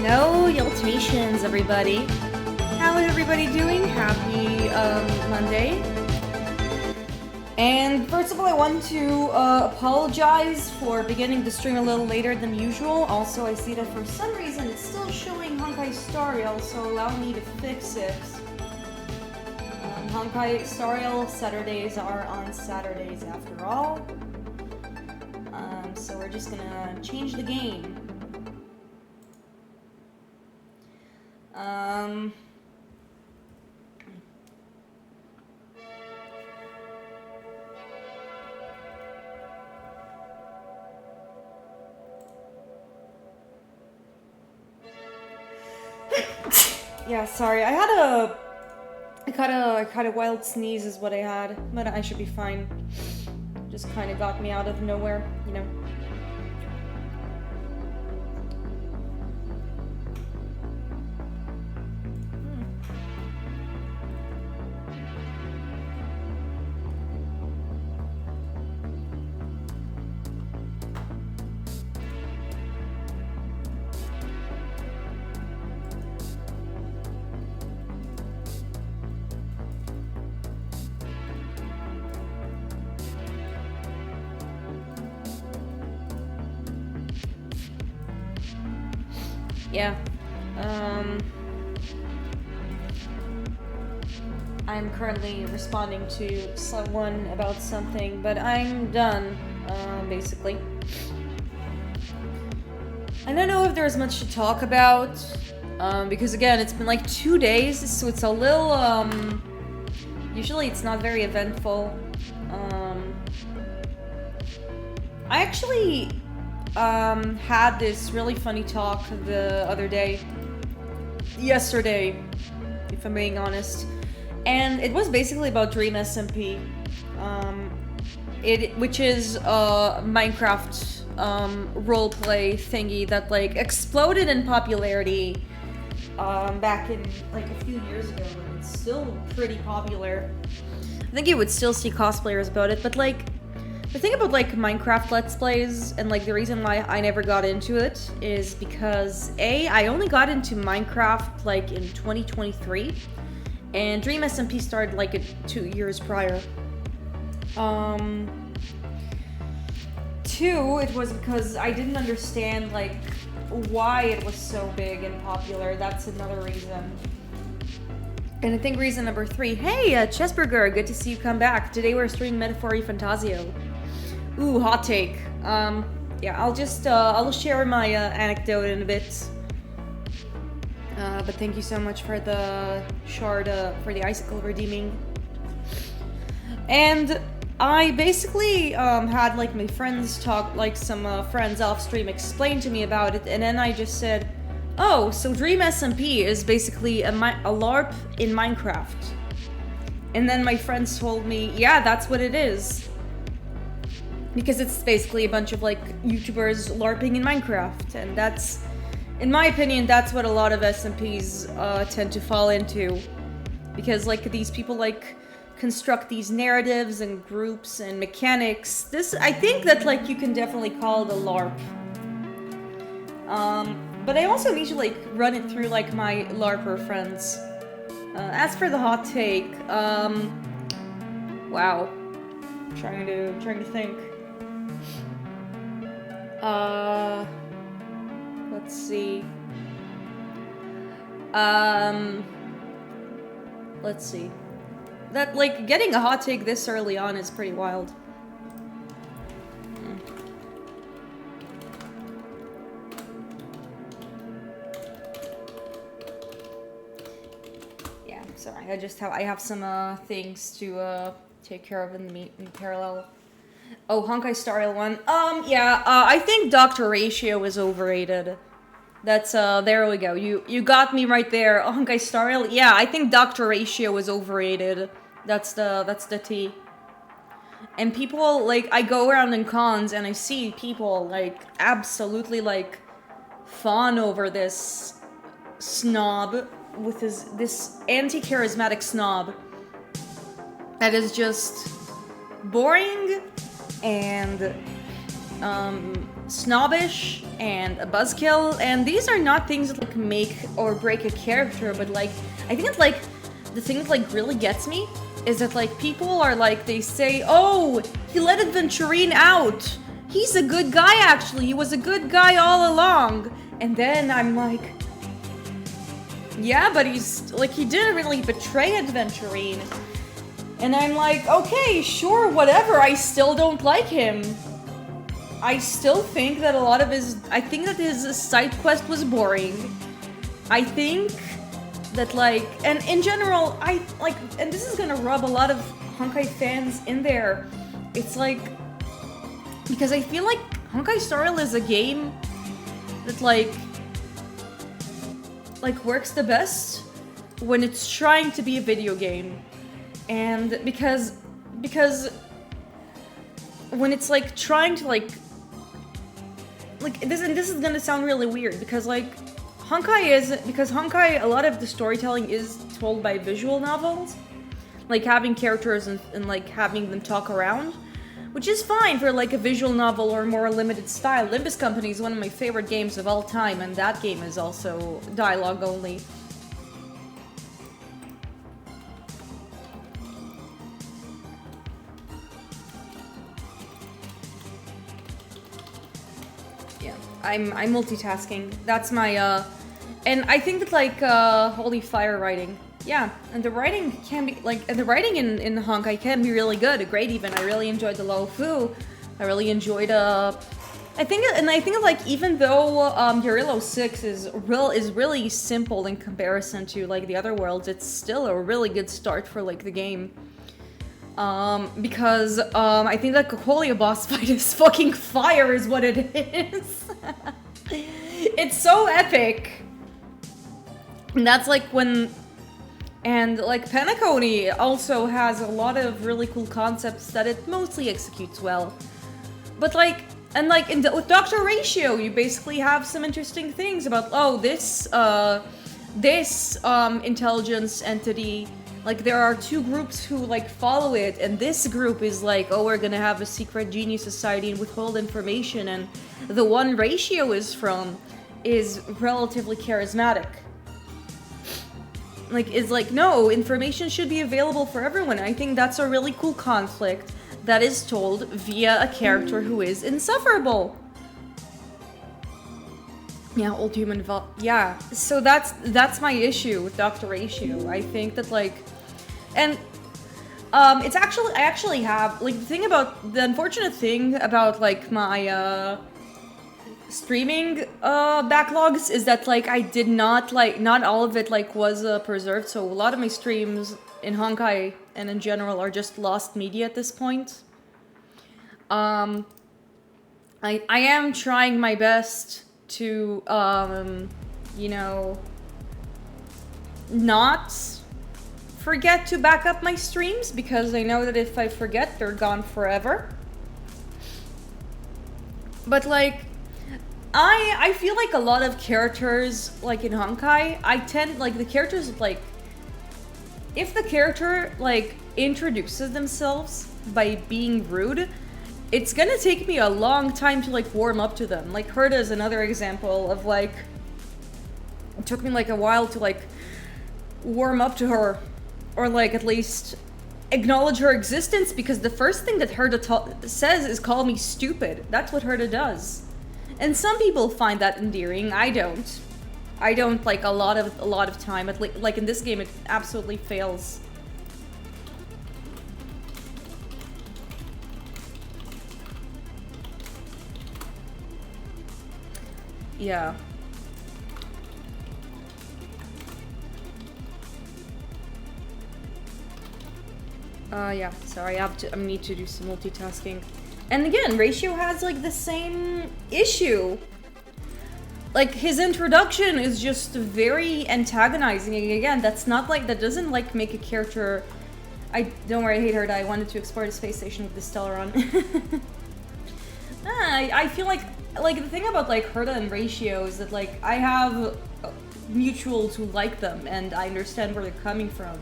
No ultimations, everybody. How is everybody doing? Happy Monday. And first of all, I want to apologize for beginning the stream a little later than usual. Also, I see that for some reason it's still showing Honkai Star Rail, so allow me to fix it. Honkai Star Rail Saturdays are on Saturdays after all. So we're just gonna change the game. Yeah, sorry. I had a wild sneeze is what I had, but I should be fine. Just kind of got me out of nowhere, you know. Yeah. I'm currently responding to someone about something, but I'm done, basically. I don't know if there's much to talk about, because again, it's been like 2 days, so it's a little, usually it's not very eventful. I actually had this really funny talk the other day, yesterday, if I'm being honest, and it was basically about Dream SMP, which is a Minecraft roleplay thingy that like exploded in popularity back in like a few years ago, and it's still pretty popular. I think you would still see cosplayers about it, but like, the thing about like Minecraft Let's Plays, and like the reason why I never got into it, is because I only got into Minecraft like in 2023, and Dream SMP started like 2 years prior. 2, it was because I didn't understand like why it was so big and popular. That's another reason. And I think reason number 3, hey Chessburger, good to see you come back. Today we're streaming Faeriefaun. Ooh, hot take. Yeah, I'll share my anecdote in a bit. But thank you so much for the shard, for the icicle redeeming. And I basically had like my friends talk, like some friends off stream explain to me about it, and then I just said, oh, so Dream SMP is basically a LARP in Minecraft. And then my friends told me, yeah, that's what it is. Because it's basically a bunch of like YouTubers LARPing in Minecraft, and that's, in my opinion, that's what a lot of SMPs tend to fall into. Because like these people like construct these narratives and groups and mechanics. This, I think that like you can definitely call it a LARP. But I also need to like run it through like my LARPer friends. As for the hot take, wow, trying to think. Let's see. Let's see. That, like, getting a hot take this early on is pretty wild. Yeah, sorry, I have some, things to, take care of in parallel. Oh, Honkai Star Rail 1. Yeah, I think Dr. Ratio is overrated. That's, there we go. You got me right there. Honkai Star Rail. Yeah, I think Dr. Ratio is overrated. That's the T. And people, like, I go around in cons and I see people, like, absolutely, like, fawn over this snob with this anti-charismatic snob that is just boring and snobbish and a buzzkill, and these are not things that like make or break a character, but like I think it's like the thing that like really gets me is that like people are like, they say, oh, he let Adventurine out, he's a good guy, actually he was a good guy all along, and then I'm like, yeah, but he's like, he didn't really betray Adventurine, and I'm like, okay, sure, whatever, I still don't like him. I still think that a lot of I think that his side quest was boring. I think that like, and in general, I like, and this is gonna rub a lot of Honkai fans in there. It's like, because I feel like Honkai Star Rail is a game that like works the best when it's trying to be a video game. And because when it's like trying to like this, and this is gonna sound really weird because like Honkai, a lot of the storytelling is told by visual novels, like having characters and like having them talk around, which is fine for like a visual novel or more limited style. Limbus Company is one of my favorite games of all time, and that game is also dialogue only. I'm multitasking. That's my, and I think that like, holy fire writing. Yeah, and the writing can be, like, and the writing in Honkai can be really good, great even. I really enjoyed the Lao Fu. I really enjoyed, I think like, even though, Guerrilla 6 is really simple in comparison to, like, the other worlds, it's still a really good start for, like, the game. Because, I think that Cocolia boss fight is fucking fire is what it is. It's so epic. And that's like when, and like Penacony also has a lot of really cool concepts that it mostly executes well. But like, and like with Dr. Ratio, you basically have some interesting things about, oh, this intelligence entity, like there are two groups who like follow it, and this group is like, oh, we're gonna have a secret genius society and withhold information, and the one Ratio is from is relatively charismatic. Like, is like, no, information should be available for everyone. I think that's a really cool conflict that is told via a character who is insufferable. Yeah, old human yeah, so that's my issue with Dr. Ratio. I think that like, and it's actually, I actually have, like, the unfortunate thing about like my streaming backlogs is that like I did not, like, not all of it like was preserved, so a lot of my streams in Honkai and in general are just lost media at this point. I am trying my best to you know, not forget to back up my streams, because I know that if I forget, they're gone forever. But like, I feel like a lot of characters, like in Honkai, I tend, like, the characters, like, if the character, like, introduces themselves by being rude, it's gonna take me a long time to, like, warm up to them. Like, Herta is another example of, like, it took me, like, a while to, like, warm up to her, or, like, at least acknowledge her existence, because the first thing that Herta says is call me stupid. That's what Herta does. And some people find that endearing. I don't. I don't, like, a lot of time. Like in this game, it absolutely fails. Yeah. Yeah. Sorry, I need to do some multitasking. And again, Ratio has, like, the same issue. Like, his introduction is just very antagonizing. Again, that's not, like, that doesn't, like, make a character... Don't worry, I hate Herta. I wanted to explore the space station with the Stellaron. I feel like, the thing about, like, Herta and Ratio is that, like, I have mutuals who like them, and I understand where they're coming from.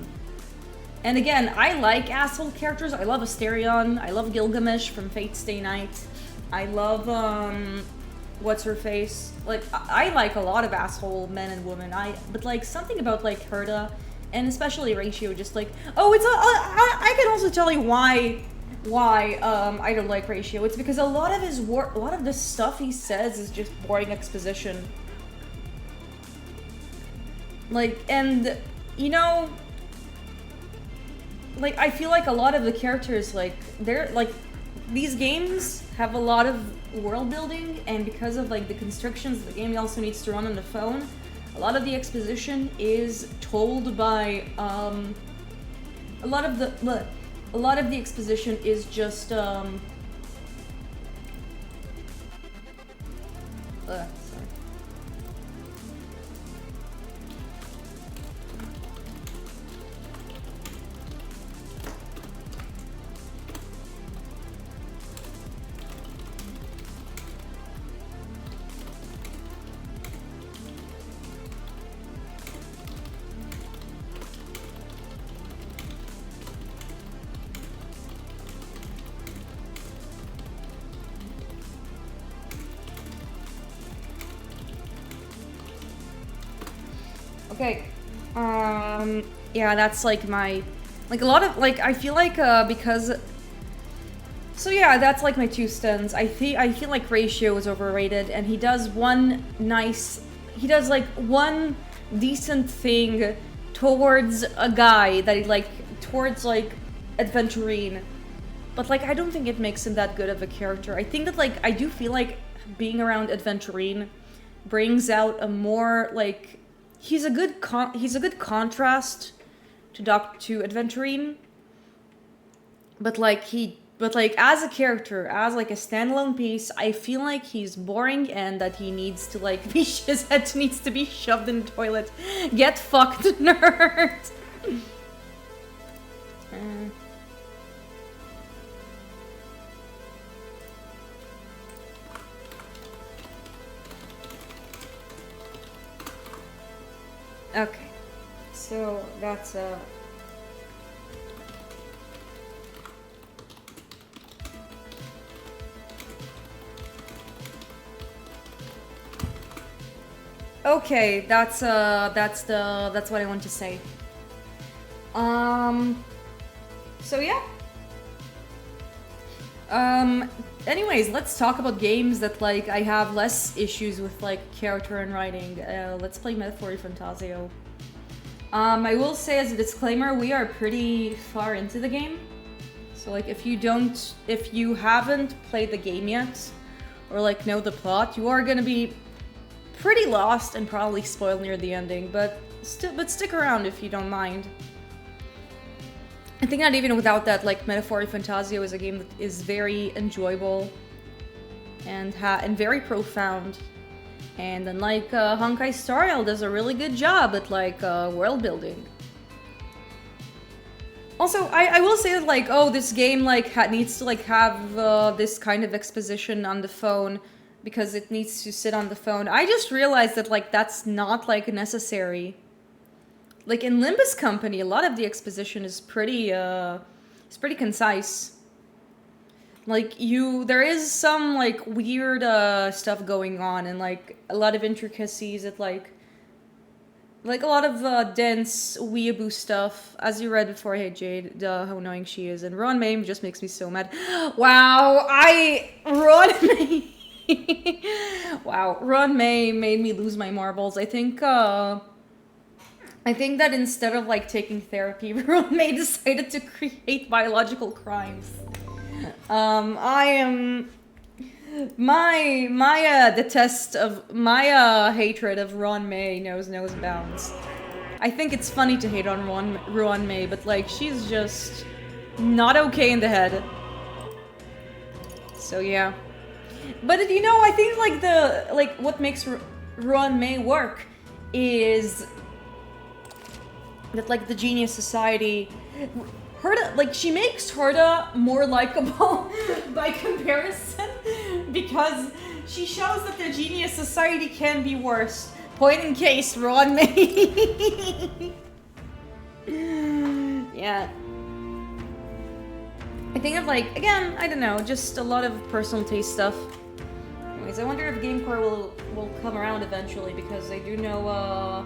And again, I like asshole characters. I love Asterion. I love Gilgamesh from Fate Stay Night. I love what's her face? Like, I like a lot of asshole men and women. But like something about like Herta, and especially Ratio, just like, oh, it's I can also tell you why I don't like Ratio. It's because a lot of his work, a lot of the stuff he says is just boring exposition. Like, and you know, like I feel like a lot of the characters, like they're like, these games have a lot of world building, and because of like the constrictions the game also needs to run on the phone, a lot of the exposition is told by a lot of the exposition is just sorry. Okay, yeah, that's like my, like a lot of, like, I feel like, because, so yeah, that's like my 2 cents. I feel like Ratio is overrated, and he does like one decent thing towards a guy that he, like, towards, like, Adventurine. But, like, I don't think it makes him that good of a character. I think that, like, I do feel like being around Adventurine brings out a more, like, he's a good contrast to Adventurine, but like as a character, as like a standalone piece, I feel like he's boring and that he needs to like his head needs to be shoved in the toilet. Get fucked, nerd. Okay, so that's okay, that's what I want to say. So yeah. Anyways, let's talk about games that, like, I have less issues with, like, character and writing. Let's play Metaphor Fantazio. I will say as a disclaimer, we are pretty far into the game. So, like, if you haven't played the game yet, or, like, know the plot, you are gonna be pretty lost and probably spoiled near the ending, but stick around if you don't mind. I think that even without that, like, Metaphor Fantazio is a game that is very enjoyable and very profound. And then, like, Honkai Star Rail does a really good job at, like, world building. Also, I will say that, like, oh, this game, like, needs to, like, have this kind of exposition on the phone because it needs to sit on the phone. I just realized that, like, that's not, like, necessary. Like, in Limbus Company, a lot of the exposition is pretty concise. Like, there is some, like, weird stuff going on, and, like, a lot of intricacies that, like a lot of dense weeaboo stuff. As you read before, hey Jade, how annoying she is, and Ron May just makes me so mad. Wow, Ron May. Wow, Ron May made me lose my marbles. I think that instead of, like, taking therapy, Ron May decided to create biological crimes. My hatred of Ron May knows no bounds. I think it's funny to hate on Ron May, but, like, she's just not okay in the head. So yeah. But, you know, I think, like, what makes Ron May work is that, like, the Genius Society, Herta, like, she makes Herta more likable by comparison, because she shows that the Genius Society can be worse. Point in case, Ron May. Yeah. I think of, like, again, I don't know, just a lot of personal taste stuff. Anyways, I wonder if GameCore will come around eventually, because I do know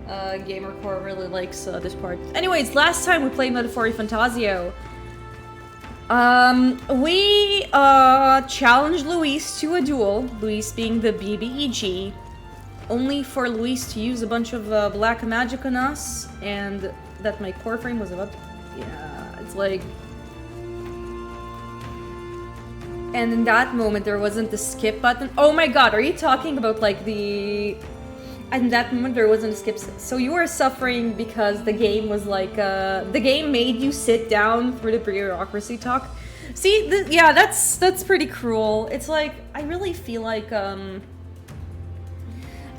GamerCore really likes this part. Anyways, last time we played Metaphori Fantazio, we challenged Luis to a duel, Luis being the BBEG, only for Luis to use a bunch of black magic on us, and that my core frame was about to... Yeah, it's like... And in that moment, there wasn't the skip button. Oh my god, are you talking about, like, the... In that moment, there wasn't a skip. So you were suffering because the game was, like, the game made you sit down through the bureaucracy talk. See, yeah, that's pretty cruel. It's like, I really feel like, I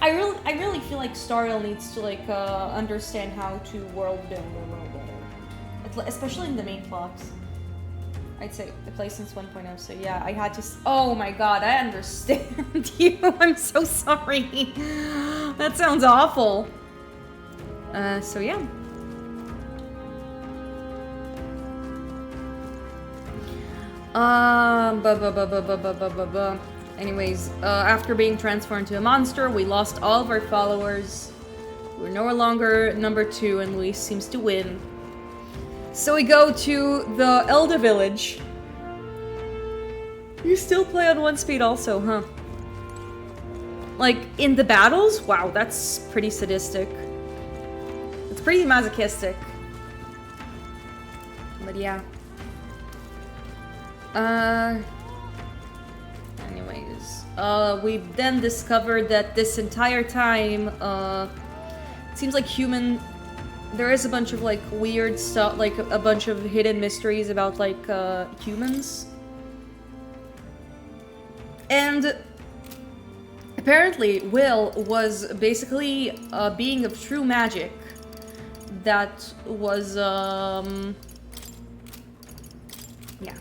really feel like Starrel needs to, like, understand how to world build a little better. Especially in the main plots. I'd say I played since 1.0, so yeah, I had to... Oh my god, I understand you. I'm so sorry. That sounds awful. So yeah. Anyways, after being transformed into a monster, we lost all of our followers. We're no longer number 2, and Luis seems to win. So we go to the Elder Village. You still play on 1 speed also, huh? Like, in the battles? Wow, that's pretty sadistic. It's pretty masochistic. But yeah. Anyways, we then discovered that this entire time, it seems like there is a bunch of, like, weird stuff, like, a bunch of hidden mysteries about, like, humans. And apparently, Will was basically a being of true magic that was, yeah.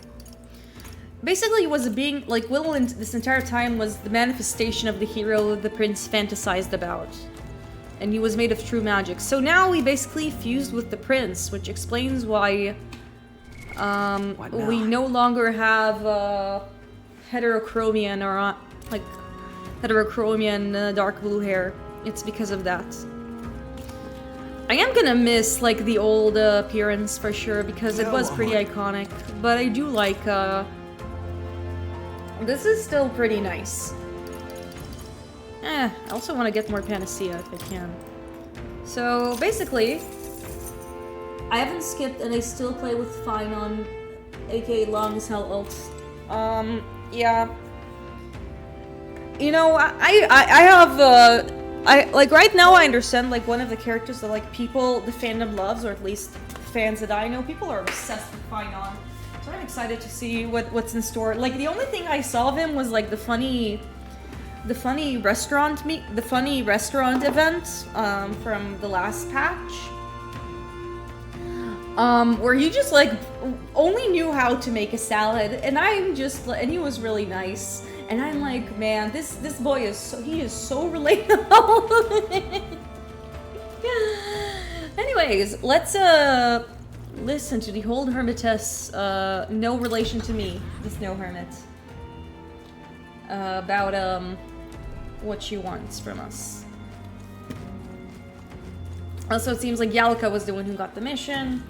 Basically, it was a being, like, Will in this entire time was the manifestation of the hero the prince fantasized about. And he was made of true magic. So now we basically fused with the prince, which explains why we no longer have heterochromian or like heterochromian dark blue hair. It's because of that. I am gonna miss, like, the old appearance for sure, because it was pretty iconic. But I do like this is still pretty nice. I also want to get more Panacea if I can. So, basically, I haven't skipped and I still play with Faeriefaun, aka Long as Hell Ults. Yeah. You know, I have, like, right now I understand, like, one of the characters that, like, people, the fandom loves, or at least fans that I know, people are obsessed with Faeriefaun. So I'm excited to see what's in store. Like, the only thing I saw of him was, like, the funny restaurant event from the last patch, where he just, like, only knew how to make a salad, and he was really nice, and I'm like, man, this boy is so relatable. Anyways, let's listen to the old hermitess, no relation to me, the snow hermit, about what she wants from us. Also, it seems like Yalka was the one who got the mission.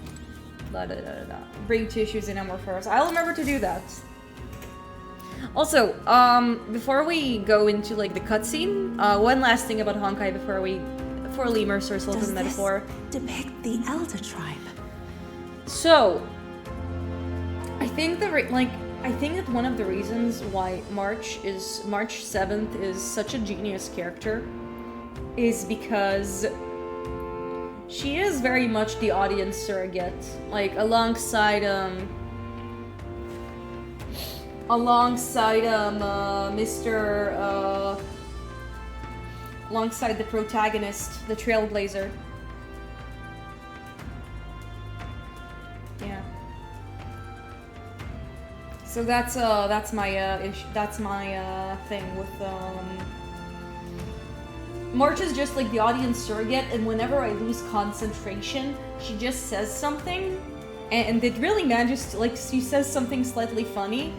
Bring tissues and amorphous. I'll remember to do that. Also, before we go into, like, the cutscene, one last thing about Honkai before Lee Mercer sold the metaphor. Depict the Elder Tribe. So, I think that one of the reasons why March 7th is such a genius character is because she is very much the audience surrogate, like, alongside alongside the protagonist, the Trailblazer. Yeah. So that's my thing with March is just, like, the audience surrogate, and whenever I lose concentration, she just says something, and it really manages to, like, she says something slightly funny,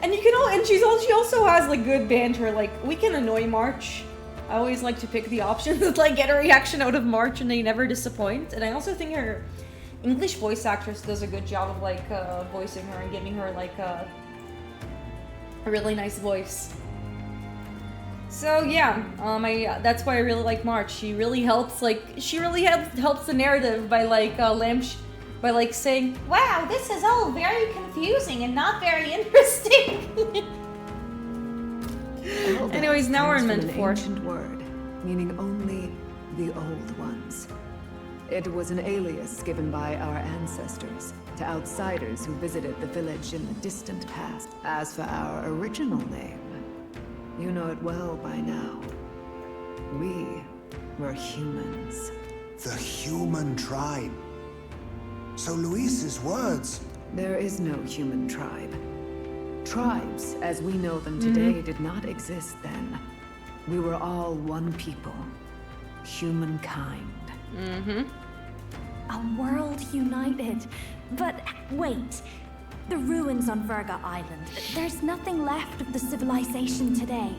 And you can and she also has like good banter. Like we can annoy March. I always like to pick the options that like get a reaction out of March, and they never disappoint. And I also think her English voice actress does a good job of like voicing her and giving her like a really nice voice. So yeah, that's why I really like March. She really helps helps the narrative by like by like saying, "Wow, this is all very confusing and not very interesting." Anyways, now we're in Metaphor. An ancient word, meaning only the old ones. It was an alias given by our ancestors to outsiders who visited the village in the distant past. As for our original name, you know it well by now. We were humans. The human tribe. So Luis's words... There is no human tribe. Tribes, as we know them today, did not exist then. We were all one people. Humankind. A world united. But wait. The ruins on Virga Island. There's nothing left of the civilization today.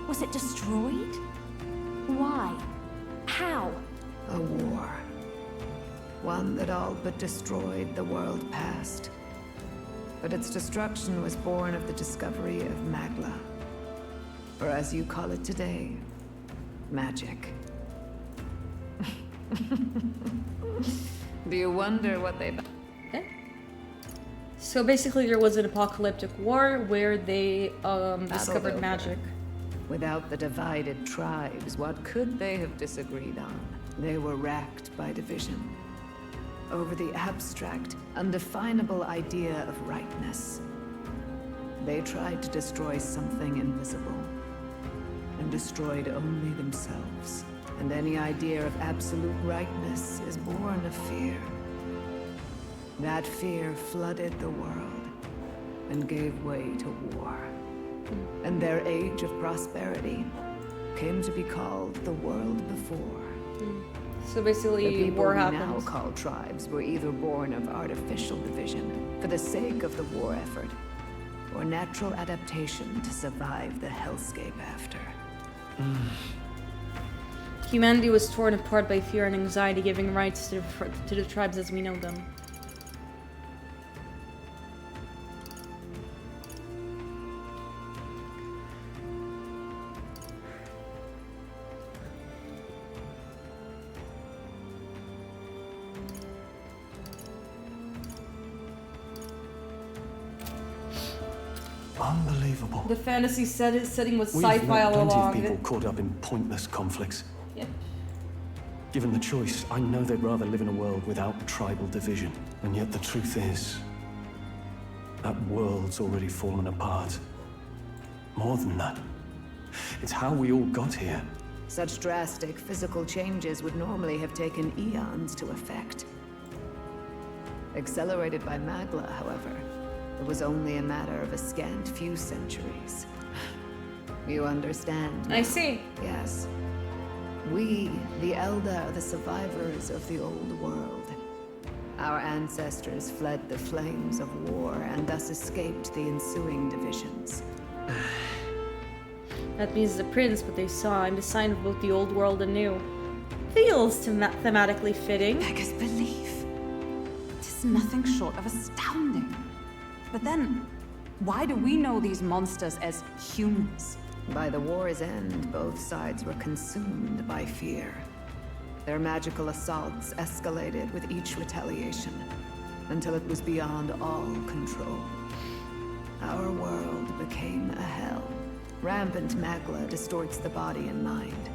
Was it destroyed? Why? How? A war. One that all but destroyed the world past. But its destruction was born of the discovery of Magla. Or as you call it today, magic. Do you wonder what they... So basically there was an apocalyptic war where they discovered magic. Without the divided tribes, what could they have disagreed on? They were racked by division. Over the abstract, undefinable idea of rightness. They tried to destroy something invisible, and destroyed only themselves. And any idea of absolute rightness is born of fear. That fear flooded the world, and gave way to war. And their age of prosperity came to be called the world before. So basically, war happened. The people we now call tribes were either born of artificial division for the sake of the war effort, or natural adaptation to survive the hellscape after. Humanity was torn apart by fear and anxiety, giving rights to the tribes as we know them. Unbelievable. The fantasy setting was We've sci-fi all plenty along. of people caught up in pointless conflicts. Yep. Given the choice, I know they'd rather live in a world without tribal division. And yet the truth is, that world's already fallen apart. More than that, it's how we all got here. Such drastic physical changes would normally have taken eons to effect. Accelerated by Magla, however, it was only a matter of a scant few centuries. You understand now? I see. Yes. We, the Elder, are the survivors of the old world. Our ancestors fled the flames of war and thus escaped the ensuing divisions. That means the prince, what they saw, and the sign of both the old world and new. Feels thematically fitting. Beggars belief. It is nothing short of astounding. But then, why do we know these monsters as humans? By the war's end, both sides were consumed by fear. Their magical assaults escalated with each retaliation, until it was beyond all control. Our world became a hell. Rampant Magla distorts the body and mind.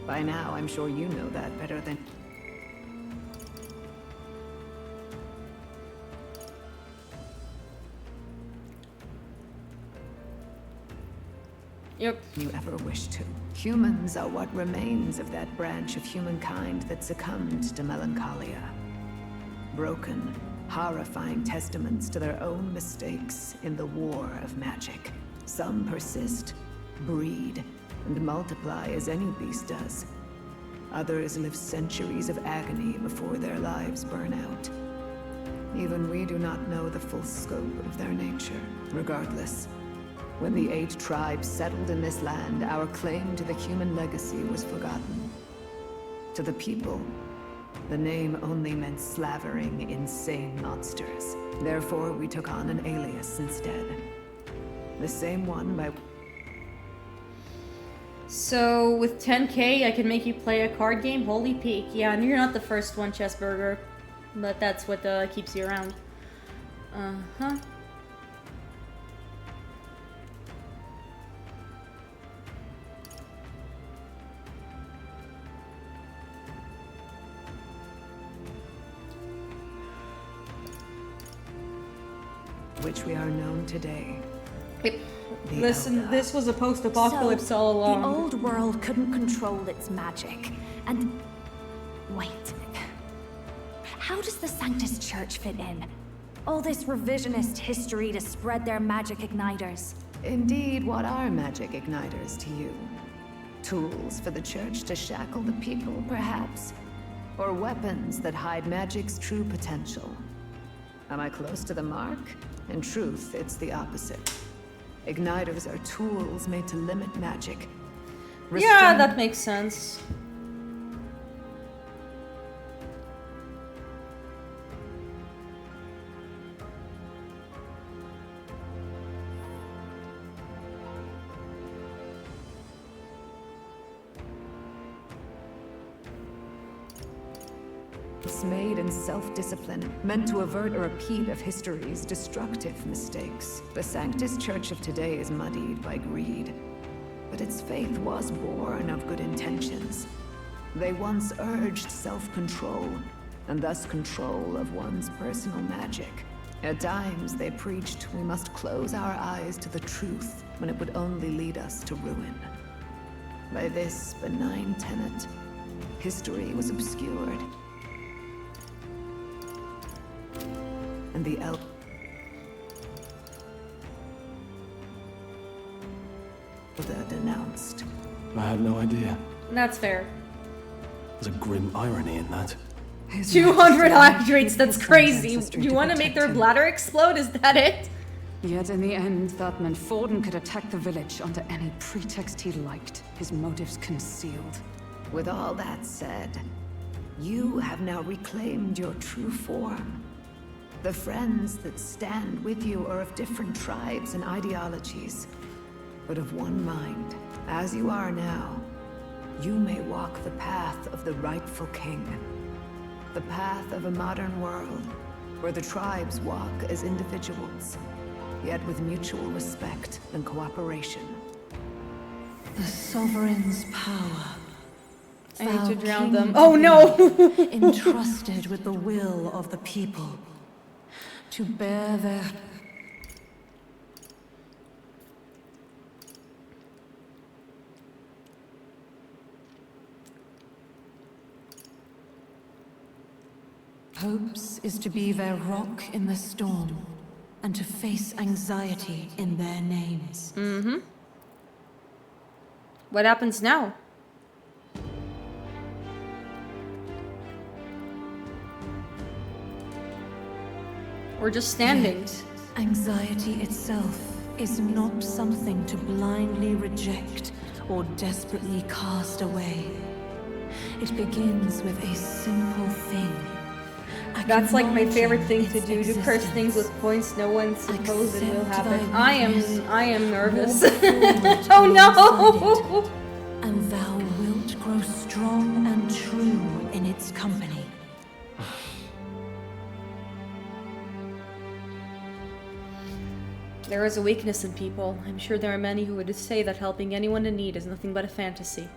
By now, I'm sure you know that better than... Yep. you ever wish to. Humans are what remains of that branch of humankind that succumbed to melancholia. Broken, horrifying testaments to their own mistakes in the war of magic. Some persist, breed, and multiply as any beast does. Others live centuries of agony before their lives burn out. Even we do not know the full scope of their nature. Regardless, when the 8 tribes settled in this land, our claim to the human legacy was forgotten. To the people, the name only meant slavering, insane monsters. Therefore, we took on an alias instead. The same one by... So, with 10k, I can make you play a card game? Holy peak. Yeah, and you're not the first one, Chessburger. But that's what keeps you around. Uh-huh. which we are known today. Listen, this was a post-apocalypse all along. The old world couldn't control its magic. And... wait. How does the Sanctus Church fit in? All this revisionist history to spread their magic igniters. Indeed, what are magic igniters to you? Tools for the Church to shackle the people, perhaps? Or weapons that hide magic's true potential? Am I close to the mark? In truth, it's the opposite. Igniters are tools made to limit magic. Yeah, that makes sense. It's made in self-discipline, meant to avert a repeat of history's destructive mistakes. The Sanctus Church of today is muddied by greed, but its faith was born of good intentions. They once urged self-control, and thus control of one's personal magic. At times, they preached we must close our eyes to the truth when it would only lead us to ruin. By this benign tenet, history was obscured, and the denounced. I had no idea. That's fair. There's a grim irony in that. 200 hydrates, that's crazy. Do you want to make their bladder explode? Is that it? Yet in the end, that meant Forden could attack the village under any pretext he liked, his motives concealed. With all that said, you have now reclaimed your true form. The friends that stand with you are of different tribes and ideologies, but of one mind. As you are now, you may walk the path of the rightful king. The path of a modern world, where the tribes walk as individuals, yet with mutual respect and cooperation. The sovereign's power. I need to drown them. King Oh no! entrusted with the will of the people. To bear their... hopes is to be their rock in the storm, and to face anxiety in their names. Mm-hmm. What happens now? We're just standing. Yet, anxiety itself is not something to blindly reject or desperately cast away. It begins with a simple thing. That's like my favorite thing to Acknowledging do its curse things with existence. points no one supposes will Accept happen. thy I weakness. am nervous. Walk forward Oh no! alongside it, and thou wilt grow strong and true in its company. There is a weakness in people. I'm sure there are many who would say that helping anyone in need is nothing but a fantasy.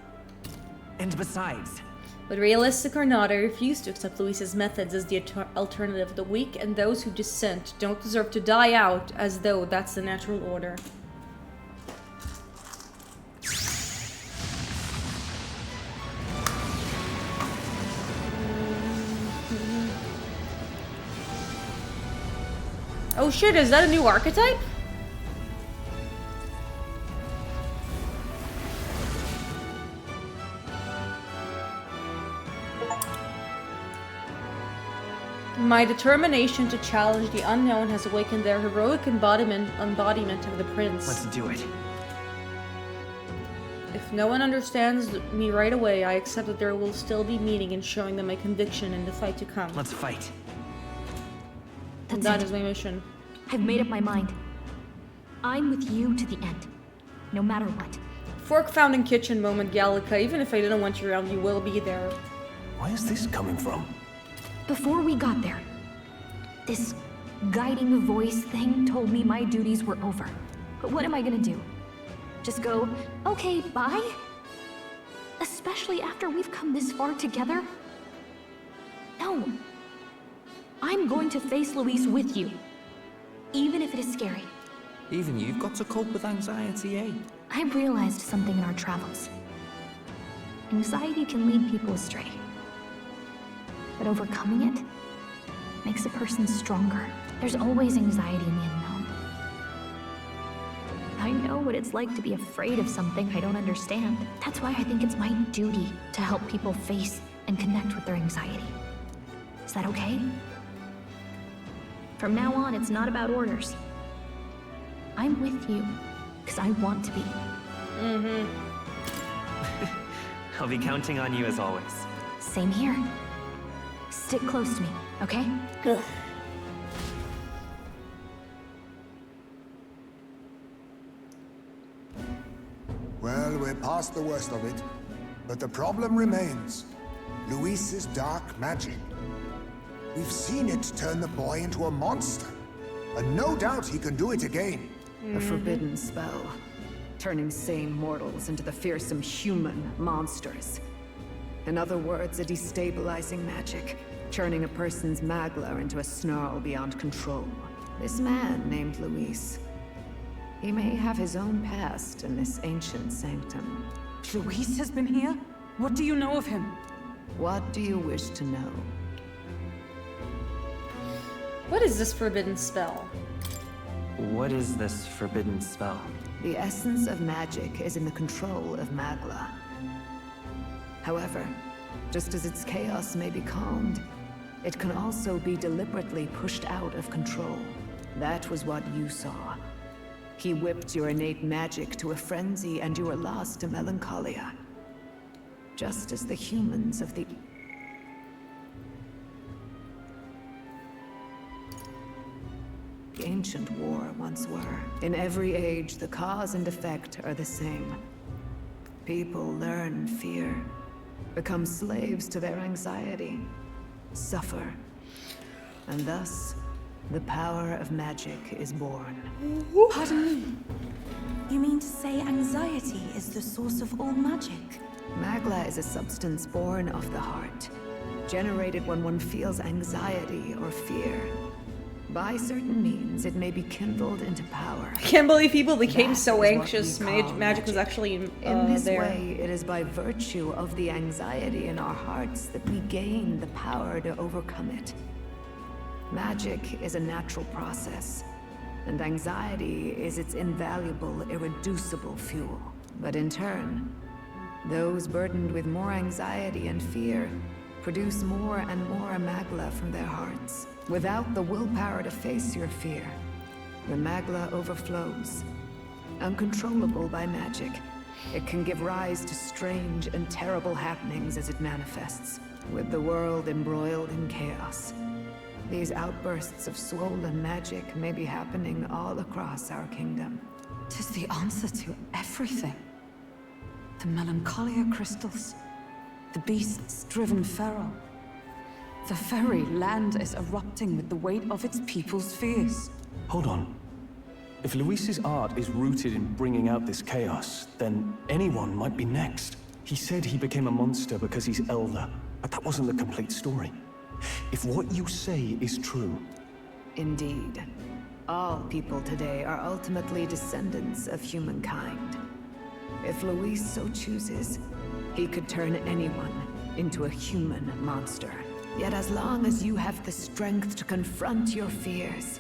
And besides, But realistic or not, I refuse to accept Luis's methods as the alternative. The weak and those who dissent don't deserve to die out as though that's the natural order. Oh shit, is that a new archetype? My determination to challenge the unknown has awakened their heroic embodiment of the prince. Let's do it. If no one understands me right away, I accept that there will still be meaning in showing them my conviction in the fight to come. Let's fight. And That's that it. is my mission. I've made up my mind. I'm with you to the end. No matter what. Fork found in kitchen moment, Gallica. Even if I didn't want you around, you will be there. Where's this coming from? Before we got there, this guiding voice thing told me my duties were over. But what am I gonna do? Just go, okay, bye? Especially after we've come this far together? No. I'm going to face Luis with you. Even if it is scary. Even you've got to cope with anxiety, eh? I realized something in our travels. Anxiety can lead people astray. But overcoming it makes a person stronger. There's always anxiety in the unknown. I know what it's like to be afraid of something I don't understand. That's why I think it's my duty to help people face and connect with their anxiety. Is that okay? From now on, it's not about orders. I'm with you, because I want to be. I'll be counting on you as always. Same here. Stick close to me, okay? Well, we're past the worst of it. But the problem remains. Luis's dark magic. We've seen it turn the boy into a monster. And no doubt he can do it again. A forbidden spell, turning sane mortals into the fearsome human monsters. In other words, a destabilizing magic, turning a person's magla into a snarl beyond control. This man named Luis, he may have his own past in this ancient sanctum. Luis has been here? What do you know of him? What do you wish to know? What is this forbidden spell? What is this forbidden spell? The essence of magic is in the control of magla. However, just as its chaos may be calmed, it can also be deliberately pushed out of control. That was what you saw. He whipped your innate magic to a frenzy and you were lost to melancholia. Just as the humans of the ancient war once were. In every age, the cause and effect are the same. People learn fear, become slaves to their anxiety, suffer, and thus, the power of magic is born. Pardon me. You mean to say anxiety is the source of all magic? Magla is a substance born of the heart, generated when one feels anxiety or fear. By certain means, it may be kindled into power. I can't believe people became That so is what anxious. we call Magic was actually In this there. way, it is by virtue of the anxiety in our hearts that we gain the power to overcome it. Magic is a natural process, and anxiety is its invaluable, irreducible fuel. But in turn, those burdened with more anxiety and fear produce more and more magla from their hearts. Without the willpower to face your fear, the magla overflows. Uncontrollable by magic, it can give rise to strange and terrible happenings as it manifests, with the world embroiled in chaos. These outbursts of swollen magic may be happening all across our kingdom. 'Tis the answer to everything. The melancholia crystals, the beasts driven feral. The very land is erupting with the weight of its people's fears. Hold on. If Luis's art is rooted in bringing out this chaos, then anyone might be next. He said he became a monster because he's elder, but that wasn't the complete story. If what you say is true... Indeed. All people today are ultimately descendants of humankind. If Luis so chooses, he could turn anyone into a human monster. Yet as long as you have the strength to confront your fears,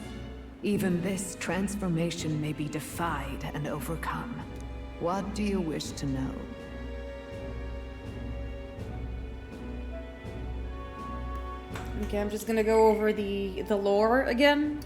even this transformation may be defied and overcome. What do you wish to know? Okay, I'm just gonna go over the lore again.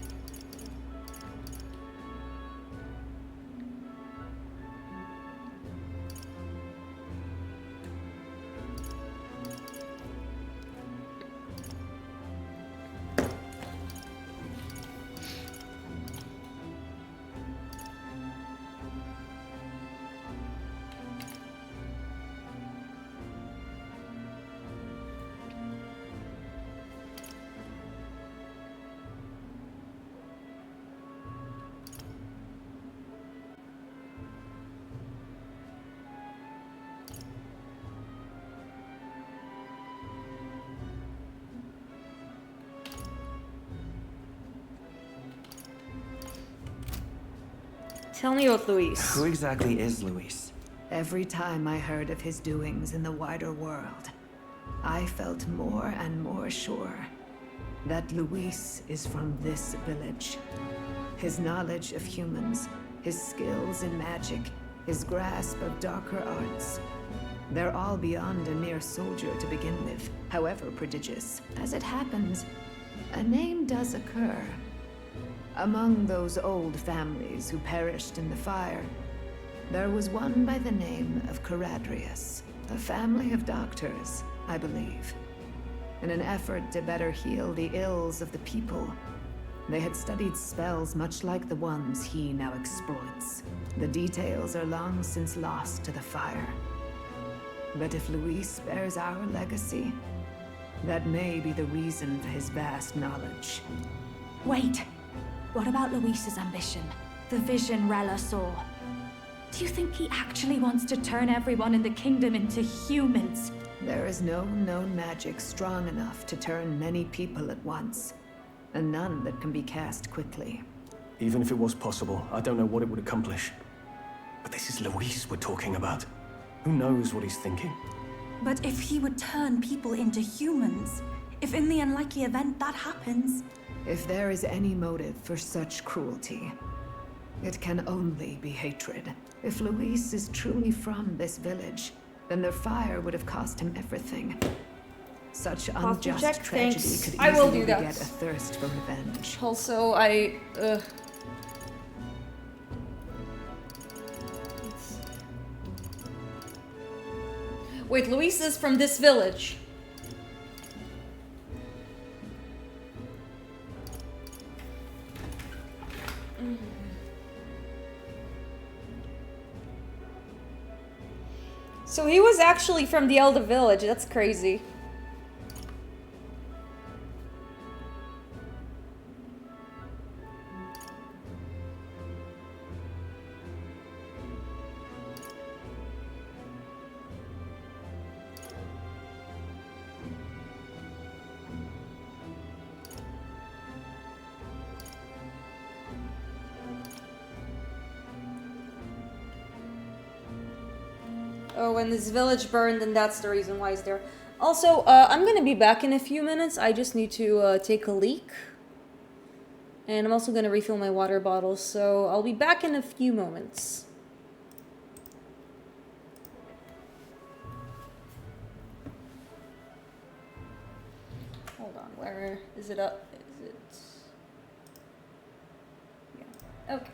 Tell me about Luis. Who exactly is Luis? Every time I heard of his doings in the wider world, I felt more and more sure that Luis is from this village. His knowledge of humans, his skills in magic, his grasp of darker arts, they're all beyond a mere soldier to begin with, however prodigious. As it happens, a name does occur. Among those old families who perished in the fire, there was one by the name of Caradrius, a family of doctors, I believe. In an effort to better heal the ills of the people, they had studied spells much like the ones he now exploits. The details are long since lost to the fire. But if Luis bears our legacy, that may be the reason for his vast knowledge. Wait. What about Luis's ambition? The vision Rella saw? Do you think he actually wants to turn everyone in the kingdom into humans? There is no known magic strong enough to turn many people at once, and none that can be cast quickly. Even if it was possible, I don't know what it would accomplish. But this is Luis we're talking about. Who knows what he's thinking? But if he would turn people into humans, if in the unlikely event that happens... If there is any motive for such cruelty, it can only be hatred. If Luis is truly from this village, then their fire would have cost him everything. Such unjust tragedy could easily beget a thirst for revenge. Also, Wait, Luis is from this village. So he was actually from the Elder Village. That's crazy. Oh, when this village burned, and that's the reason why he's there. Also, I'm gonna be back in a few minutes. I just need to take a leak. And I'm also gonna refill my water bottle, so I'll be back in a few moments. Hold on, where is it up? Is it... Yeah, okay.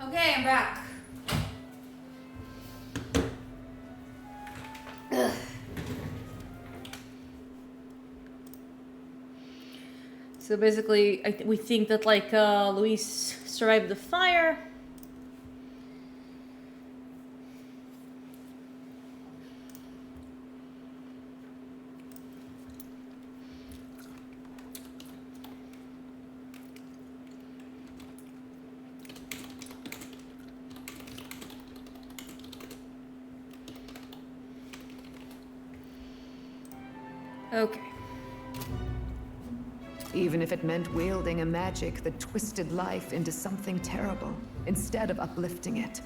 Okay, I'm back. Ugh. So basically, we think that like Luis survived the fire. Okay. Even if it meant wielding a magic that twisted life into something terrible, instead of uplifting it.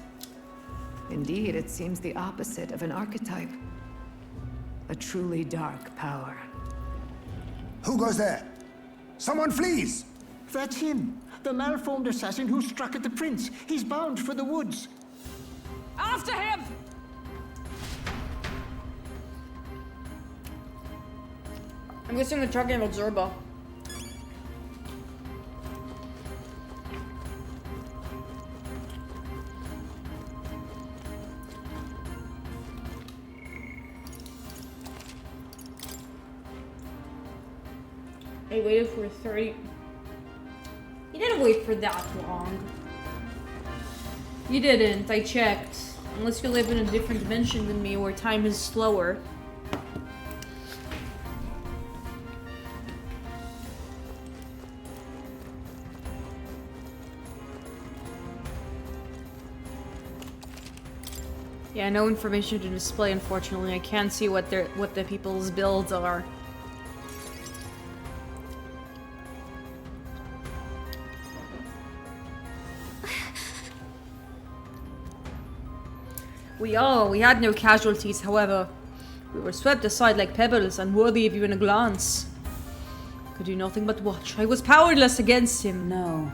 Indeed, it seems the opposite of an archetype. A truly dark power. Who goes there? Someone flees! That's him. The malformed assassin who struck at the prince. He's bound for the woods. After him! I'm guessing they're talking about Zorba. I waited for 30. You didn't wait for that long. You didn't, I checked. Unless you live in a different dimension than me where time is slower. Yeah, no information to display, unfortunately. I can't see what the people's builds are. We had no casualties, however. We were swept aside like pebbles, unworthy of even a glance. Could do nothing but watch. I was powerless against him. No.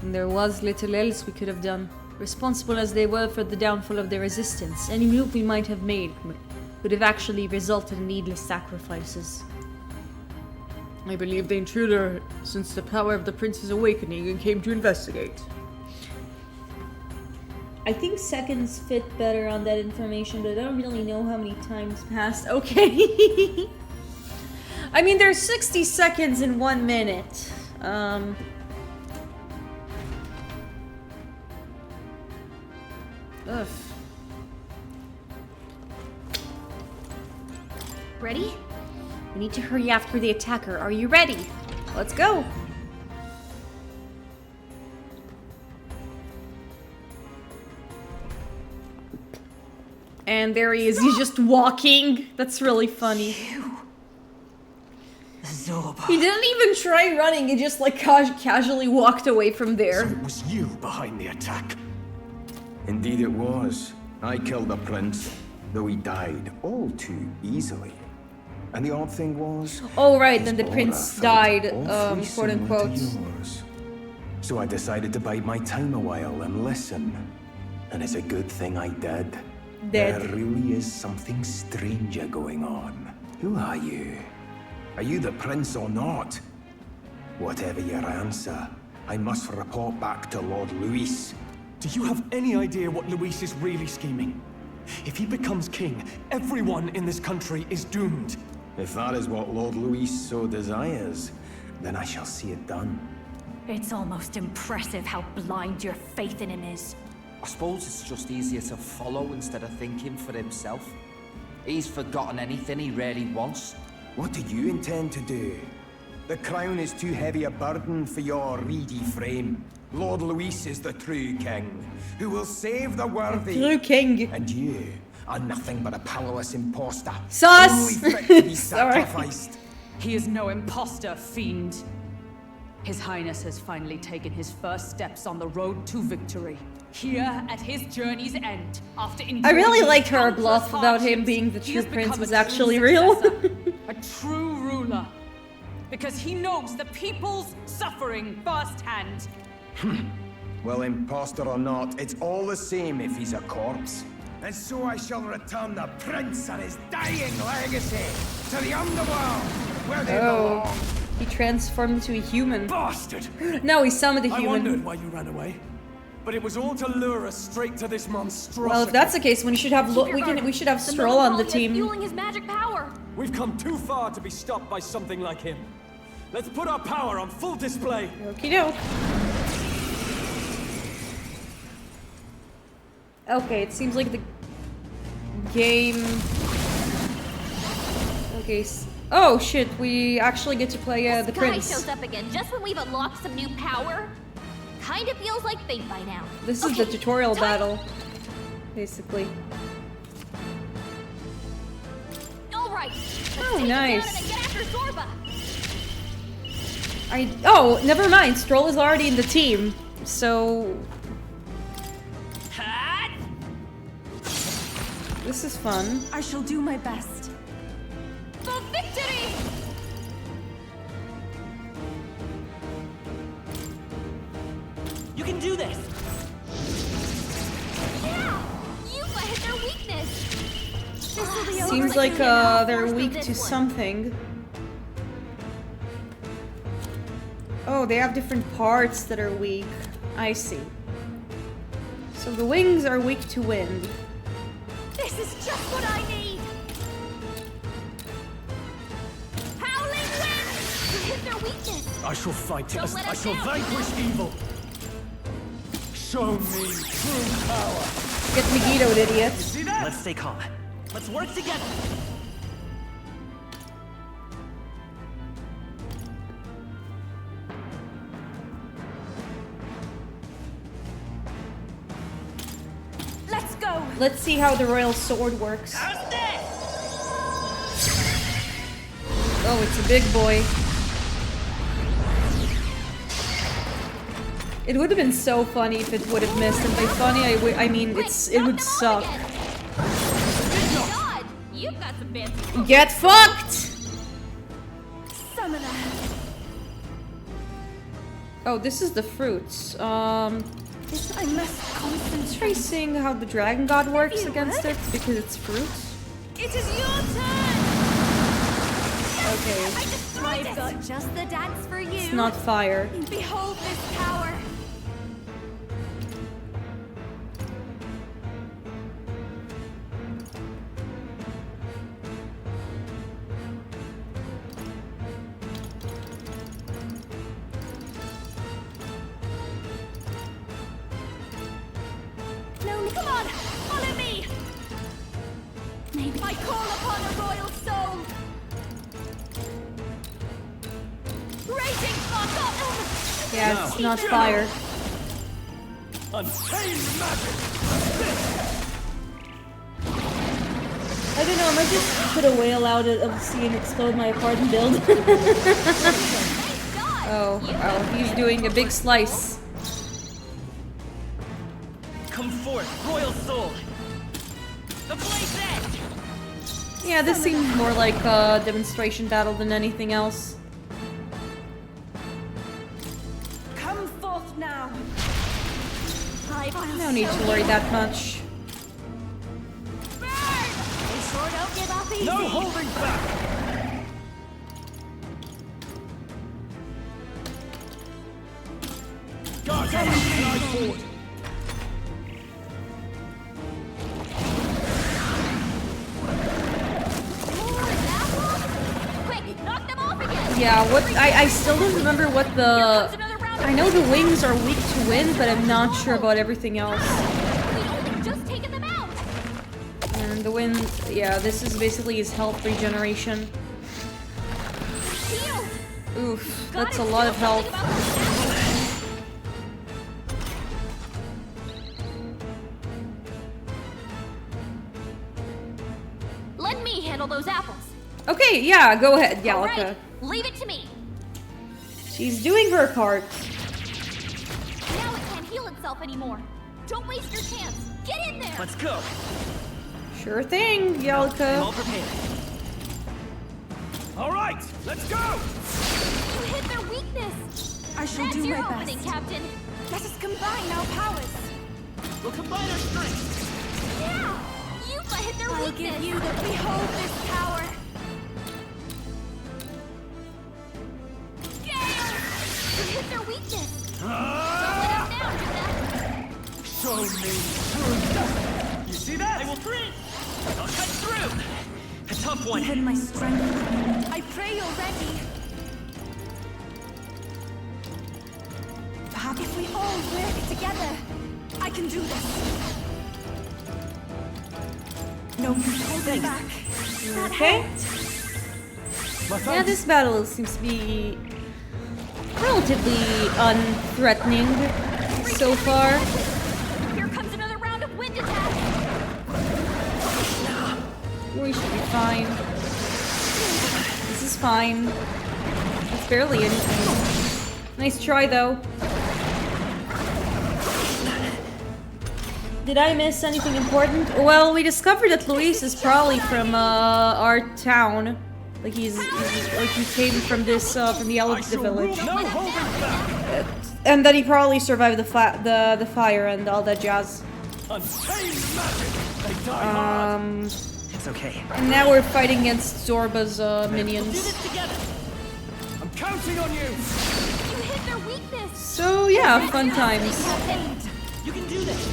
And there was little else we could have done. Responsible as they were for the downfall of their resistance, any move we might have made would have actually resulted in needless sacrifices. I believe the intruder sensed the power of the prince's awakening and came to investigate. I think seconds fit better on that information, but I don't really know how many times passed. Okay. I mean, there's 60 seconds in 1 minute. Ugh. Ready? We need to hurry after the attacker. Are you ready? Let's go. And there he is. He's just walking. That's really funny. Zorba. He didn't even try running. He just like casually walked away from there. So it was you behind the attack. Indeed it was. I killed the prince, though he died all too easily. And the odd thing was... Oh right, then his the aura prince felt died, awfully quote similar unquote. to yours. So I decided to bide my time a while and listen. And it's a good thing I did. Dead. There really is something stranger going on. Who are you? Are you the prince or not? Whatever your answer, I must report back to Lord Luis. Do you have any idea what Luis is really scheming? If he becomes king, everyone in this country is doomed. If that is what Lord Luis so desires, then I shall see it done. It's almost impressive how blind your faith in him is. I suppose it's just easier to follow instead of thinking for himself. He's forgotten anything he really wants. What do you intend to do? The crown is too heavy a burden for your reedy frame. Lord Luis is the true king, who will save the worthy. True king. And you are nothing but a powerless imposter. Sus! Only fit to be Sorry. sacrificed. He is no imposter, fiend. His Highness has finally taken his first steps on the road to victory. Here at his journey's end, after I really liked her countless bluff about him hardships, being the he true has prince become was a true actually real. successor, a true ruler. Because he knows the people's suffering firsthand. Well, imposter or not, it's all the same if he's a corpse. And so I shall return the prince and his dying legacy to the underworld, where they belong. He transformed into a human. Bastard! No, he summoned a I human. wondered why you ran away. but it was all to lure us straight to this monstrosity. Well, if that's the case, we should have we should have Stroll on the team. Fueling his magic power. We've come too far to be stopped by something like him. Let's put our power on full display. Okie doke. Okay, it seems like the game. Okay. Oh shit! We actually get to play the guy prince. shows up again just when we've unlocked some new power. Kinda feels like fate by now. This is the tutorial battle, basically. All right. Oh, nice. Get after Zorba. Oh, never mind. Stroll is already in the team, so this is fun. I shall do my best. For victory! You can do this! Yeah! You hit their weakness! Seems like they're weak to something. Oh, they have different parts that are weak. I see. So the wings are weak to wind. This is just what I need! Howling wind! You hit their weakness! I shall fight. Don't let I us shall down. vanquish evil. Show me true power. Get Megiddoed, idiot. See that? Let's stay calm. Let's work together. Let's go! Let's see how the royal sword works. How's this? Oh, it's a big boy. It would have been so funny if it would have missed, and by funny I mean it would suck. God, you've got some fancy. Get fucked! Summoner. Oh, this is the fruits. I must concentrate. Try seeing how the dragon god works against it because it's fruits. It is your turn. Okay, I've got just the dance for you. it's not fire. Behold this power. No, come on, follow me. Maybe I call upon a royal soul. Raging fuck. Yeah, it's not fire. Untamed magic. I don't know, I might just put a whale out of seeing explode my apartment build. Oh, he's doing a big slice. Come forth, royal soul. The blaze edge. Yeah, this seems more like a demonstration battle than anything else. Come forth now. No need to worry that much. Sure don't give up easy. No holding back. Guard, slide forward. Quick, knock them off again. Yeah, what I still don't remember what the. I know the wings are weak to wind, but I'm not sure about everything else. We'd only just taken them out. And the wind, yeah, this is basically his health regeneration. Heal. Oof, that's a lot of health. Let me handle those apples. Okay, yeah, go ahead, All Yalika. right, leave it to me. She's doing her part. Now it can't heal itself anymore. Don't waste your chance. Get in there. Let's go. Sure thing, I'm Yalika. all prepared. All right, let's go. You hit their weakness. I shall That's do your my opening, best. Captain. Let us combine our powers. We'll combine our strength. Yeah. You hit their I'll weakness. give you the behold this power. Gale. You hit their weakness. Don't let us down, Joseph. Show me truth. You see that? I will print! I'll cut through! A tough one. Even my strength. I pray you're ready. Perhaps if we all work together, I can do this. No, hold me back. Okay. Yeah, this battle seems to be relatively unthreatening so far. Here comes another round of wind attack. We should be fine. This is fine. It's barely anything. Nice try, though. Did I miss anything important? Well, we discovered that Luis is probably from our town. Like he came from this from the Atlus village. And then he probably survived the fire and all that jazz. It's okay. And now we're fighting against Zorba's minions. I'm counting on you. You hit their weakness. So yeah, fun times. You can do this.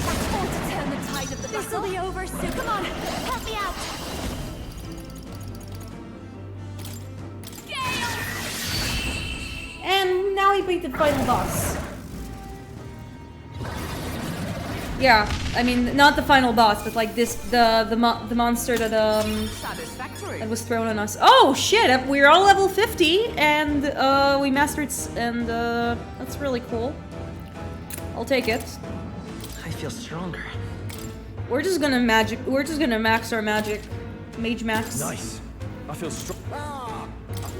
That's all to turn the tide of the battle. This'll be over soon. Come on, help me out. And now we beat the final boss. Yeah, I mean not the final boss, but like this the monster that that was thrown on us. Oh shit! We're all level 50, and we mastered, and that's really cool. I'll take it. I feel stronger. We're just gonna max our magic, mage max. Nice. I feel strong.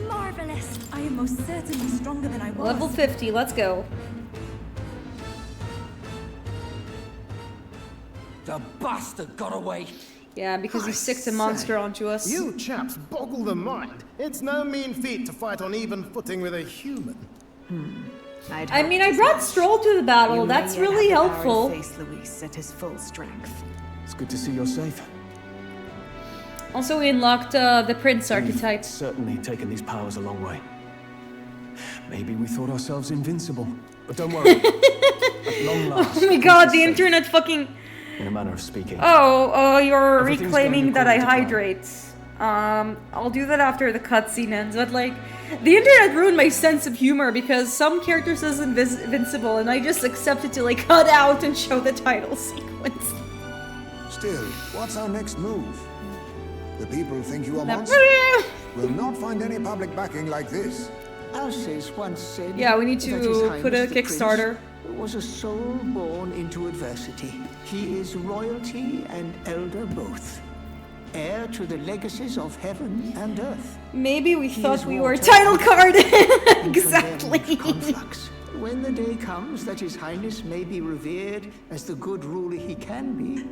Marvelous. I am most certainly stronger than I was. Level 50. Let's go. The bastard got away. Yeah, because he sicked a monster onto us. You chaps boggle the mind. It's no mean feat to fight on even footing with a human. I mean, I brought Stroll to the battle. That's really helpful. Face Luis at his full strength. It's good to see you're safe. Also, we unlocked the Prince archetype. We've certainly taken these powers a long way. Maybe we thought ourselves invincible, but don't worry. At long last, Oh my god, the internet fucking... in a manner of speaking. Oh, you're Everything's reclaiming going that I according to plan. hydrate. I'll do that after the cutscene ends, but like, the internet ruined my sense of humor because some character says invincible and I just accepted to like cut out and show the title sequence. Still, what's our next move? The people think you are monsters. Will not find any public backing like this. Alsace once said, Yeah, we need that His to Highness put a the Kickstarter. Prince was a soul born into adversity. He is royalty and elder both. Heir to the legacies of heaven and earth. Maybe we He thought is we were a water title card. and Exactly. condemned conflux. When the day comes that His Highness may be revered as the good ruler he can be,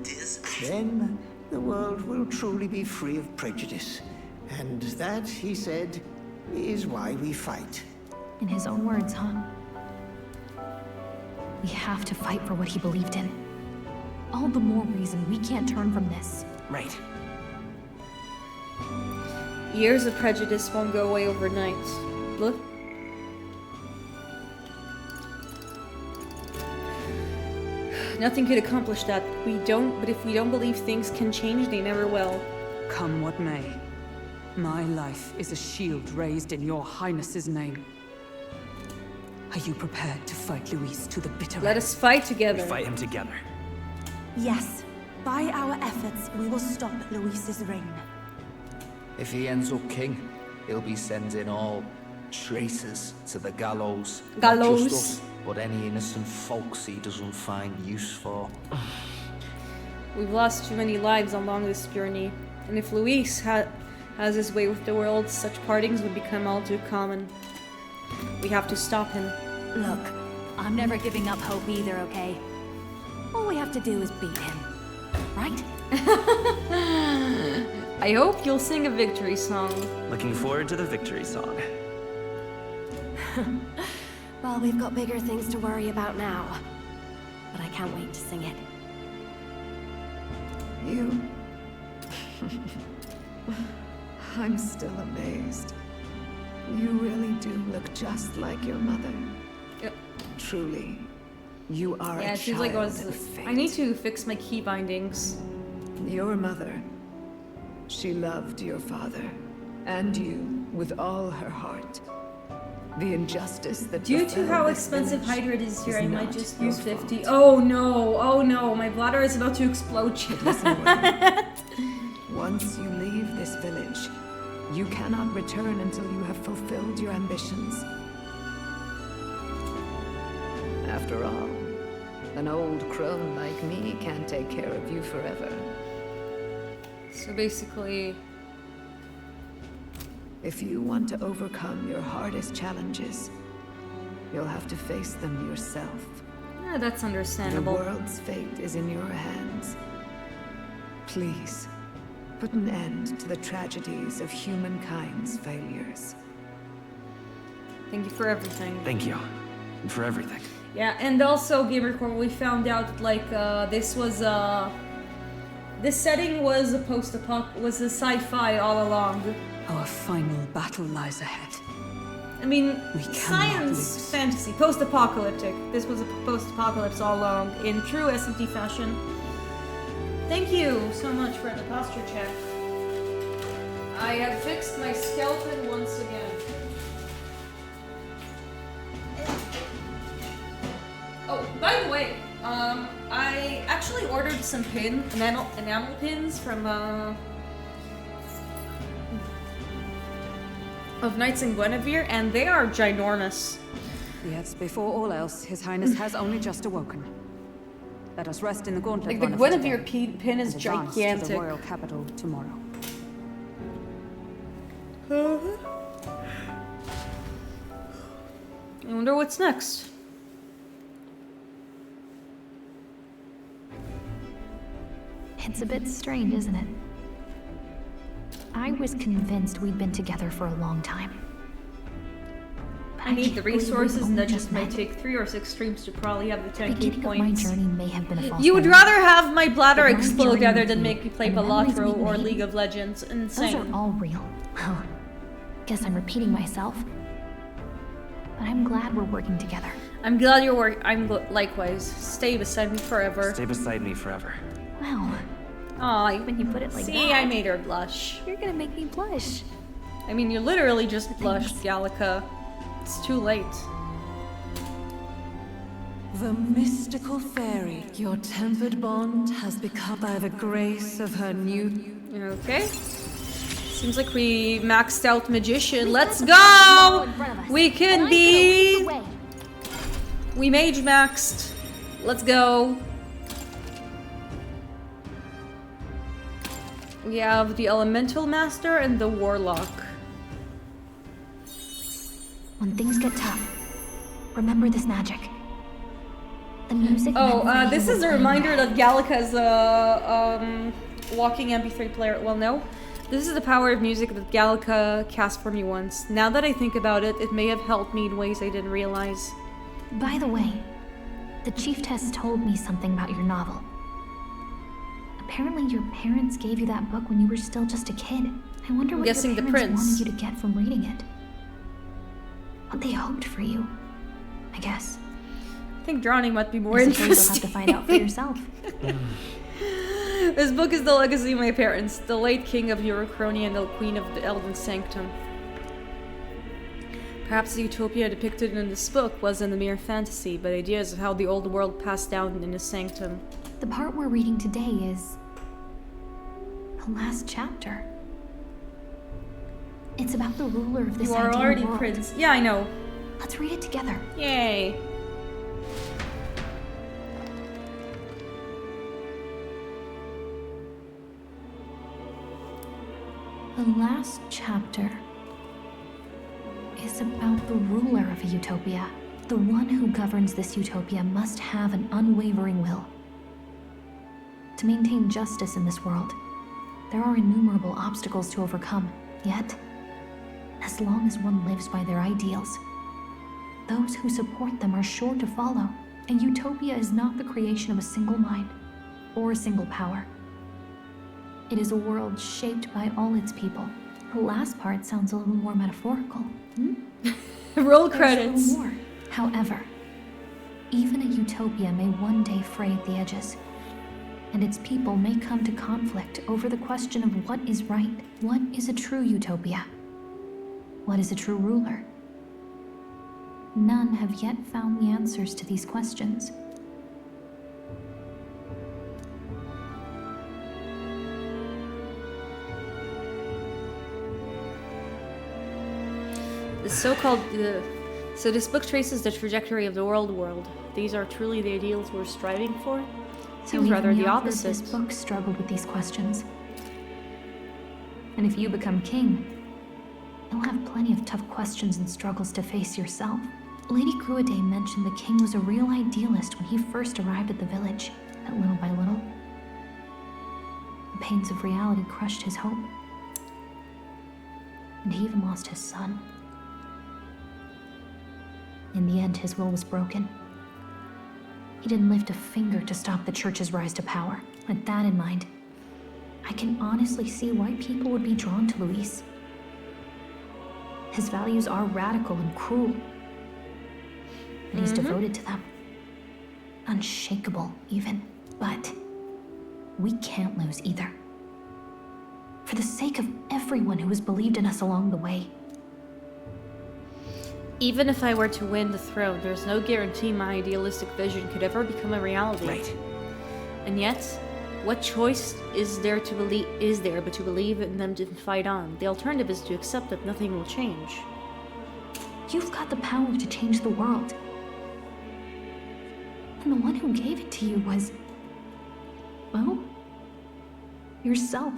then the world will truly be free of prejudice. And that, he said, is why we fight. In his own words, huh? We have to fight for what he believed in. All the more reason we can't turn from this. Right. Years of prejudice won't go away overnight. Look. Nothing could accomplish that. But if we don't believe things can change, they never will. Come what may. My life is a shield raised in your highness's name. Are you prepared to fight Luis to the bitter end? Let us fight together. We fight him together. Yes. By our efforts, we will stop Luis's reign. If he ends up king, he'll be sending all traitors to the gallows. Not Gallows. just us, but any innocent folks he doesn't find use for. We've lost too many lives along this journey. And if Luis has his way with the world, such partings would become all too common. We have to stop him. Look, I'm never giving up hope either, okay? All we have to do is beat him. Right? I hope you'll sing a victory song. Looking forward to the victory song. Well, we've got bigger things to worry about now. But I can't wait to sing it. You... I'm still amazed. You really do look just like your mother. Yep. Truly, You are Yeah, a it seems like child of fate. I need to fix my key bindings. Your mother, she loved your father, and you with all her heart. The injustice that Due to befell how this expensive village hydrate is here, I is might not just your use 50. fault. Oh no, my bladder is about to explode. Once you leave this village, you cannot return until you have fulfilled your ambitions. After all, an old crone like me can't take care of you forever. So basically... If you want to overcome your hardest challenges, you'll have to face them yourself. Yeah, that's The understandable. world's fate is in your hands. Please, put an end to the tragedies of humankind's failures. Thank you for everything. Thank you. For everything. Yeah, and also, Gamercore, we found out that, like, this was, this setting was a was a sci-fi all along. Our final battle lies ahead. I mean, We cannot science, lose. fantasy, post-apocalyptic. This was a post-apocalypse all along, in true SMT fashion. Thank you so much for the posture check. I have fixed my skeleton once again. Oh, by the way, I actually ordered some enamel pins from, of Knights in Guinevere, and they are ginormous. Yes, before all else, His Highness has only just awoken. Let us rest in the gauntlet. Like, the run of Guinevere today, pin is and advance to gigantic. the royal capital tomorrow. I wonder what's next. It's a bit strange, isn't it? I was convinced we'd been together for a long time. But I need the can't believe we've resources, and only that just might met. take 3 or 6 streams to probably have the The 10k beginning of my points. journey may have been a false You would memory. rather have my bladder But my explode journey rather with than you make me play and the memories Balatro we or made, League of Legends. Those Insane. are all real. Well, guess I'm repeating myself. But I'm glad we're working together. I'm glad you're likewise. Stay beside me forever. Stay beside me forever. Wow, Aw, when you put it like see, that, I made her blush. you're gonna make me blush. I mean, you literally just blushed, Gallica. It's too late. The mystical fairy, your tempered bond has become by the grace of her new... Okay. Seems like we maxed out Magician. Let's go! We can be... We mage maxed. Let's go. We have the Elemental Master and the Warlock. When things get tough, remember this magic. The music. Oh, this is a reminder that Gallica is a walking MP3 player. Well, no. This is the power of music that Gallica cast for me once. Now that I think about it, it may have helped me in ways I didn't realize. By the way, the Chieftess told me something about your novel. Apparently, your parents gave you that book when you were still just a kid. I wonder what guessing your the parents prince. wanted you to get from reading it. What they hoped for you, I guess. I think drowning might be more I suppose interesting. you'll have to find out for yourself. This book is the legacy of my parents, the late king of Eurocronia and the queen of the Elden Sanctum. Perhaps the utopia depicted in this book wasn't a mere fantasy, but ideas of how the old world passed down in the Sanctum. The part we're reading today is the last chapter. It's about the ruler of this You are ideal already world. prince. Yeah, I know. Let's read it together. Yay. The last chapter is about the ruler of a utopia. The one who governs this utopia must have an unwavering will. To maintain justice in this world, there are innumerable obstacles to overcome. Yet, as long as one lives by their ideals, those who support them are sure to follow. A utopia is not the creation of a single mind or a single power. It is a world shaped by all its people. The last part sounds a little more metaphorical. Roll There's credits. still more. However, Even a utopia may one day fray at the edges, and its people may come to conflict over the question of what is right. What is a true utopia? What is a true ruler? None have yet found the answers to these questions. The so-called... So this book traces the trajectory of the world. These are truly the ideals we're striving for? Seems rather the opposite. This book struggled with these questions. And if you become king, you'll have plenty of tough questions and struggles to face yourself. Lady Gruaday mentioned the king was a real idealist when he first arrived at the village, but little by little, the pains of reality crushed his hope. And he even lost his son. In the end, his will was broken. He didn't lift a finger to stop the church's rise to power. With that in mind, I can honestly see why people would be drawn to Luis. His values are radical and cruel, but he's devoted to them. Unshakable, even. But we can't lose either. For the sake of everyone who has believed in us along the way. Even if I were to win the throne, there's no guarantee my idealistic vision could ever become a reality. Right. And yet, what choice is there but to believe in them to fight on? The alternative is to accept that nothing will change. You've got the power to change the world. And the one who gave it to you was, well, yourself.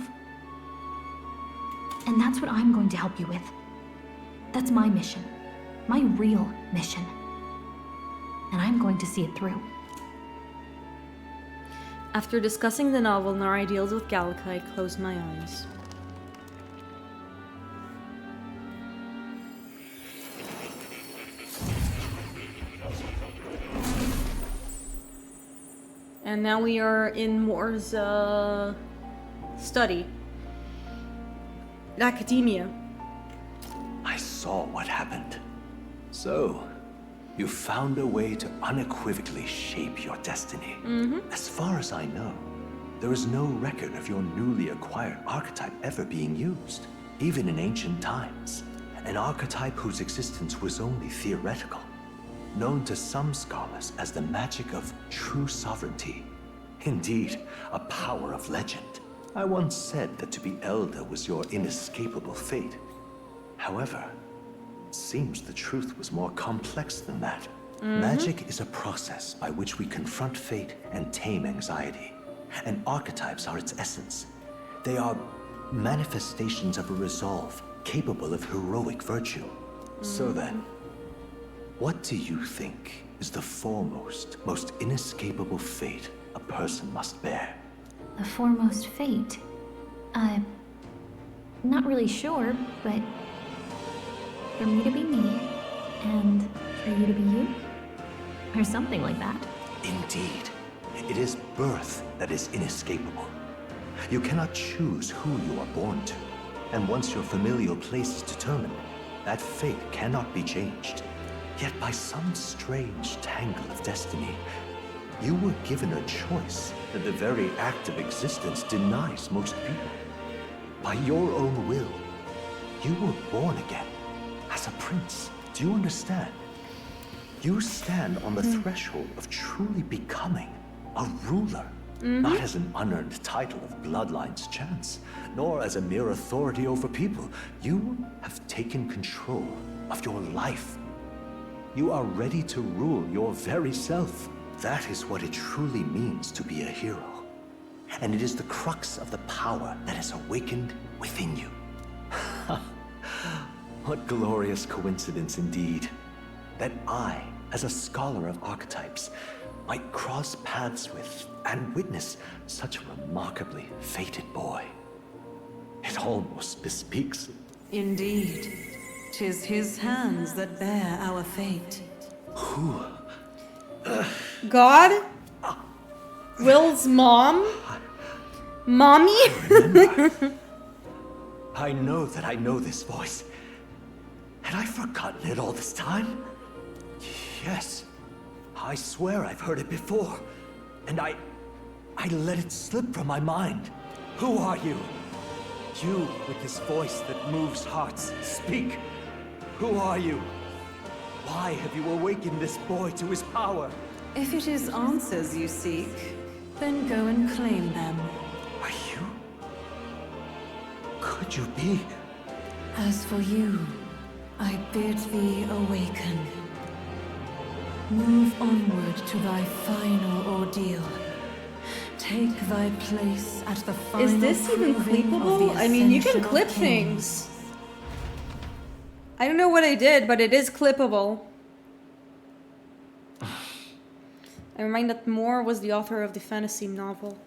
And that's what I'm going to help you with. That's my mission. My real mission. And I'm going to see it through. After discussing the novel and our ideals with Gallica, I closed my eyes. And now we are in Moore's study. Academia. I saw what happened. So, you found a way to unequivocally shape your destiny. As far as I know, there is no record of your newly acquired archetype ever being used, even in ancient times. An archetype whose existence was only theoretical, known to some scholars as the magic of true sovereignty. Indeed, a power of legend. I once said that to be elder was your inescapable fate. However, it seems the truth was more complex than that. Magic is a process by which we confront fate and tame anxiety. And archetypes are its essence. They are manifestations of a resolve capable of heroic virtue. So then, what do you think is the foremost, most inescapable fate a person must bear? The foremost fate? I'm not really sure, but for me to be me, and for you to be you? Or something like that. Indeed. It is birth that is inescapable. You cannot choose who you are born to. And once your familial place is determined, that fate cannot be changed. Yet by some strange tangle of destiny, you were given a choice that the very act of existence denies most people. By your own will, you were born again as a prince. Do you understand? You stand on the threshold of truly becoming a ruler. Not as an unearned title of bloodline's chance, nor as a mere authority over people. You have taken control of your life. You are ready to rule your very self. That is what it truly means to be a hero. And it is the crux of the power that is awakened within you. What glorious coincidence indeed, that I, as a scholar of archetypes, might cross paths with and witness such a remarkably fated boy. It almost bespeaks it. Indeed. 'Tis his hands that bear our fate. Who? God? Will's mom? Mommy? I know that I know this voice. Had I forgotten it all this time? Yes, I swear I've heard it before, and I let it slip from my mind. Who are you? You with this voice that moves hearts, speak. Who are you? Why have you awakened this boy to his power? If it is answers you seek, then go and claim them. Are you? Could you be? As for you, I bid thee awaken. Move onward to thy final ordeal. Take thy place at the final. Is this even proving of clippable? the I mean, you can ascension of clip kings. things. I don't know what I did, but it is clippable. I remind that Moore was the author of the fantasy novel.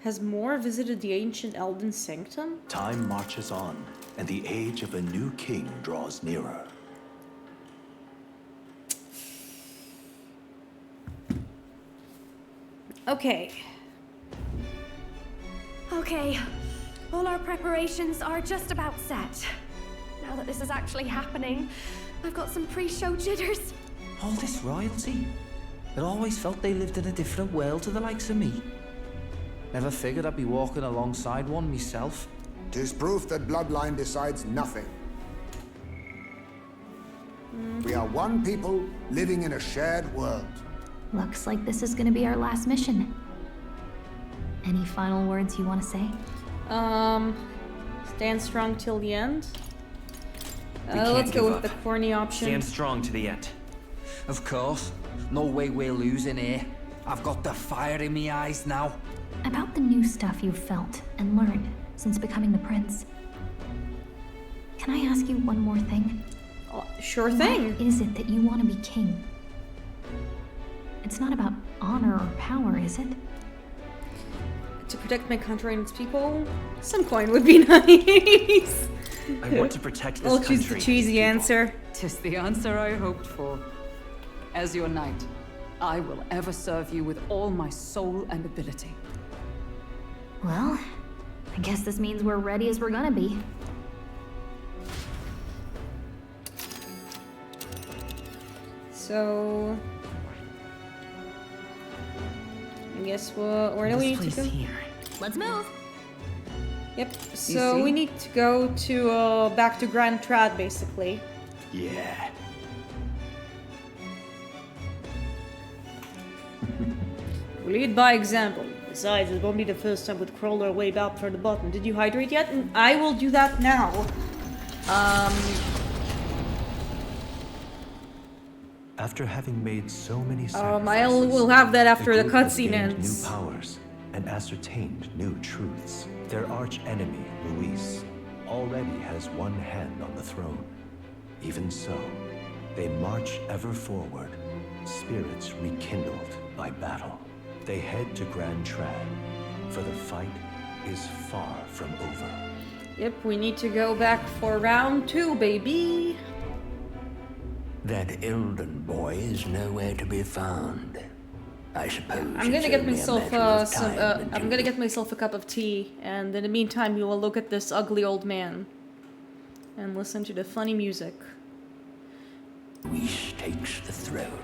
Has Moore visited the ancient Elden Sanctum? Time marches on, and the age of a new king draws nearer. Okay. Okay, all our preparations are just about set. Now that this is actually happening, I've got some pre-show jitters. All this royalty? I always felt they lived in a different world to the likes of me. Never figured I'd be walking alongside one myself. 'Tis proof that bloodline decides nothing. We are one people living in a shared world. Looks like this is gonna be our last mission. Any final words you want to say? Stand strong till the end. can't Let's go give with up. the corny option. Stand strong to the end. Of course. No way we're losing here. I've got the fire in my eyes now. About the new stuff you've felt and learned since becoming the prince. Can I ask you one more thing? Sure thing. Why is it that you want to be king? It's not about honor or power, is it? To protect my country and its people? Some coin would be nice. I want to protect this I'll country. choose the cheesy answer. 'Tis the answer I hoped for. As your knight, I will ever serve you with all my soul and ability. Well, I guess this means we're ready as we're gonna be. So... I guess where do we need to go? Let's move! Yep, so we need to go to, back to Grand Trad, basically. Yeah. We lead by example. Besides, it won't be the first time we'd crawl our way back for the bottom. Did you hydrate yet? And I will do that now. After having made so many sacrifices, I will have that after the group has cutscene gained ends. new powers and ascertained new truths. Their arch-enemy, Luis, already has one hand on the throne. Even so, they march ever forward, spirits rekindled by battle. They head to Grand Trad, for the fight is far from over. Yep, we need to go back for round 2, baby. That Elden boy is nowhere to be found. I suppose I'm gonna it's get only a myself matter of some. time I'm gonna get myself a cup of tea, and in the meantime, you will look at this ugly old man and listen to the funny music. Luis takes the throne.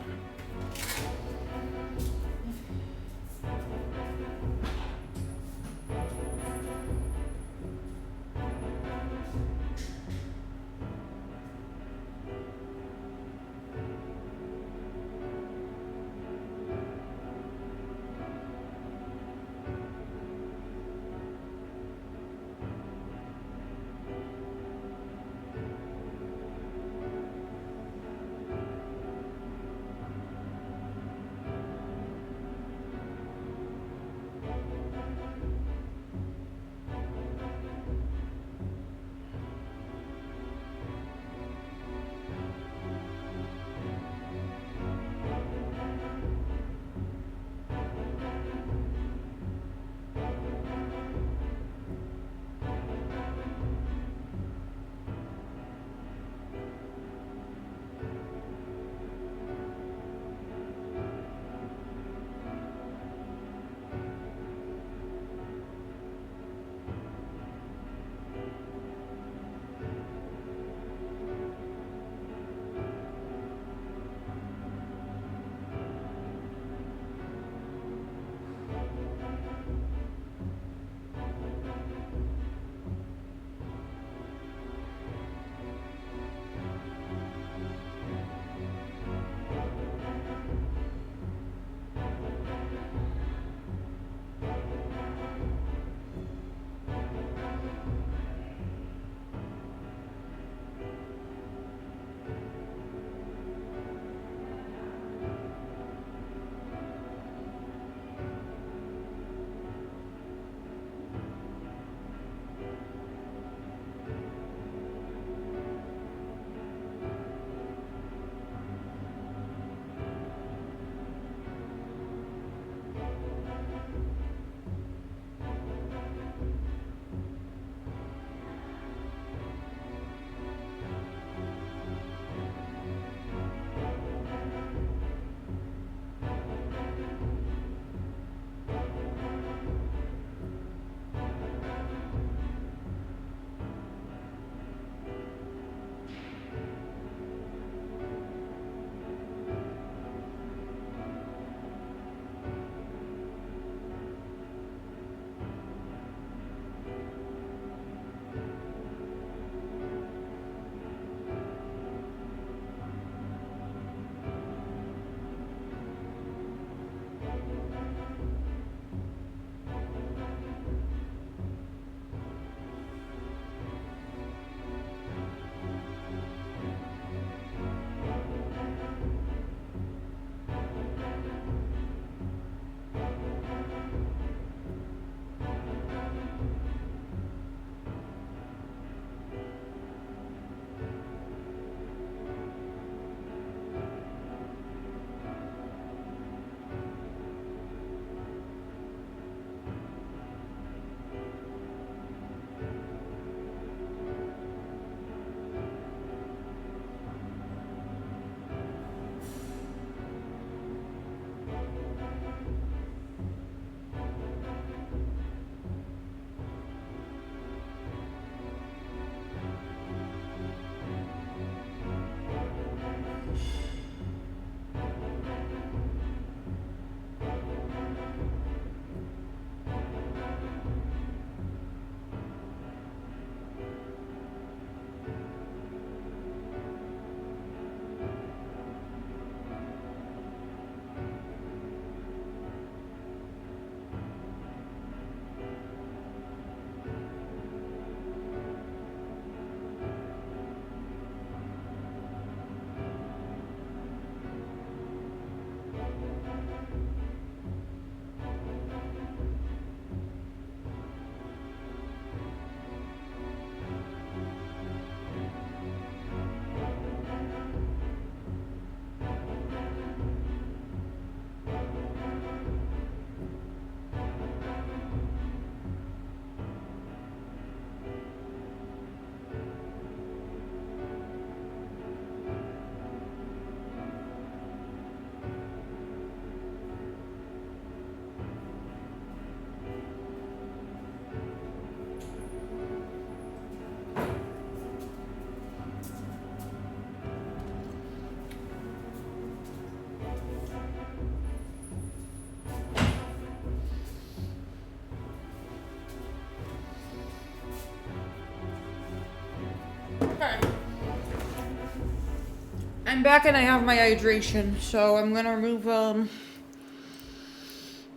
I'm back and I have my hydration, so I'm gonna remove, I'll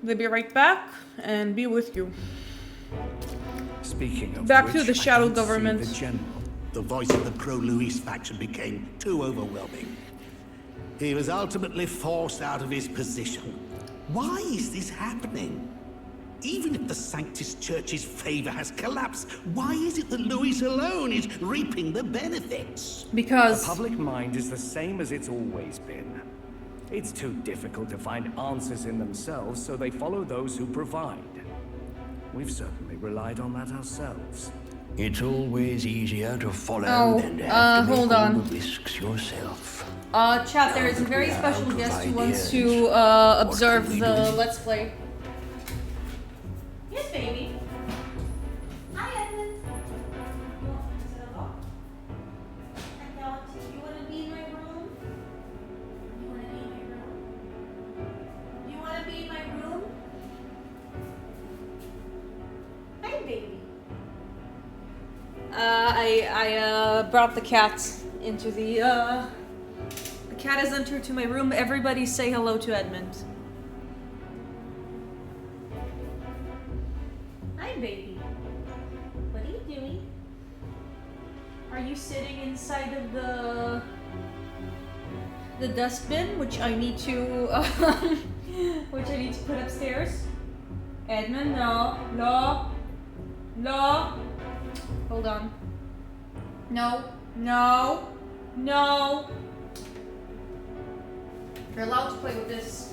be right back and be with you. Speaking of back which, to the I shadow don't see government. The general. The voice of the pro-Luis faction became too overwhelming. He was ultimately forced out of his position. Why is this happening? Even if the Sanctus Church's favor has collapsed, why is it that Luis alone is reaping the benefits? Because the public mind is the same as it's always been. It's too difficult to find answers in themselves, so they follow those who provide. We've certainly relied on that ourselves. It's always easier to follow than to have to make all the risks yourself. Chat, there is a very special guest who wants to observe the Let's Play. Yes, baby. Hi, Edmund. You want to sit up? You want to be in my room? You want to be in my room? You want to be in my room? Hi, baby. I brought the cat into the cat has entered to my room. Everybody say hello to Edmund. Hi, baby. What are you doing? Are you sitting inside of the dustbin, which I need to put upstairs? Edmund, no. Hold on. No. You're allowed to play with this.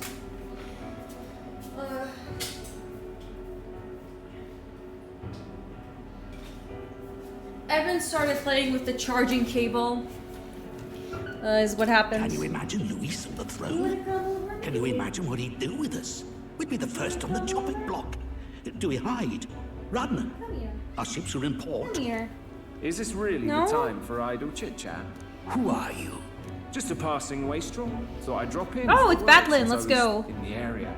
Evan started playing with the charging cable. Is what happens. Can you imagine Luis on the throne? Can you imagine what he'd do with us? We'd be the first on the chopping block. Do we hide? Run? Come here. Our ships are in port. Come here. Is this really the time for idle chit-chat? Who are you? Just a passing wastrel. So I drop in. Oh, it's Batlin. Let's go. In the area.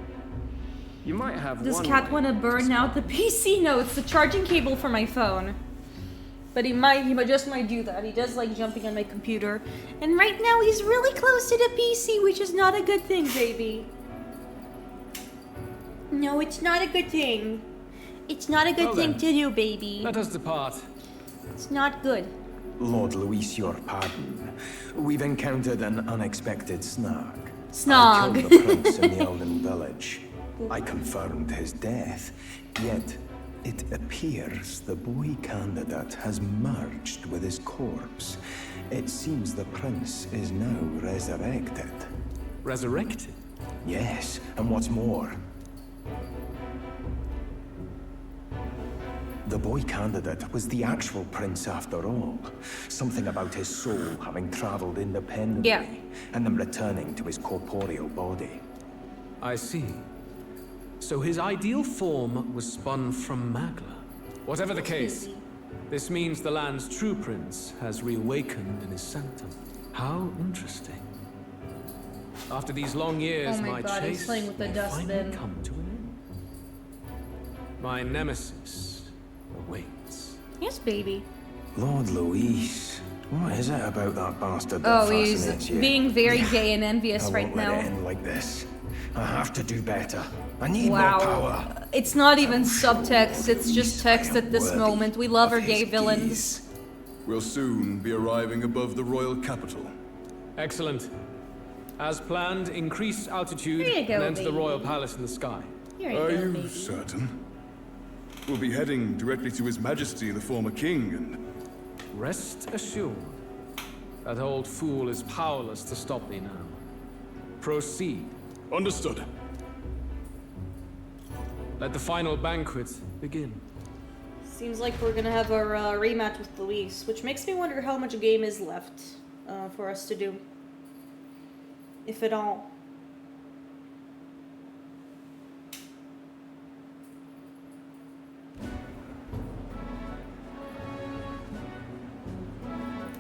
You might have Does one Cat want to burn out the PC? No, it's the charging cable for my phone. But he just might do that. He does like jumping on my computer. And right now he's really close to the PC, which is not a good thing, baby. No, it's not a good thing. It's not a good thing to do, baby. Let us depart. It's not good. Lord Luis, your pardon. We've encountered an unexpected snag. Snog. I killed the prince in the Elven village. I confirmed his death, yet it appears the boy candidate has merged with his corpse. It seems the prince is now resurrected. Resurrected? Yes, and what's more, the boy candidate was the actual prince after all. Something about his soul having traveled independently, and then returning to his corporeal body. I see. So his ideal form was spun from Magla. Whatever the case, this means the land's true prince has reawakened in his sanctum. How interesting. After these long years, my God, chase he's playing with the may dustbin. finally come to an end. My nemesis awaits. Yes, baby. Lord Luis, what is it about that bastard that he's fascinates you? being very gay and envious right I won't now. let it end like this. I have to do better. I need more Wow. power. It's not even subtext, it's just text at this moment. We love our gay villains. We'll soon be arriving above the royal capital. Excellent. As planned, increase altitude Here you go, and enter the baby. royal palace in the sky. Here you Are go, you baby. certain? We'll be heading directly to His Majesty, the former king, and... Rest assured, that old fool is powerless to stop me now. Proceed. Understood. Let the final banquet begin. Seems like we're gonna have our rematch with Luis, which makes me wonder how much game is left for us to do. If at all.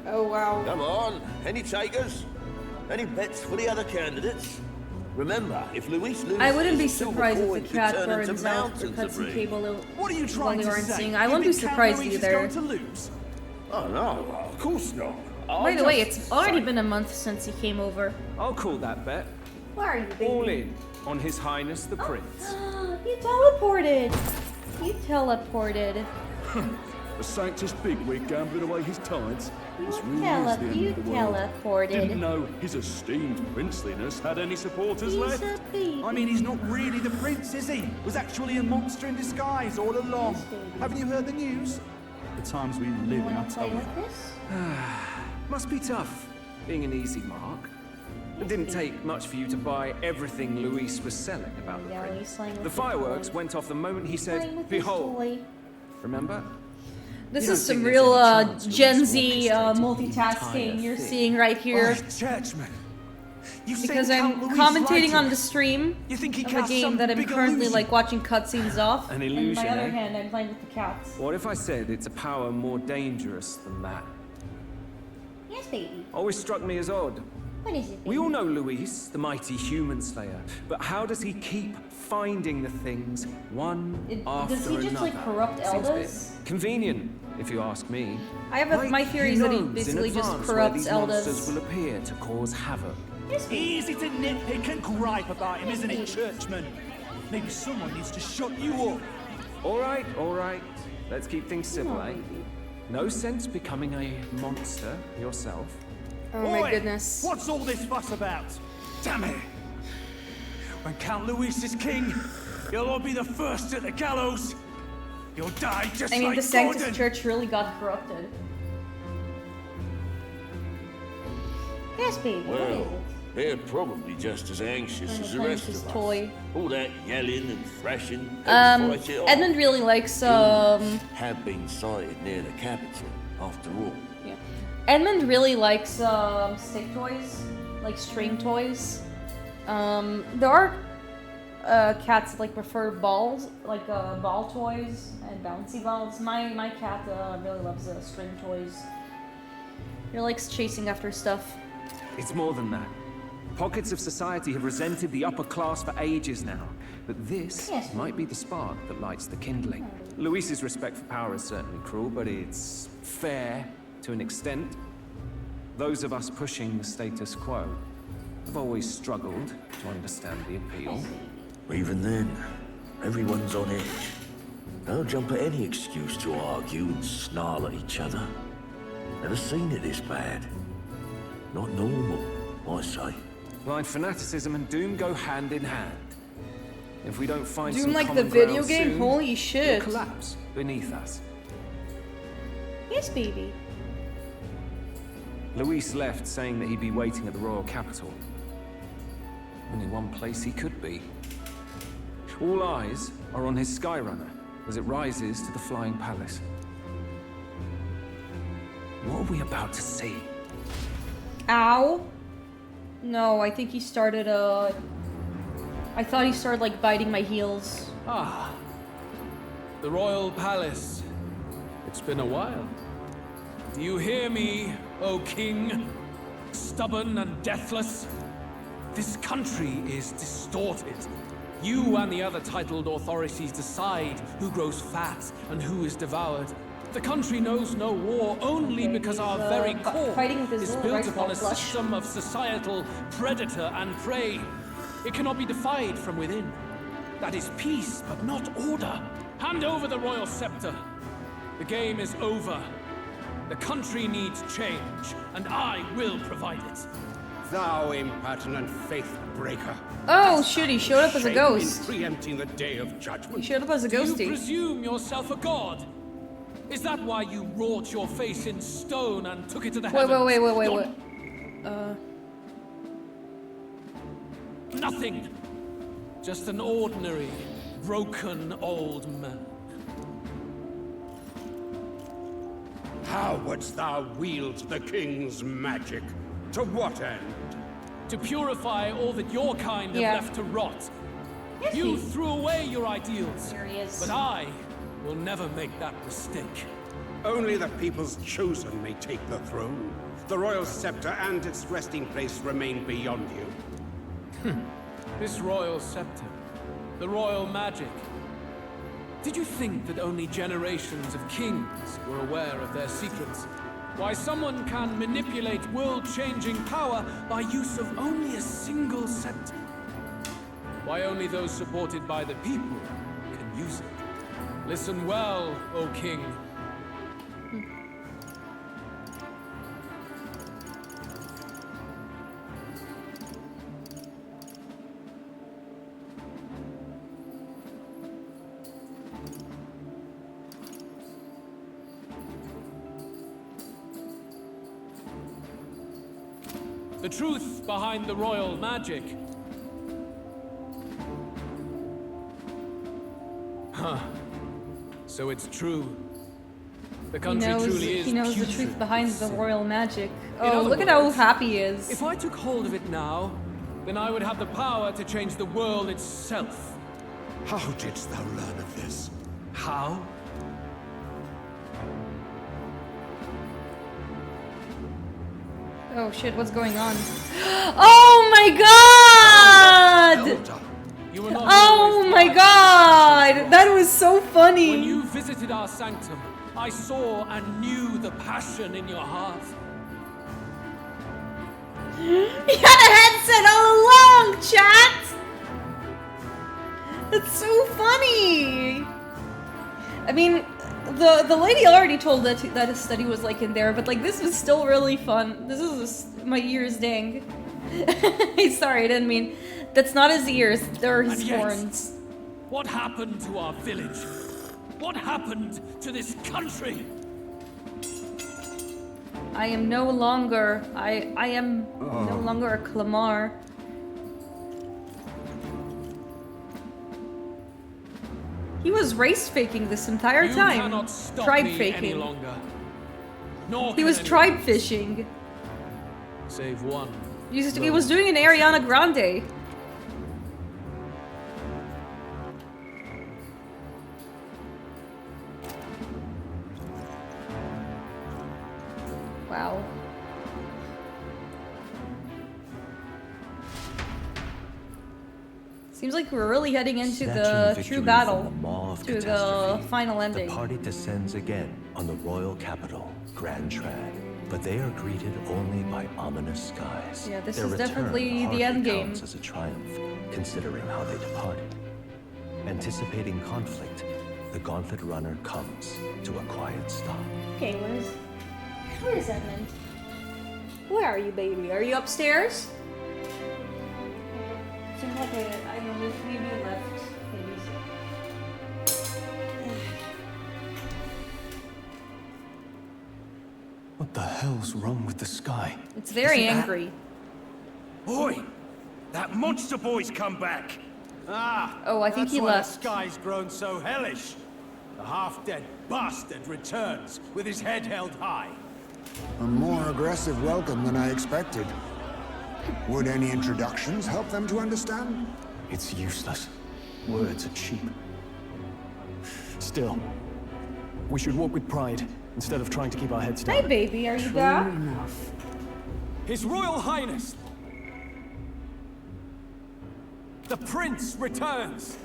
Oh wow. Come on, any takers? Any bets for the other candidates? Remember, if Luis loses, I wouldn't be his silver surprised if coin the could cat turn into burns out or mountains cuts of the ring. cable What are you while trying they to aren't say? seeing. I won't be surprised either. To lose? Oh no, of course not. By the way, it's already been a month since he came over. I'll call that bet. Where are you, baby? All in on His Highness the Prince. You teleported. You teleported. The Sanctus bigwig gambling away his tides. This really is the end You of the world. teleported. Didn't know his esteemed princeliness had any supporters left. I mean, he's not really the prince, is he? Was actually a monster in disguise all along. Haven't you heard the news? The times we live in, I tell you. Must be tough, being an easy mark. It didn't take much for you to buy everything Luis was selling about the prince. The fireworks went off the moment he said, "Behold." Remember? This is some real Gen Z multitasking you're seeing right here. Churchman. Because I'm commentating on the stream of a game that I'm currently like watching cutscenes off. An illusion, and on the other eh? hand, I'm playing with the cats. What if I said it's a power more dangerous than that? Yes, baby. Always struck me as odd. What is it, baby? We all know Luis, the mighty human slayer, but how does he keep finding the things one after Does he just another? like corrupt Seems a bit elders? Convenient, if you ask me. I have my theory is that he basically just corrupts monsters elders. will appear to cause havoc. Easy to nitpick and gripe about him, isn't it, Churchman? Maybe someone needs to shut you up. All right. Let's keep things civil, eh? No sense becoming a monster yourself. Oh my goodness. What's all this fuss about? Damn it! When Count Luis is king, you'll all be the first at the gallows. You'll die just I mean, like the Sanctus Gordon. Church really got corrupted. Yes, baby. What is Well, it? they're probably just as anxious as the playing rest with his of us. toy. All that yelling and thrashing. fight it off. Edmund really likes have been sighted near the capital, after all. Yeah. Edmund really likes stick toys, like string toys. There are cats that like prefer balls, like ball toys and bouncy balls. My cat really loves string toys. He likes chasing after stuff. It's more than that. Pockets of society have resented the upper class for ages now, but this might be the spark that lights the kindling. Luis's respect for power is certainly cruel, but it's fair to an extent. Those of us pushing the status quo have always struggled to understand the appeal. Even then, everyone's on edge. They'll jump at any excuse to argue and snarl at each other. Never seen it this bad. Not normal, I say. Blind fanaticism and doom go hand in hand. If we don't find Doom some like the common video ground game? soon, Holy we'll shit. collapse beneath us. Yes, baby. Luis left saying that he'd be waiting at the royal capital. Only one place he could be. All eyes are on his Skyrunner as it rises to the flying palace. What are we about to see? Ow. No, I think he started, I thought he started, like, biting my heels. Ah. The royal palace. It's been a while. Do you hear me, O king? Stubborn and deathless? This country is distorted. You and the other titled authorities decide who grows fat and who is devoured. The country knows no war only because our very core is built upon a system of societal predator and prey. It cannot be defied from within. That is peace, but not order. Hand over the royal scepter. The game is over. The country needs change, and I will provide it. Thou impertinent faith breaker. Oh, shoot, he showed up as a ghost. In preempting the day of judgment. He showed up as a Do ghosty. you presume yourself a god? Is that why you wrought your face in stone and took it to the heavens? Wait. Nothing. Just an ordinary, broken old man. How wouldst thou wield the king's magic? To what end? To purify all that your kind have left to rot. You threw away your ideals. But I will never make that mistake. Only the people's chosen may take the throne. The royal scepter and its resting place remain beyond you. This royal scepter, the royal magic. Did you think that only generations of kings were aware of their secrets? Why someone can manipulate world-changing power by use of only a single scepter. Why only those supported by the people can use it. Listen well, O King. The truth behind the royal magic. Huh. So it's true. The country truly is he knows the putrid. truth behind the royal magic. In Oh, other look at how words, happy he is. If I took hold of it now, then I would have the power to change the world itself. How didst thou learn of this? How? Oh shit, what's going on? Oh my god! You were not Oh my god! That was so funny! When you visited our sanctum, I saw and knew the passion in your heart. You had a headset all along, chat! That's so funny! I mean, the lady already told that his study was like in there, but like this was still really fun. This is my ears, dang. Sorry, I didn't mean. That's not his ears, they're his horns. What happened to our village? What happened to this country? I am no longer. I am no longer a Clamar. He was race faking this entire time. Cannot stop Tribe me faking. any longer. Nor He was can tribe anyone. fishing. Save one. He was doing an Ariana Grande. Wow. Seems like we're really heading into Snatching the victory true from battle. the maw of To the catastrophe, final ending. The party descends again on the royal capital, Grand Trad, but they are greeted only by ominous skies. Yeah, this Their is return definitely the hardly end game. counts as a triumph, considering how they departed. Anticipating conflict, the Gauntlet Runner comes to a quiet stop. Okay, where's Edmund? Where are you, baby? Are you upstairs? Seems like I don't know, maybe you left. Maybe. What the hell's wrong with the sky? It's very Isn't that- angry. Oi! That monster boy's come back! Ah! Oh, I think that's he why left. The sky's grown so hellish. The half-dead bastard returns with his head held high. A more aggressive welcome than I expected. Would any introductions help them to understand? It's useless. Words are cheap. Still, we should walk with pride instead of trying to keep our heads down. Hey, baby, are you back? His Royal Highness! The Prince returns!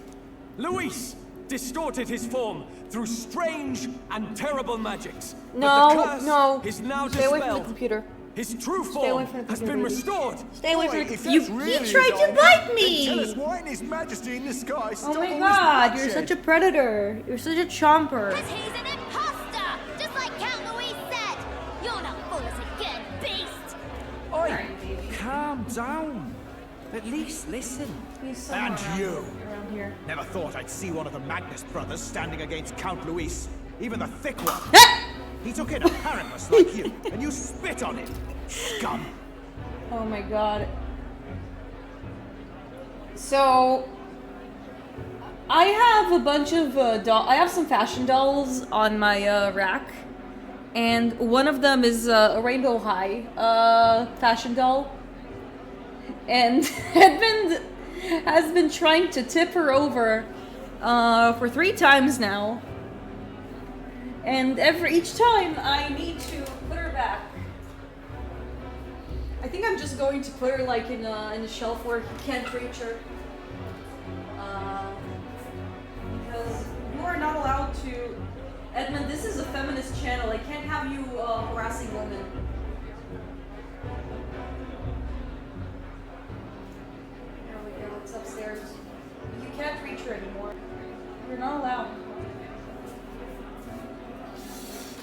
Luis distorted his form through strange and terrible magics. But the No, curse no. is now Stay away from the dispelled. computer. His true Stay away form from the has computer, been baby. restored. Stay away from the If computer. that's He really tried his to own, bite then me! tell us why in his majesty in the sky Oh stole my all this god, you're bloodshed. such a predator. You're such a chomper. He's an imposter! Just like Count Louis said! You're not full as a good beast! Oi! Calm down. At least listen. And you! Around here. Never thought I'd see one of the Magnus brothers standing against Count Luis. Even the thick one. He took in a parentless like you, and you spit on it. Scum! Oh my god. So, I have a bunch of I have some fashion dolls on my rack, and one of them is a Rainbow High fashion doll, and Edmund has been trying to tip her over for 3 times now, and each time I need to put her back. I think I'm just going to put her like in a shelf where he can't reach her. Because you are not allowed to Edmund, this is a feminist channel. I can't have you harassing women. There we go, it's upstairs. You can't reach her anymore. You're not allowed.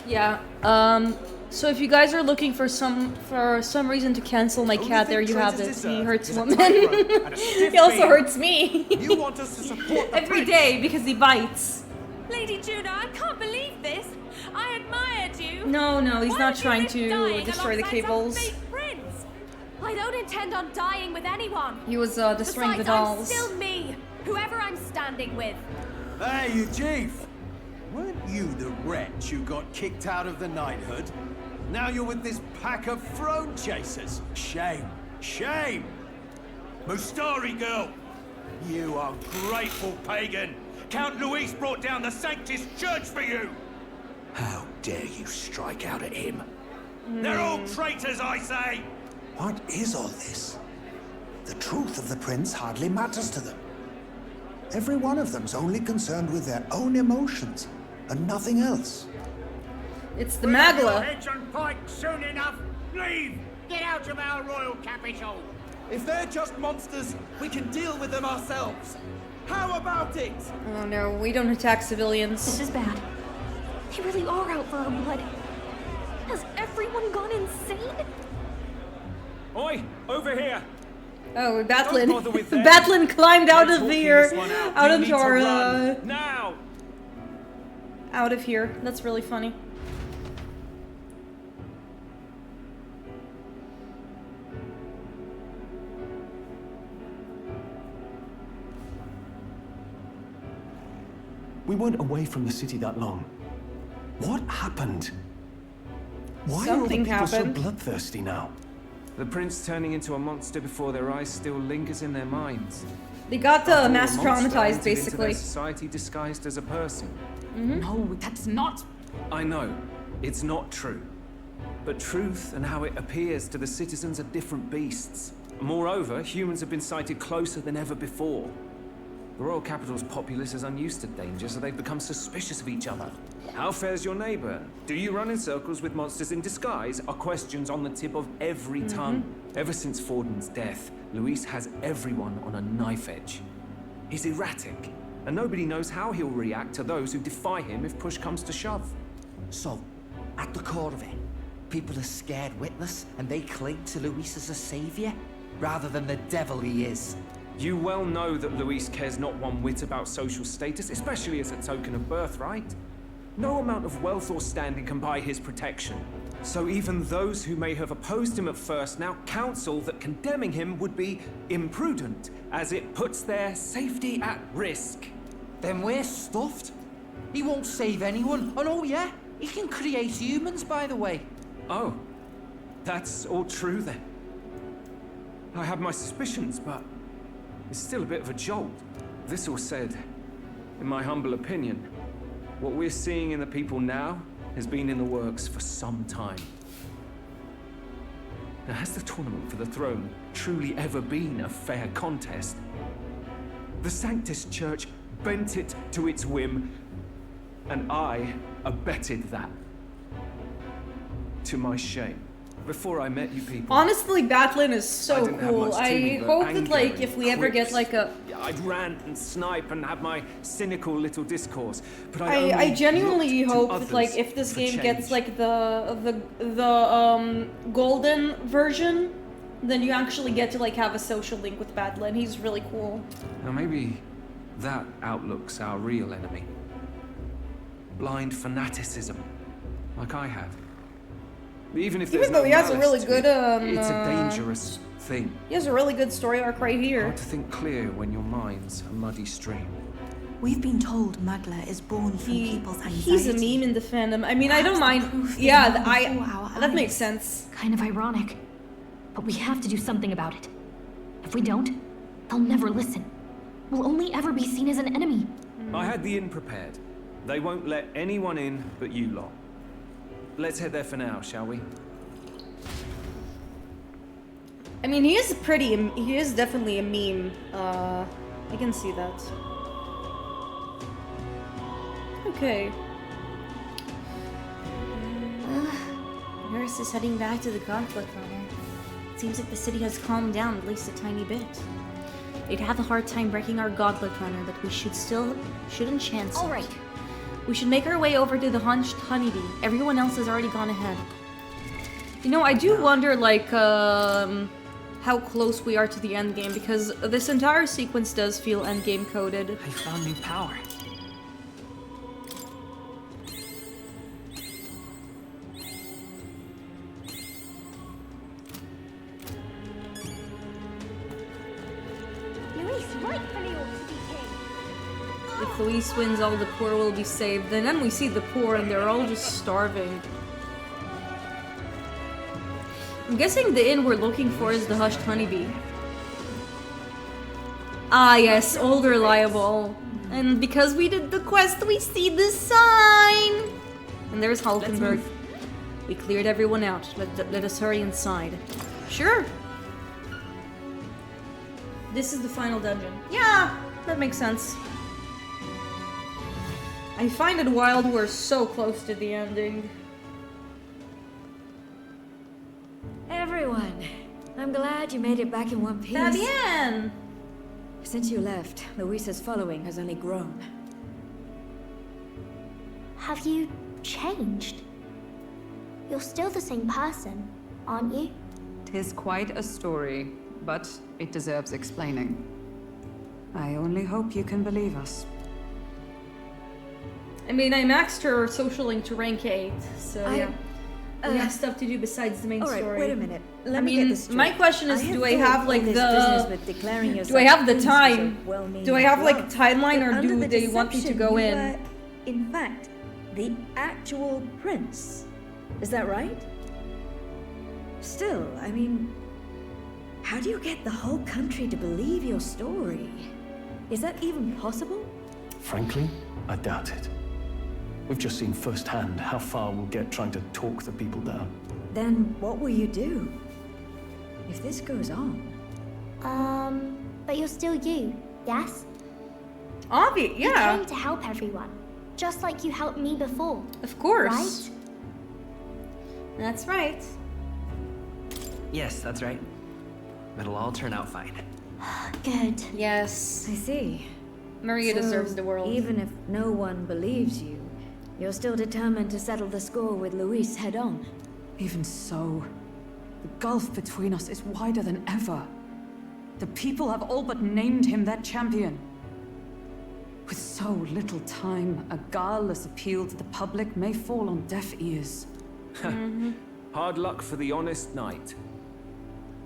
Yeah, so if you guys are looking for some reason to cancel my cat, there you have it. He hurts women. He also hurts me. You want us to support the every prince? day because he bites. Lady Juno, I can't believe this. I admired you. No, he's Why not would you trying risk to dying destroy the alongside some cables. fake prince? I don't intend on dying with anyone. He was destroying the Besides, dolls. I'm still me, whoever I'm standing with. Hey, you chief! Weren't you the wretch who got kicked out of the knighthood? Now you're with this pack of throne chasers. Shame. Shame! Mustari girl! You ungrateful pagan! Count Luis brought down the Sanctus Church for you! How dare you strike out at him? They're all traitors, I say! What is all this? The truth of the prince hardly matters to them. Every one of them's only concerned with their own emotions and nothing else. It's the We'll have your Magla. heads on pike soon enough. Leave! Get out of our royal capital! If they're just monsters, we can deal with them ourselves. How about it? Oh no, we don't attack civilians. This is bad. They really are out for our blood. Has everyone gone insane? Oi, over here! Oh, Don't bother with Batlin. them. Batlin climbed out We're of talking here, this one out. out You of need to our, run. Now! out of here. That's really funny. We weren't away from the city that long. What happened? Why are all the Something people so happened. bloodthirsty now? The prince turning into a monster before their eyes still lingers in their minds. They got After all, mass a monster traumatized, entered into basically. their society disguised as a person. No, that's not. I know, it's not true. But truth and how it appears to the citizens are different beasts. Moreover, humans have been sighted closer than ever before. The royal capital's populace is unused to danger, so they've become suspicious of each other. How fares your neighbor? Do you run in circles with monsters in disguise? Are questions on the tip of every tongue. Ever since Fordman's death, Luis has everyone on a knife edge. He's erratic, and nobody knows how he'll react to those who defy him if push comes to shove. So, at the core of it, people are scared witless and they cling to Luis as a savior, rather than the devil he is. You well know that Luis cares not one whit about social status, especially as a token of birthright. No amount of wealth or standing can buy his protection. So even those who may have opposed him at first now counsel that condemning him would be imprudent, as it puts their safety at risk. Then we're stuffed. He won't save anyone. And oh yeah, he can create humans, by the way. Oh, that's all true then. I have my suspicions, but it's still a bit of a jolt. This all said, in my humble opinion, what we're seeing in the people now has been in the works for some time. Now, has the tournament for the throne truly ever been a fair contest? The Sanctus Church bent it to its whim, and I abetted that. To my shame. Before I met you people, Honestly, Batlin is I so didn't have cool. much to I me but hope that, anger like, and if we ever get, quips. like, a... I'd rant and snipe and have my cynical little discourse, but I genuinely hope that, like, others if this for game gets, change. like, the golden version, then you actually get to, like, have a social link with Batlin. He's really cool. Now maybe that outlook's our real enemy. Blind fanaticism, like I have. Even if there's Even though no he has a malice really to good, it, it's a dangerous thing. He has a really good story arc right here. Hard to think clear when your mind's a muddy stream. We've been told Magla is born from people's anxiety. He's a meme in the fandom. I mean, I don't mind. proof is Yeah, now before our that makes eyes. sense. Kind of ironic. But we have to do something about it. If we don't, they'll never listen. We'll only ever be seen as an enemy. I had the inn prepared. They won't let anyone in but you lot. Let's head there for now, shall we? I mean, he is definitely a meme. I can see that. Okay. Nurse is heading back to the Gauntlet Runner. It seems like the city has calmed down at least a tiny bit. They'd have a hard time breaking our Gauntlet Runner, but we shouldn't chance it. Alright. We should make our way over to the Hunched Honeybee. Everyone else has already gone ahead. You know, I do wonder, like, how close we are to the endgame, because this entire sequence does feel endgame coded. I found new power. Luis rightfully ought to be king. If Luis wins, all the poor will be saved. And then we see the poor and they're all just starving. I'm guessing the inn we're looking for is the Hushed Honeybee. Ah yes, old reliable. And because we did the quest, we see the sign! And there's Halkenberg. We cleared everyone out. Let us hurry inside. Sure. This is the final dungeon. Yeah, that makes sense. I find it wild we're so close to the ending. Everyone, I'm glad you made it back in one piece. Fabienne! Since you left, Luisa's following has only grown. Have you changed? You're still the same person, aren't you? 'Tis quite a story, but it deserves explaining. I only hope you can believe us. I mean, I maxed her social link to rank 8, so yeah. We have stuff to do besides the main story. Alright, wait a minute. I mean, my question is, do I have like the... Do I have the time? Do I have like a timeline, or do they want me to go in? In fact, the actual prince. Is that right? Still, I mean, how do you get the whole country to believe your story? Is that even possible? Frankly, I doubt it. We've just seen firsthand how far we'll get trying to talk the people down. Then what will you do? If this goes on... but you're still you, yes? Yeah. You came to help everyone, just like you helped me before. Of course. Right? That's right. Yes, that's right. It'll all turn out fine. Good. Yes. I see. Maria So, deserves the world. Even if no one believes you, you're still determined to settle the score with Luis head on. Even so, the gulf between us is wider than ever. The people have all but named him their champion. With so little time, a guileless appeal to the public may fall on deaf ears. Hard luck for the honest knight.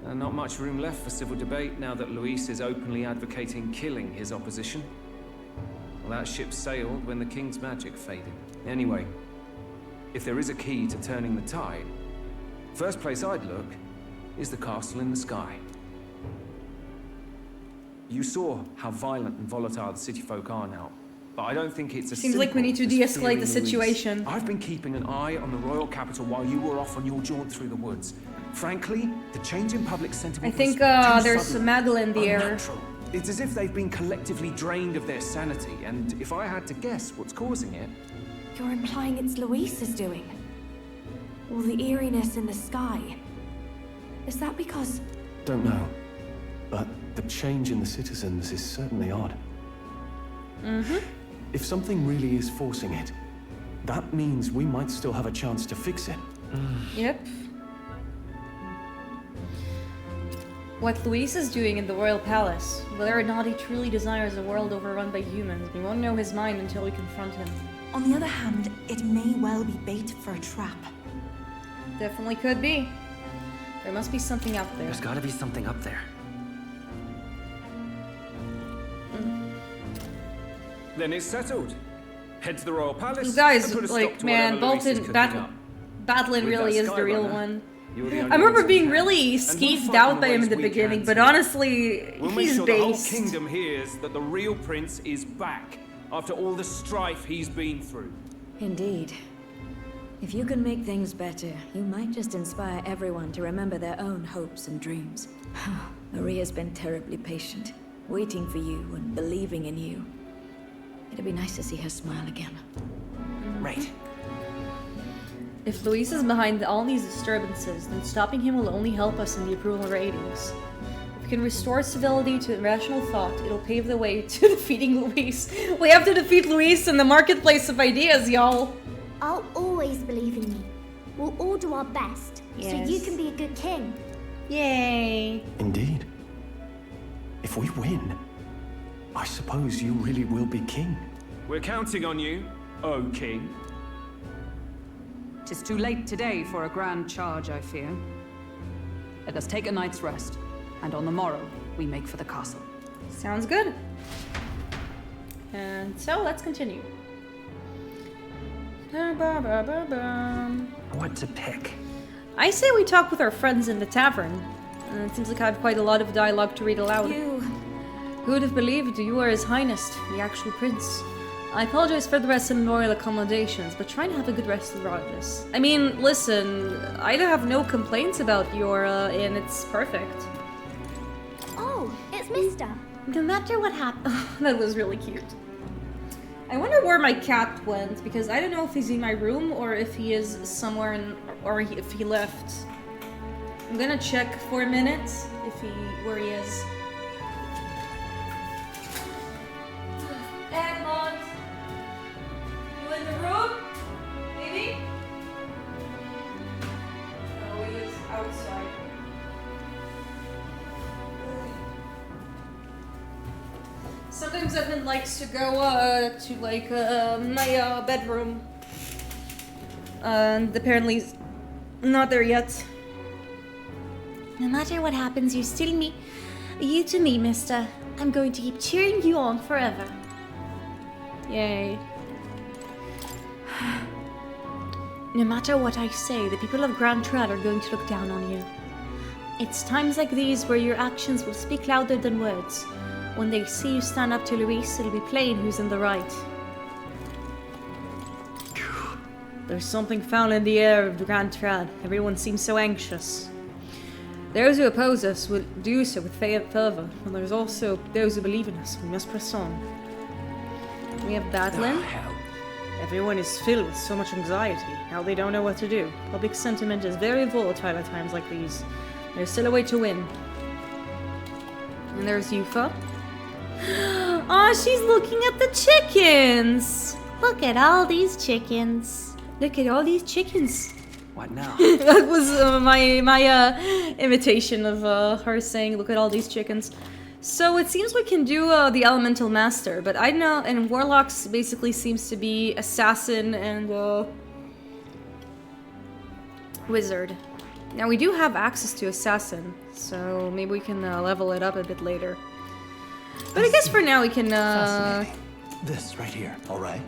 Not much room left for civil debate now that Luis is openly advocating killing his opposition. Well, that ship sailed when the king's magic faded. Anyway, if there is a key to turning the tide, first place I'd look is the castle in the sky. You saw how violent and volatile the city folk are now, but I don't think it's as Seems like we need to simple as de-escalate the fearing Luis. situation. I've been keeping an eye on the royal capital while you were off on your jaunt through the woods. Frankly, the change in public sentiment I think was too there's sudden, Magdalene in the air. unnatural. It's as if they've been collectively drained of their sanity, and if I had to guess what's causing it... You're implying it's Luis's doing? All the eeriness in the sky. Is that because... Don't know, but the change in the citizens is certainly odd. If something really is forcing it, that means we might still have a chance to fix it. Yep. What Luis is doing in the royal palace, whether or not he truly desires a world overrun by humans, we won't know his mind until we confront him. On the other hand, it may well be bait for a trap. Definitely could be. There must be something out there. There's gotta be something up there. Then it's settled. Head to the royal palace. You guys, and put a stop like, to man, whatever Luis is cooking up. Battling With really that is the real Skyrunner, one. you're the I only remember ones being who can. really And we'll skeeved fight out in by him ways in the we beginning, can but too. honestly, We'll make he's sure the whole based. kingdom hears that the real prince is back after all the strife he's been through. Indeed. If you can make things better, you might just inspire everyone to remember their own hopes and dreams. Maria's been terribly patient, waiting for you and believing in you. It'd be nice to see her smile again. Right. If Luis is behind all these disturbances, then stopping him will only help us in the approval ratings. If we can restore civility to rational thought, it'll pave the way to defeating Luis. We have to defeat Luis in the marketplace of ideas, y'all. I'll always believe in you. We'll all do our best, Yes. so you can be a good king. Yay. Indeed. If we win, I suppose you really will be king. We're counting on you, O King. 'Tis too late today for a grand charge, I fear. Let us take a night's rest, and on the morrow, we make for the castle. Sounds good. And so, let's continue. What to pick? I say we talk with our friends in the tavern. It seems like I have quite a lot of dialogue to read aloud. Who would have believed you were His Highness, the actual prince? I apologize for the rest and royal accommodations, but try to have a good rest regardless. I mean, listen, I have no complaints about your inn, it's perfect. Oh, it's Mister. No matter what happened. That was really cute. I wonder where my cat went, because I don't know if he's in my room or if he is somewhere in, or if he left. I'm gonna check for a minute where he is. Edmond! You in the room? Maybe? Oh, he is outside. Sometimes Edmund likes to go to like my bedroom, and apparently he's not there yet. No matter what happens, you still you to me, mister. I'm going to keep cheering you on forever. Yay. No matter what I say, the people of Grand Trad are going to look down on you. It's times like these where your actions will speak louder than words. When they see you stand up to Luis, it'll be plain who's in the right. There's something foul in the air of Grand Trad. Everyone seems so anxious. Those who oppose us will do so with fervor, and there's also those who believe in us. We must press on. We have Batlin. Everyone is filled with so much anxiety. Now they don't know what to do. Public sentiment is very volatile at times like these. There's still a way to win. And there's Yufa. Oh, she's looking at the chickens! Look at all these chickens. Look at all these chickens. What now? That was my imitation of her saying, look at all these chickens. So it seems we can do the Elemental Master, but I know, and Warlocks basically seems to be Assassin and Wizard. Now we do have access to Assassin, so maybe we can level it up a bit later. But I guess for now we can This right here, all right?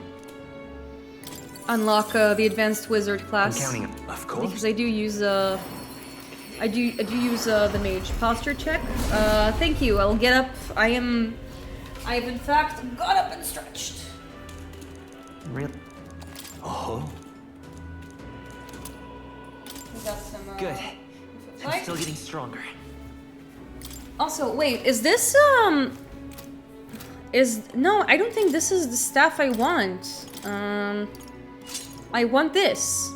unlock the Advanced Wizard class. I'm counting it, of course. Because I do use I do use the Mage posture check. Thank you. I'll get up. I have in fact got up and stretched. Real. Oh. We got some, Good. fight. I'm still getting stronger. Also, wait, is this no, I don't think this is the staff I want. I want this.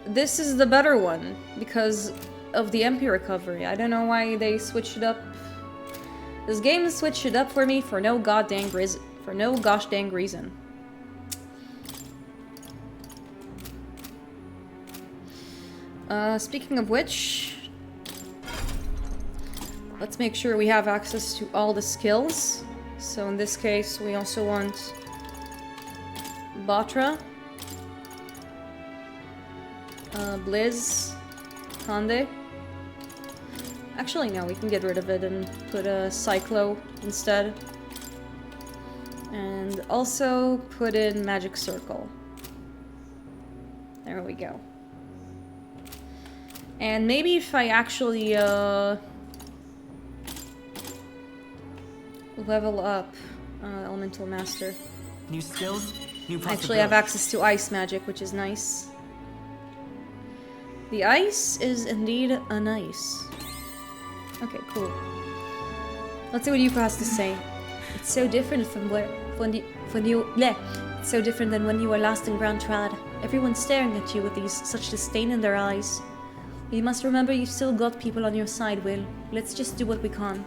This is the better one because of the MP recovery. I don't know why they switched it up. This game switched it up for me for no goddamn reason. For no gosh dang reason. Speaking of which, let's make sure we have access to all the skills. So in this case, we also want Batra, Blizz, Hande. Actually, no, we can get rid of it and put a Cyclo instead. And also put in Magic Circle. There we go. And maybe if I actually level up Elemental Master. New skills, new I actually have access to Ice Magic, which is nice. The ice is indeed a nice. Okay, cool. Let's see what Yuka has to say. It's so different from It's so different than when you were last in Grand Trad. Everyone's staring at you with such disdain in their eyes. You must remember you've still got people on your side, Will. Let's just do what we can.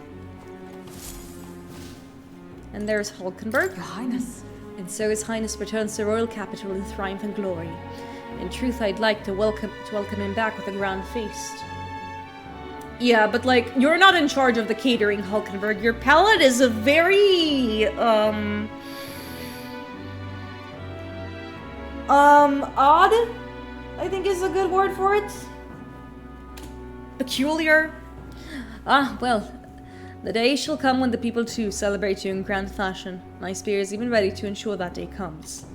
And there's Hulkenberg. Your Highness. And so His Highness returns to royal capital in triumph and glory. In truth, I'd like to welcome him back with a grand feast. Yeah, but like, you're not in charge of the catering, Hulkenberg. Your palate is a very, odd, I think is a good word for it. Peculiar. Ah, well, the day shall come when the people too celebrate you in grand fashion. My spear is even ready to ensure that day comes.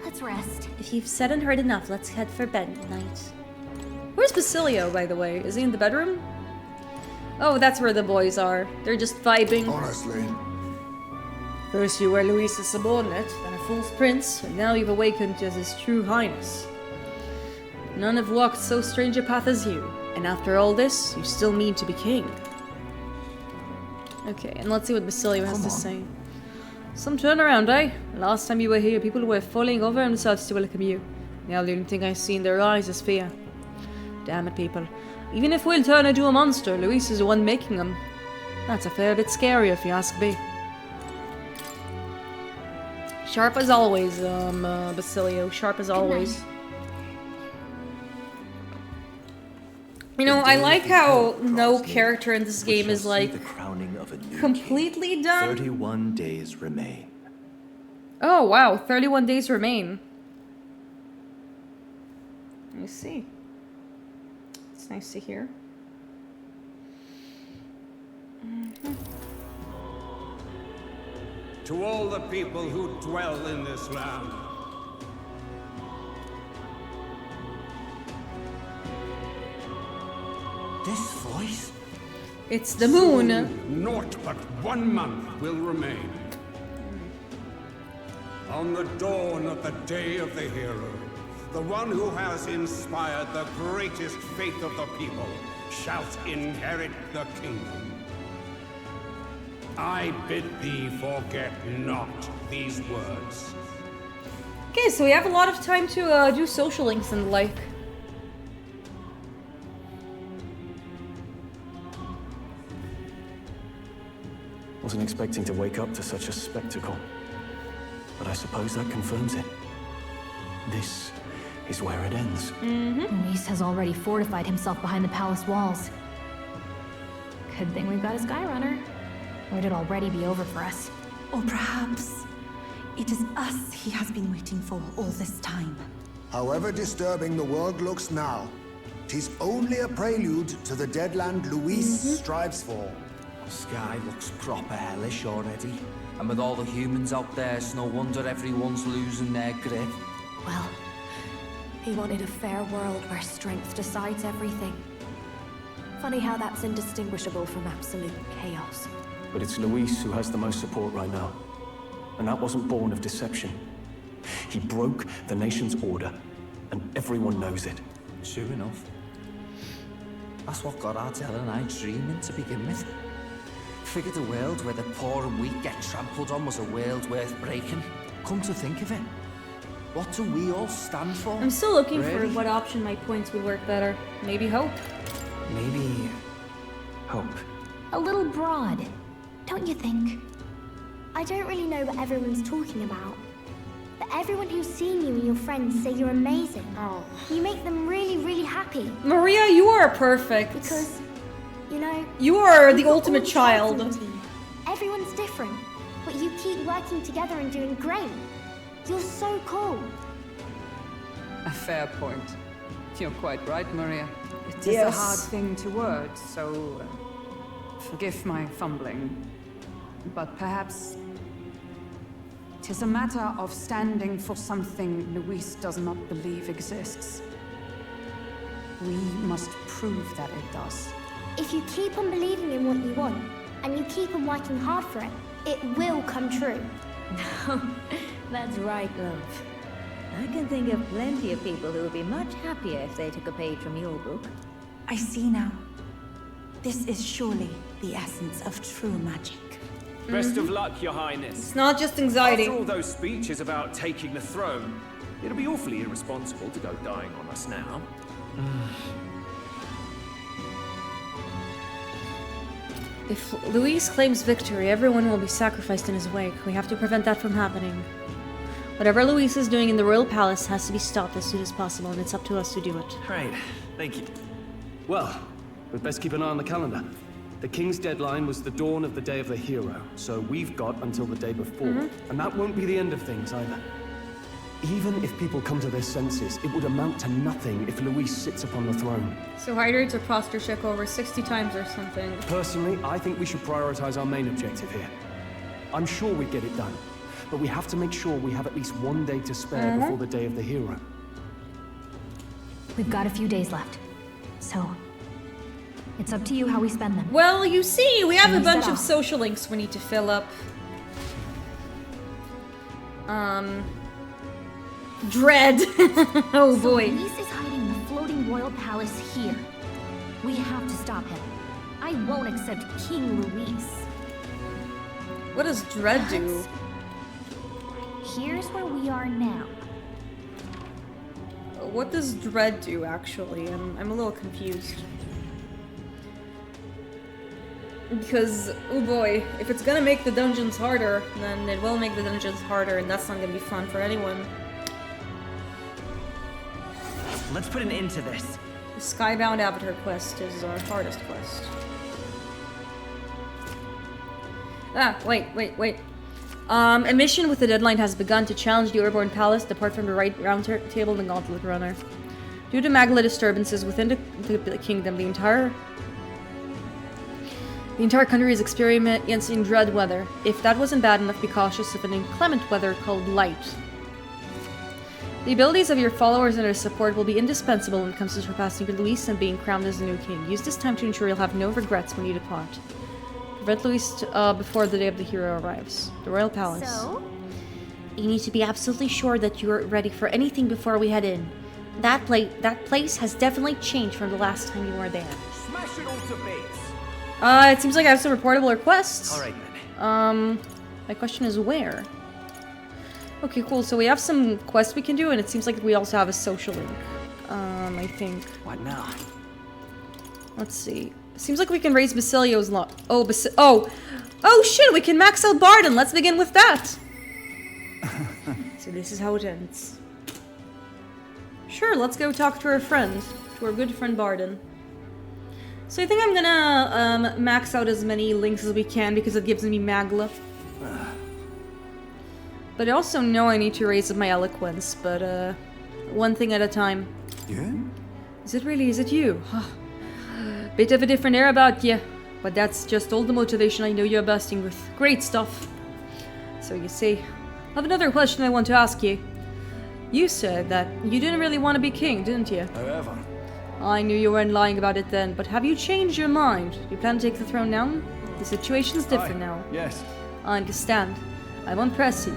Let's rest. If you've said and heard enough, let's head for bed tonight. Where's Basilio, by the way? Is he in the bedroom? Oh, that's where the boys are. They're just vibing. Honestly. First you were Luis's subordinate, then a false prince, and now you've awakened as his true highness. None have walked so strange a path as you, and after all this, you still mean to be king. Okay, and let's see what Basilio has to say. Some turnaround, eh? Last time you were here, people were falling over themselves to welcome you. Now the only thing I see in their eyes is fear. Damn it, people. Even if we'll turn into a monster, Luis is the one making them. That's a fair bit scary, if you ask me. Sharp as always, Basilio. Sharp as always. You know, I like how no character in this game is like completely done. 31 days remain. Oh wow, 31 days remain. Let me see. It's nice to hear. To all the people who dwell in this land, this voice? It's the moon. Soon, naught but 1 month will remain. On the dawn of the day of the hero, the one who has inspired the greatest faith of the people shall inherit the kingdom. I bid thee forget not these words. Okay, so we have a lot of time to do social links and the like. Wasn't expecting to wake up to such a spectacle, but I suppose that confirms it. This is where it ends. Luis has already fortified himself behind the palace walls. Good thing we've got a Skyrunner. Or it'd already be over for us. Or perhaps it is us he has been waiting for all this time. However disturbing the world looks now, 'tis only a prelude to the deadland Luis strives for. Sky looks proper hellish already. And with all the humans out there, it's no wonder everyone's losing their grip. Well, he wanted a fair world where strength decides everything. Funny how that's indistinguishable from absolute chaos. But it's Luis who has the most support right now. And that wasn't born of deception. He broke the nation's order, and everyone knows it. True enough. That's what got Ardell and I dreaming to begin with. Figured a world where the poor and weak get trampled on was a world worth breaking. Come to think of it, what do we all stand for? I'm still looking really? for what option my points would work better. Maybe hope? Maybe hope. A little broad, don't you think? I don't really know what everyone's talking about. But everyone who's seen you and your friends say you're amazing. Oh. You make them really, really happy. Maria, you are perfect. Because, you know... You are the you've got ultimate all the child. tribes on the team. Everyone's different, but you keep working together and doing great. You're so cool. A fair point. You're quite right, Maria. It is Yes. a hard thing to word, so forgive my fumbling. But perhaps it is a matter of standing for something Luis does not believe exists. We must prove that it does. If you keep on believing in what you want, and you keep on working hard for it, it will come true. That's right, love. I can think of plenty of people who would be much happier if they took a page from your book. I see now. This is surely the essence of true magic. Best of luck, Your Highness. It's not just anxiety. After all those speeches about taking the throne, it'll be awfully irresponsible to go dying on us now. If Luis claims victory, everyone will be sacrificed in his wake. We have to prevent that from happening. Whatever Luis is doing in the royal palace has to be stopped as soon as possible, and it's up to us to do it. Right, thank you. Well, we'd best keep an eye on the calendar. The king's deadline was the dawn of the day of the hero, so we've got until the day before. And that won't be the end of things either. Even if people come to their senses, it would amount to nothing if Luis sits upon the throne. So hydrates or posture check over 60 times or something. Personally, I think we should prioritize our main objective here. I'm sure we get it done, but we have to make sure we have at least one day to spare before the day of the hero. We've got a few days left, so it's up to you how we spend them. Well, you see, we have a bunch of social links we need to fill up. Dread. Oh boy. So Luis is hiding the floating royal palace here. We have to stop him. I won't accept King Luis. What does Dread do? Here's where we are now. What does Dread do, actually? I'm a little confused. Because, oh boy, if it's gonna make the dungeons harder, then it will make the dungeons harder, and that's not gonna be fun for anyone. Let's put an end to this. The Skybound Avatar quest is our hardest quest. Ah, wait. A mission with a deadline has begun to challenge the Urborn Palace. Depart from the right round table, the Gauntlet Runner. Due to Magla disturbances within the kingdom, the entire country is experiencing dread weather. If that wasn't bad enough, be cautious of an inclement weather called light. The abilities of your followers and their support will be indispensable when it comes to surpassing Luis and being crowned as the new king. Use this time to ensure you'll have no regrets when you depart. Prevent Luis before the day of the hero arrives. The Royal Palace. So? You need to be absolutely sure that you're ready for anything before we head in. That place has definitely changed from the last time you were there. Smash it all to bits. It seems like I have some reportable requests. Alright then. My question is where? Okay, cool. So we have some quests we can do, and it seems like we also have a social link. I think. What now? Let's see. Seems like we can raise Basilio's lot. Oh, shit! We can max out Barden. Let's begin with that. So this is how it ends. Sure, let's go talk to our friend, to our good friend Barden. So I think I'm gonna max out as many links as we can because it gives me Magla. But I also know I need to raise up my eloquence, but one thing at a time. Yeah? Is it you? Bit of a different air about you, but that's just all the motivation I know you're bursting with. Great stuff. So you see, I have another question I want to ask you. You said that you didn't really want to be king, didn't you? However. I knew you weren't lying about it then, but have you changed your mind? Do you plan to take the throne now? The situation's different now. Yes. I understand. I won't press you.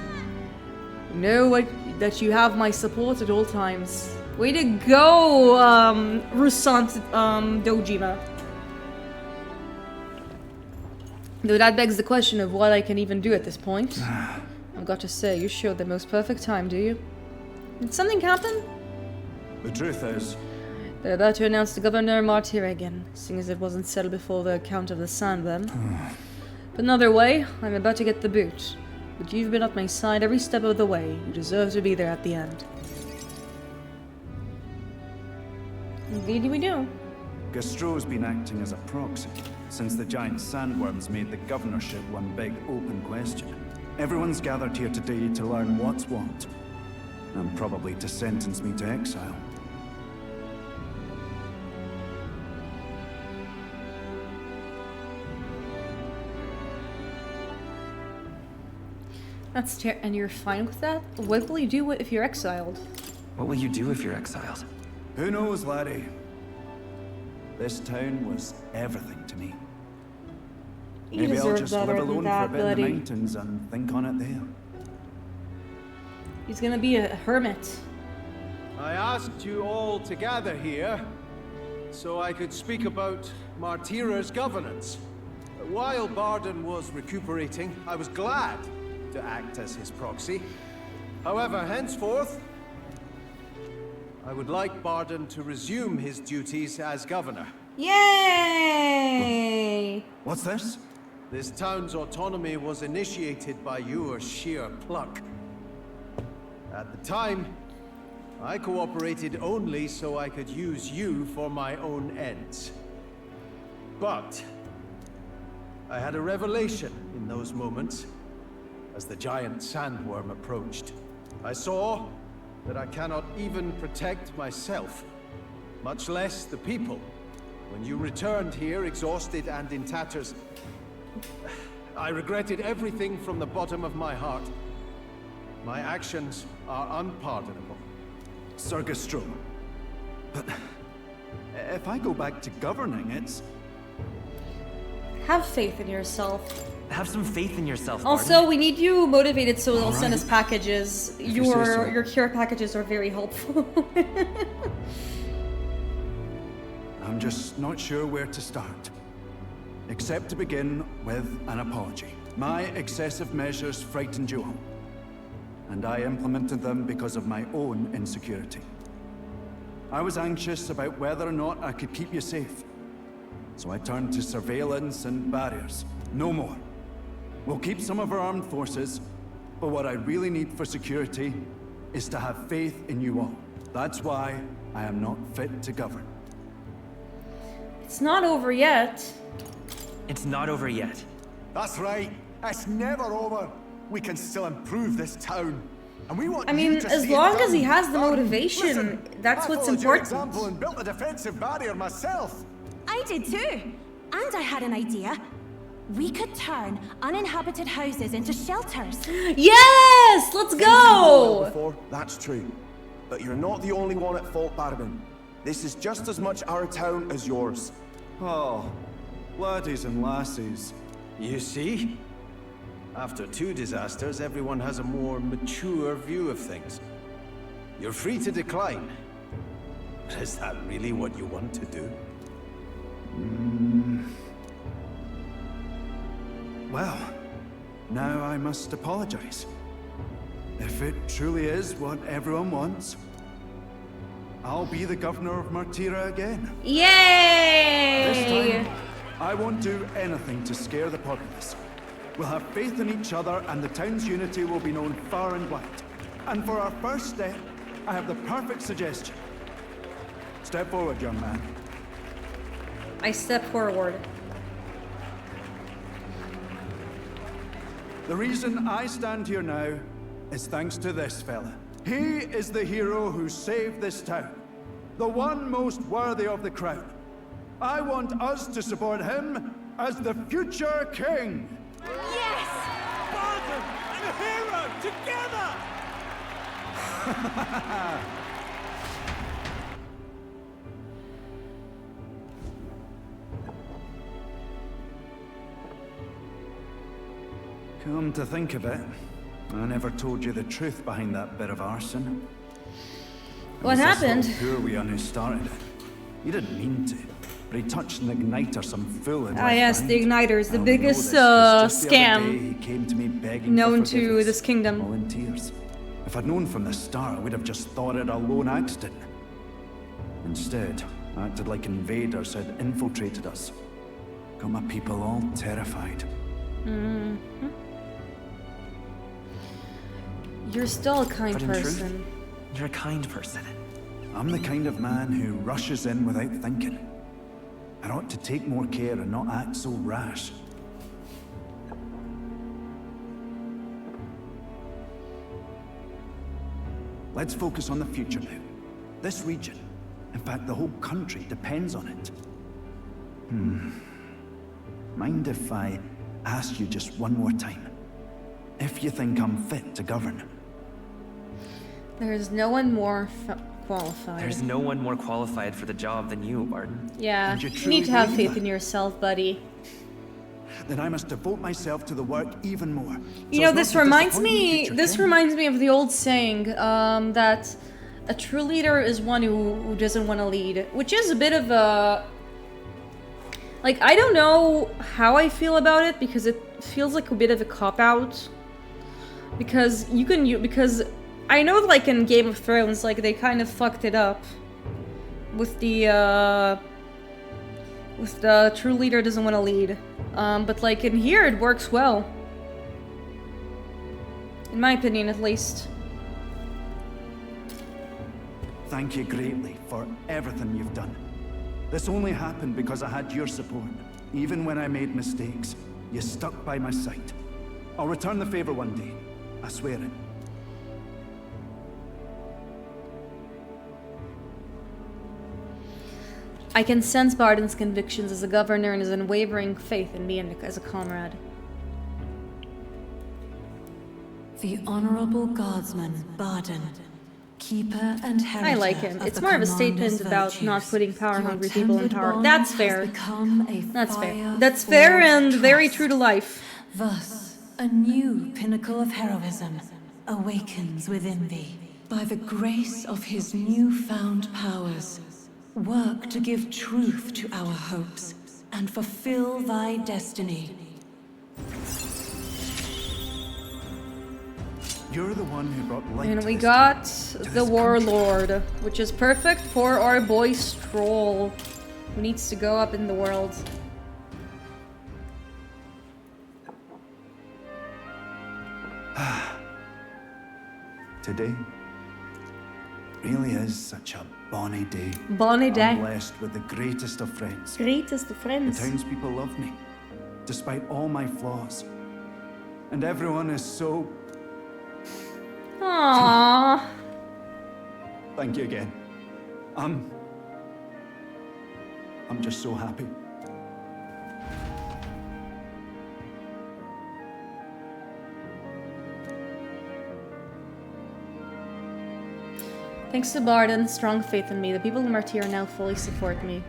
Know that you have my support at all times. Way to go, Rusant Dojima. Though that begs the question of what I can even do at this point. I've got to say, you showed the most perfect time, do you? Did something happen? The truth is... They're about to announce the Governor Martyr again, seeing as it wasn't settled before the Count of the Sand then. But another way, I'm about to get the boot. But you've been at my side every step of the way. You deserve to be there at the end. Indeed we do. Gastro's been acting as a proxy since the giant sandworms made the governorship one big open question. Everyone's gathered here today to learn what's what, and probably to sentence me to exile. That's and you're fine with that? What will you do if you're exiled? What will you do if you're exiled? Who knows, laddie? This town was everything to me. You Maybe I'll deserve just better live than alone that, for a bit in buddy. the mountains and think on it there. He's gonna be a hermit. I asked you all to gather here so I could speak about Martira's governance. While Barden was recuperating, I was glad to act as his proxy. However, henceforth, I would like Barden to resume his duties as governor. Yay! What's this? This town's autonomy was initiated by your sheer pluck. At the time, I cooperated only so I could use you for my own ends. But I had a revelation in those moments as the giant sandworm approached. I saw that I cannot even protect myself, much less the people. When you returned here, exhausted and in tatters, I regretted everything from the bottom of my heart. My actions are unpardonable. Sir Gastro, but if I go back to governing, it's... Have faith in yourself. Have some faith in yourself, Also, Barden. we need you motivated so they'll All send right. us packages. If you say so. Your cure packages are very helpful. I'm just not sure where to start. Except to begin with an apology. My excessive measures frightened you all. And I implemented them because of my own insecurity. I was anxious about whether or not I could keep you safe. So I turned to surveillance and barriers. No more. We'll keep some of our armed forces, but what I really need for security is to have faith in you all. That's why I am not fit to govern. It's not over yet. It's not over yet. That's right. It's never over. We can still improve this town. And we want I mean, you to as see it long as he done. has the motivation, Listen, that's I what's followed your important. example and built a defensive barrier myself. I did too. And I had an idea. We could turn uninhabited houses into shelters. Yes! Let's go! Before, that's true. But you're not the only one at fault, Barden. This is just as much our town as yours. Oh, laddies and lassies. You see? After 2 disasters, everyone has a more mature view of things. You're free to decline. But is that really what you want to do? Well, now I must apologize. If it truly is what everyone wants, I'll be the governor of Martira again. Yay! This time, I won't do anything to scare the populace. We'll have faith in each other and the town's unity will be known far and wide. And for our first step, I have the perfect suggestion. Step forward, young man. I step forward. The reason I stand here now is thanks to this fella. He is the hero who saved this town. The one most worthy of the crown. I want us to support him as the future king. Yes! Barden and a hero together! Come to think of it, I never told you the truth behind that bit of arson. What happened? This little poor wee one who started it. He didn't mean to, but he touched an igniter some fool had Ah left yes, behind. the igniters, the I only know biggest this 'cause just the other day scam he came to me begging known for to forgiveness, this kingdom. all in tears. If I'd known from the start, I would have just thought it a lone accident. Instead, I acted like invaders had infiltrated us. Got my people all terrified. Mm-hmm. You're still a kind But in truth, person. you're a kind person. I'm the kind of man who rushes in without thinking. I ought to take more care and not act so rash. Let's focus on the future now. This region, in fact the whole country, depends on it. Mind if I ask you just one more time? If you think I'm fit to govern? There's no one more qualified. There's no one more qualified for the job than you, Barden. Yeah, And you you truly need to have believe faith that? in yourself, buddy. Then I must devote myself to the work even more. You so know, as this not to reminds disappoint the me. future This king. reminds me of the old saying that a true leader is one who doesn't want to lead, which is a bit of a Like, I don't know how I feel about it, because it feels like a bit of a cop-out. Because you can because I know, like, in Game of Thrones, like, they kind of fucked it up. With the true leader doesn't want to lead. But, like, in here, it works well. In my opinion, at least. Thank you greatly for everything you've done. This only happened because I had your support. Even when I made mistakes, you stuck by my side. I'll return the favor one day. I swear it. I can sense Barden's convictions as a governor and his unwavering faith in me as a comrade. The Honorable Guardsman, Barden, keeper and heritor. I like him. It's more of a statement about not putting power-hungry people in power. That's fair. That's fair. That's fair and very true to life. Thus, a new pinnacle of heroism awakens within thee. By the grace of his newfound powers, work to give truth to our hopes and fulfill thy destiny. You're the one who brought light. And we got the Warlord, which is perfect for our boy Stroll, who needs to go up in the world. Today really is such a bonny day. Bonny day. I'm blessed with the greatest of friends. Greatest of friends. The townspeople love me, despite all my flaws. And everyone is so... Aww. Thank you again. I'm just so happy. Thanks to Barden's strong faith in me, the people of Martyr now fully support me.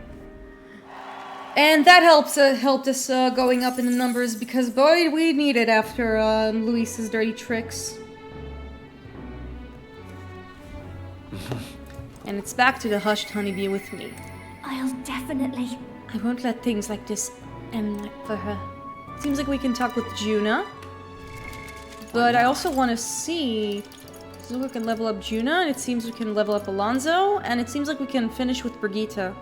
And that helped us going up in the numbers, because boy, we need it after Luis's dirty tricks. And it's back to the hushed honeybee with me. I'll definitely... I won't let things like this end for her. Seems like we can talk with Juna. But I also want to see... So we can level up Juna, and it seems we can level up Alonso, and it seems like we can finish with Brigitte.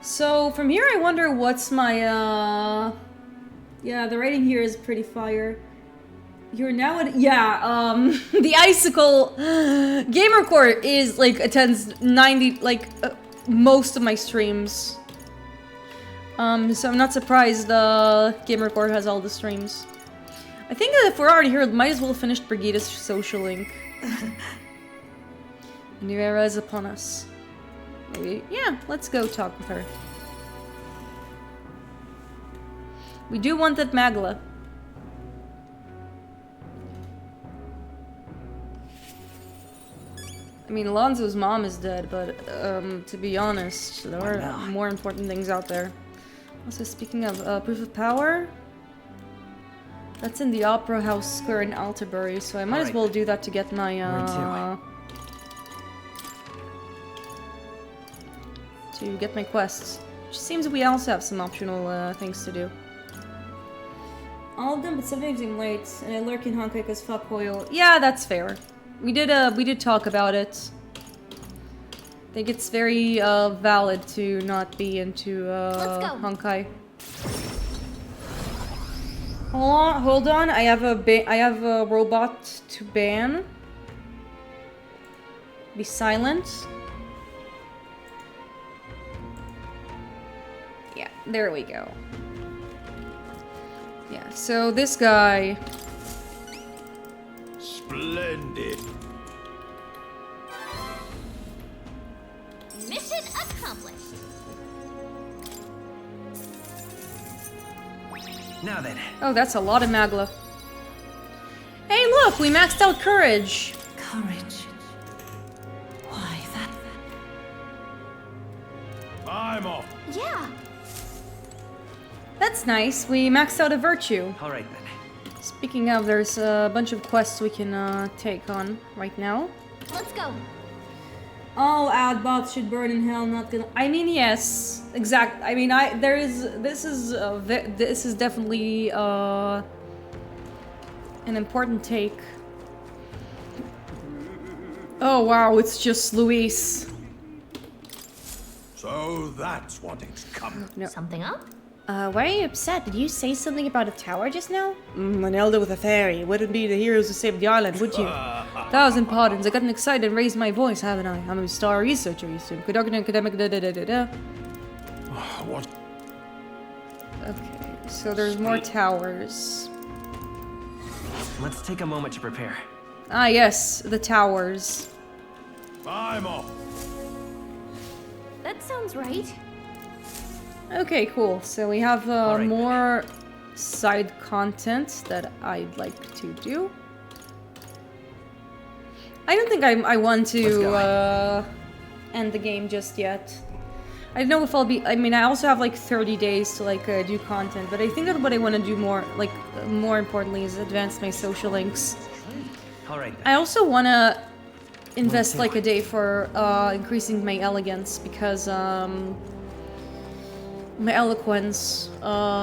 So from here I wonder what's my... Yeah, the rating here is pretty fire. You're now at... Yeah, the Icicle... Gamercore is, like, attends 90... Like, most of my streams. So I'm not surprised Gamercore has all the streams. I think that if we're already here, we might as well finish Brigitte's social link. New era is upon us. Maybe, yeah, let's go talk with her. We do want that Magla. I mean, Alonso's mom is dead, but to be honest, there are more important things out there. Also, speaking of proof of power, that's in the Opera House Square in Alterbury, so I might as well do that to get my quests. Which seems we also have some optional things to do. All of them, but sometimes I'm late, and I lurk in Honkai because fuck Hoyle. Yeah, that's fair. We did talk about it. I think it's very valid to not be into Honkai. Hold on. I have a robot to ban. Be silent. Yeah, there we go. Yeah, so this guy. Splendid. Mission accomplished. Now then. Oh, that's a lot of Magla. Hey, look, we maxed out courage. Courage. Why, that... I'm off. Yeah. That's nice. We maxed out a virtue. All right then. Speaking of, there's a bunch of quests we can take on right now. Let's go. All ad bots should burn in hell. Not gonna. I mean, yes, exact. I mean, there is. This is definitely an important take. Oh wow, it's just Luis. So that's what it's come. No. Something up? Why are you upset? Did you say something about a tower just now? An elder with a fairy. Wouldn't be the heroes who saved the island, would you? Thousand pardons. I gotten excited and raised my voice, haven't I? I'm a star researcher, you assume. Academic What? Okay, so there's more towers. Let's take a moment to prepare. Ah, yes, the towers. I'm off. That sounds right. Okay, cool. So we have more side content that I'd like to do. I don't think I want to end the game just yet. I don't know if I'll be. I mean, I also have like 30 days to like do content, but I think that what I want to do more, like more importantly, is advance my social links. All right. I also want to invest like a day for increasing my elegance because my eloquence,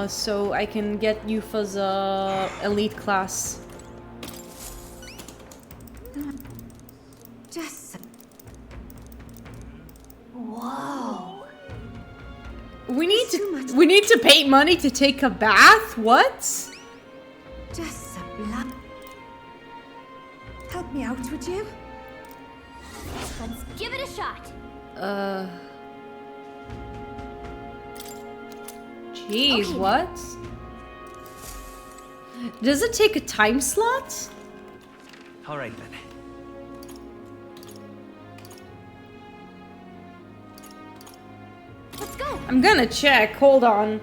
so I can get Yufa's elite class. Just. Whoa. We need to pay money to take a bath? What? Just a blood. Help me out, would you? Let's give it a shot. Jeez, Okay. what? Does it take a time slot? All right then. Let's go. I'm gonna check. Hold on.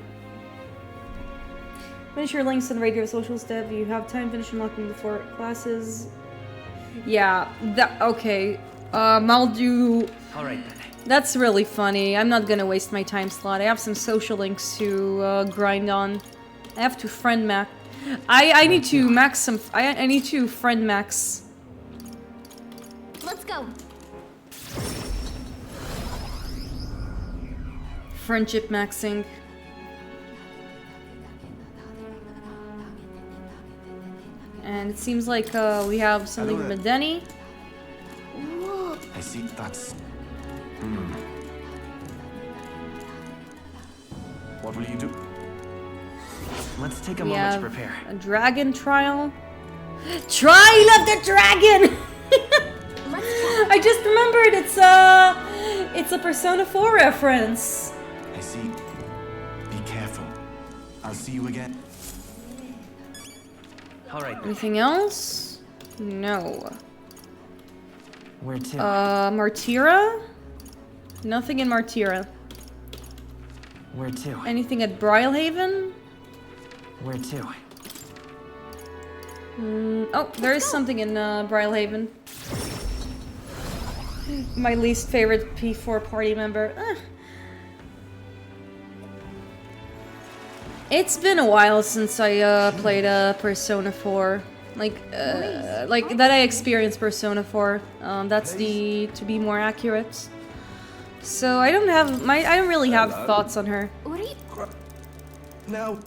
Finish your links on regular social step. You have time. Finish unlocking the 4 classes. Yeah. That okay. I'll do. All right then. That's really funny. I'm not gonna waste my time slot. I have some social links to grind on. I have to friend max. I need to max some. I need to friend max. Let's go. Friendship maxing. And it seems like we have something from Denny. Whoa. I see. That's. What will you do? Let's take a We moment to have prepare. a dragon trial. Trial of the Dragon! I just remembered it's a Persona 4 reference. I see. Be careful. I'll see you again. All right. Anything else? No. Where to? Martira? Nothing in Martira. Where to? Anything at Brylehaven? Where to? Oh, there is something in Brylehaven. My least favorite P4 party member. It's been a while since I played Persona 4. Like that I experienced Persona 4. That's to be more accurate. So I don't really have thoughts on her. What are you? No.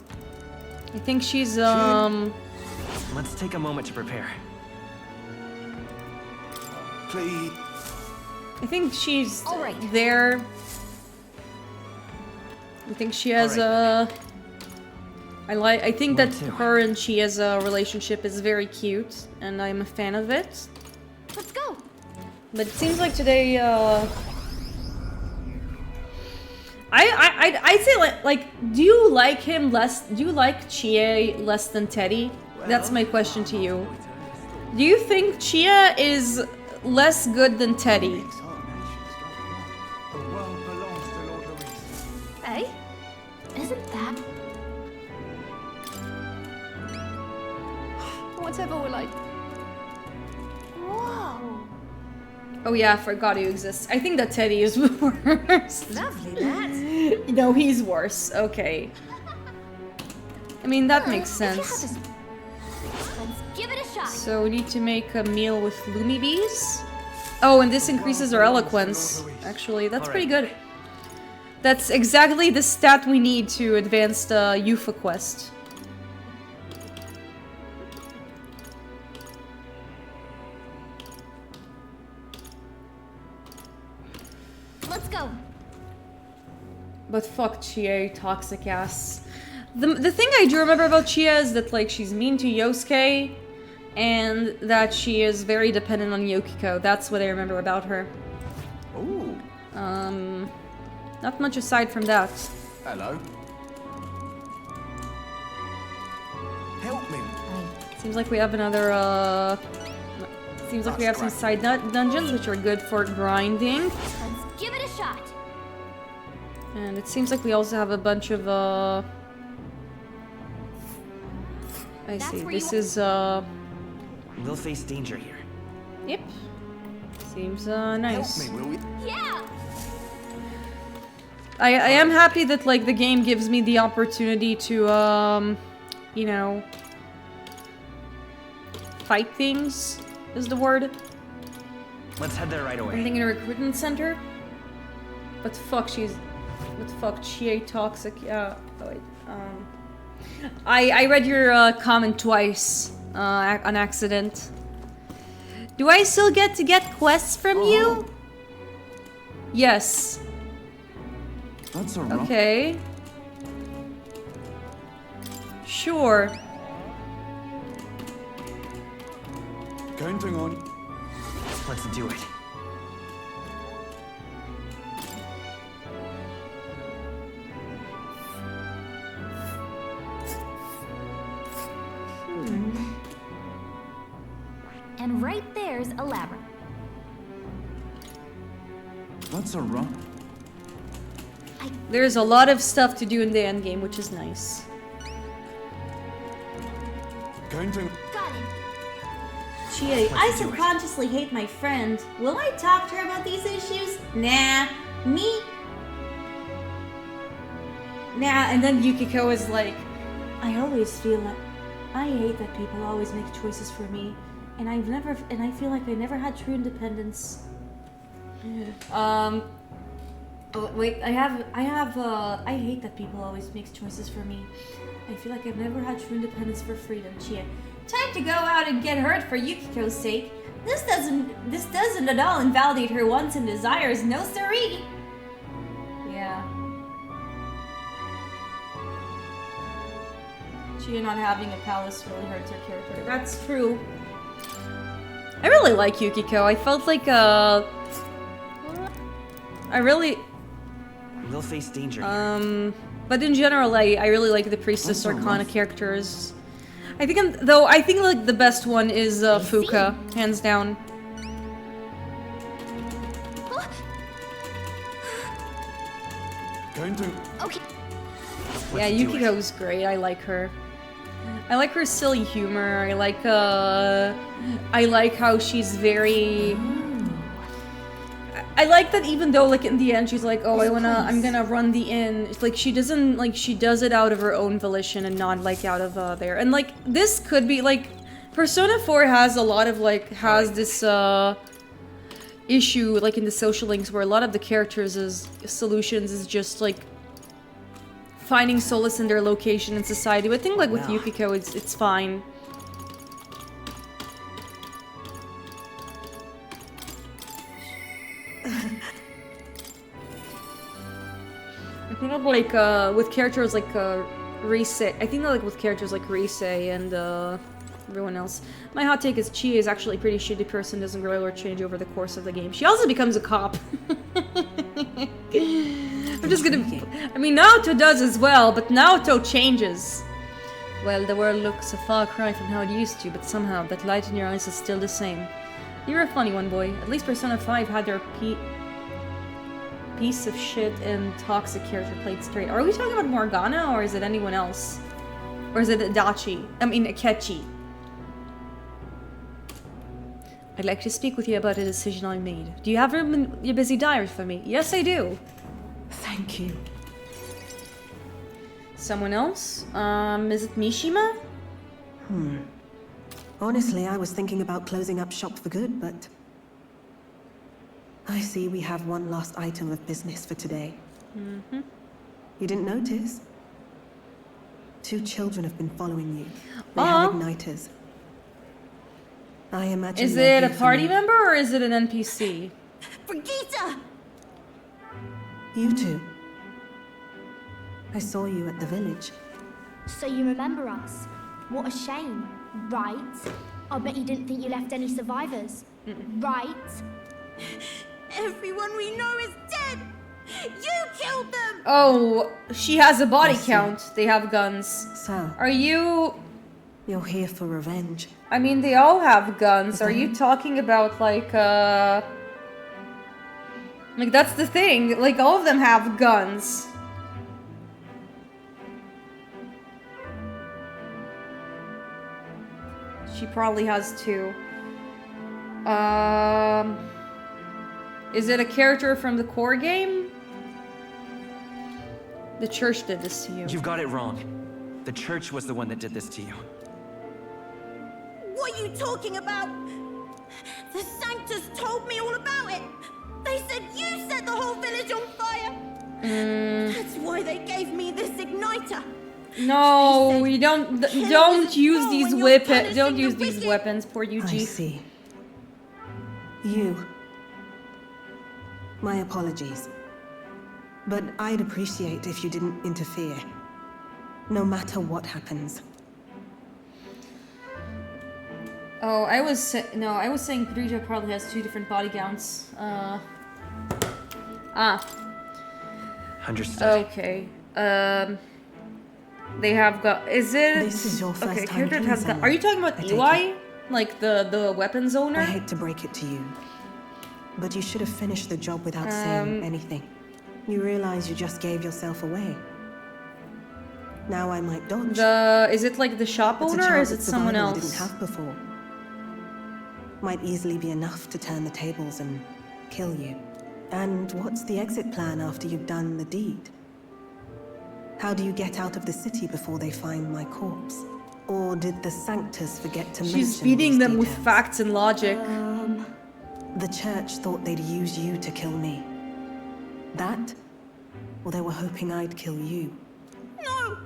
I think she's Let's take a moment to prepare. Please. I think she's All right. there. I think she has I think that her and Chia's relationship is very cute, and I'm a fan of it. Let's go. But it seems like today, I'd say like, do you like him less? Do you like Chia less than Teddy? That's my question to you. Do you think Chia is less good than Teddy? Hey, isn't that? Whatever will I? Whoa. Oh yeah, I forgot he exists. I think that Teddy is worse. Lovely, that. No, he's worse. Okay. I mean, that makes sense. Let's give it a shot. So we need to make a meal with Lumi bees. Oh, and this increases our eloquence. Actually, that's pretty good. That's exactly the stat we need to advance the Yufa quest. Let's go. But fuck Chie, toxic ass. The thing I do remember about Chie is that like she's mean to Yosuke, and that she is very dependent on Yukiko. That's what I remember about her. Ooh. Not much aside from that. Hello. Help me. Seems like we have another, seems like we have some side dungeons, which are good for grinding. Let's give it a shot. And it seems like we also have a bunch of, I see, this is, We'll face danger here. Yep. Seems, nice. Help me, will you? Yeah! I am happy that, like, the game gives me the opportunity to, you know, fight things, is the word. Let's head there right away. I'm thinking a recruitment center. But fuck, Chie toxic, yeah. Oh, wait, I read your, comment twice, on accident. Do I still get to get quests from you? Yes. That's a rock. Okay. Sure. Counting on. Let's do it. And right there's a labyrinth. That's a rock. There's a lot of stuff to do in the endgame, which is nice. Counting. Got it. Chie, I subconsciously hate my friend. Will I talk to her about these issues? Nah. Me? Nah, and then Yukiko is like, I always feel like I hate that people always make choices for me, and I feel like I never had true independence. oh, wait, I hate that people always make choices for me. I feel like I've never had true independence for freedom, Chie. Time to go out and get hurt for Yukiko's sake. This doesn't at all invalidate her wants and desires, no siree. Yeah. Chie not having a palace really hurts her character. That's true. I really like Yukiko. I felt like, We'll face danger here. But in general, I really like the Priestess Arcana characters. I think like the best one is Fuka, hands down. Counting. Okay. Yeah, Yukiko's great. I like her. I like her silly humor. I like how she's very. I like that even though like in the end she's like, oh, I'm gonna run the inn. It's like she doesn't like she does it out of her own volition and not like out of there. And like this could be like Persona 4 has a lot of like this issue like in the social links where a lot of the characters' solutions is just like finding solace in their location in society. But I think like with Yukiko it's fine. I think of like with characters like Rise. I think that like with characters like Rise and everyone else. My hot take is Chie is actually a pretty shitty person, doesn't grow or change over the course of the game. She also becomes a cop. I'm just gonna. I mean, Naoto does as well, but Naoto changes. Well, the world looks a far cry from how it used to, but somehow that light in your eyes is still the same. You're a funny one, boy. At least Persona 5 had their piece of shit and toxic character played straight. Are we talking about Morgana, or is it anyone else? Or is it Adachi? I mean, Akechi. I'd like to speak with you about a decision I made. Do you have room in your busy diary for me? Yes, I do. Thank you. Someone else? Is it Mishima? Honestly, I was thinking about closing up shop for good, but I see we have one last item of business for today. Mm-hmm. You didn't notice? 2 children have been following you. They have igniters. I imagine. Is it a party member or is it an NPC? Brigitte! You two. I saw you at the village. So you remember us? What a shame, right? I bet you didn't think you left any survivors, right? Everyone we know is dead! You killed them! Oh, she has a body count. They have guns. So. Are you... You're here for revenge. I mean, they all have guns. Are you talking about, like, Like, that's the thing. Like, all of them have guns. She probably has 2. Is it a character from the core game? The church did this to you. You've got it wrong. The church was the one that did this to you. What are you talking about? The Sanctus told me all about it. They said you set the whole village on fire. That's why they gave me this igniter. No, you don't use these weapons. Don't use these weapons, poor Yuji. I see. You. My apologies. But I'd appreciate if you didn't interfere. No matter what happens. Oh, I was saying Brigitte probably has 2 different body counts. Understood. Okay. They have got. Is it? This is your first time character has got. Are you talking about Eli? Like the weapons owner? I hate to break it to you, but you should have finished the job without saying anything. You realize you just gave yourself away. Now I might dodge. Is it like the shop owner, or is it someone else? I didn't have before. Might easily be enough to turn the tables and kill you. And what's the exit plan after you've done the deed? How do you get out of the city before they find my corpse? Or did the Sanctus forget to mention She's beating them details? with facts and logic. The church thought they'd use you to kill me. That? Or they were hoping I'd kill you. No!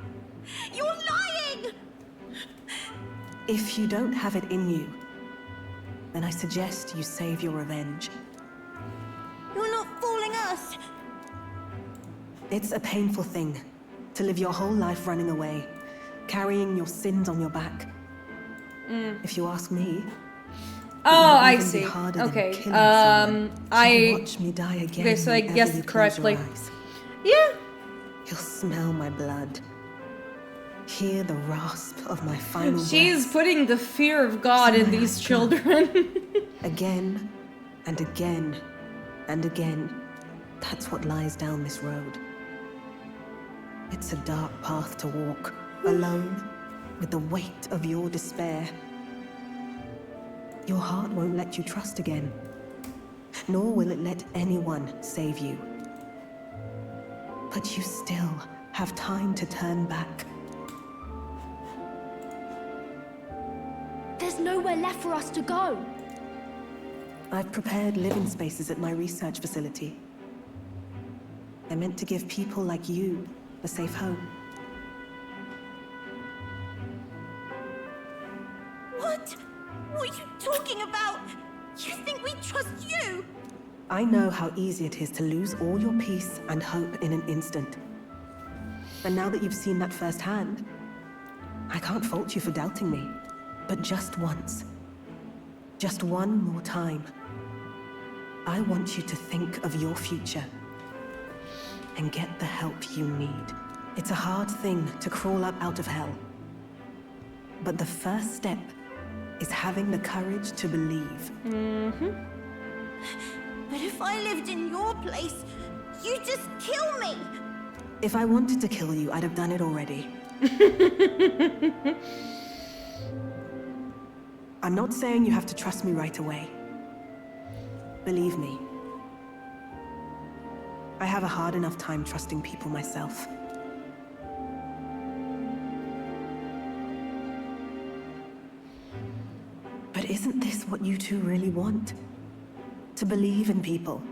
You're lying! If you don't have it in you, then I suggest you save your revenge. You're not fooling us! It's a painful thing to live your whole life running away, carrying your sins on your back. If you ask me. Oh, I see. Okay. Watch me die again. Okay, so I guessed correctly. Yeah. You'll smell my blood. Hear the rasp of my final She's putting the fear of God in these children. Again and again and again. That's what lies down this road. It's a dark path to walk, alone, with the weight of your despair. Your heart won't let you trust again, nor will it let anyone save you. But you still have time to turn back. There's nowhere left for us to go. I've prepared living spaces at my research facility. They're meant to give people like you a safe home. What? What are you talking about? You think we trust you? I know how easy it is to lose all your peace and hope in an instant. And now that you've seen that firsthand, I can't fault you for doubting me. But just once, just one more time, I want you to think of your future and get the help you need. It's a hard thing to crawl up out of hell. But the first step is having the courage to believe. But if I lived in your place, you'd just kill me! If I wanted to kill you, I'd have done it already. I'm not saying you have to trust me right away. Believe me, I have a hard enough time trusting people myself. But isn't this what you two really want? To believe in people,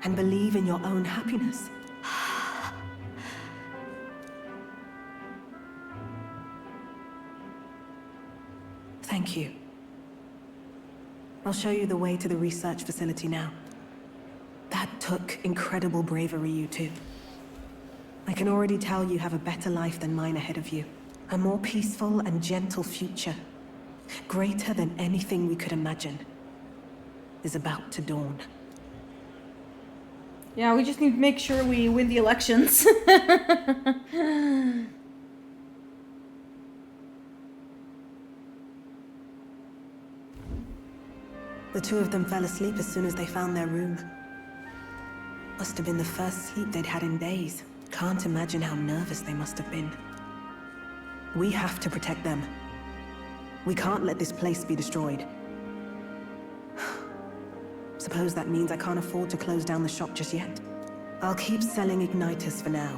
and believe in your own happiness. Thank you. I'll show you the way to the research facility now. That took incredible bravery, you two. I can already tell you have a better life than mine ahead of you. A more peaceful and gentle future, greater than anything we could imagine, is about to dawn. Yeah, we just need to make sure we win the elections. The two of them fell asleep as soon as they found their room. Must have been the first sleep they'd had in days. Can't imagine how nervous they must have been. We have to protect them. We can't let this place be destroyed. Suppose that means I can't afford to close down the shop just yet. I'll keep selling igniters for now.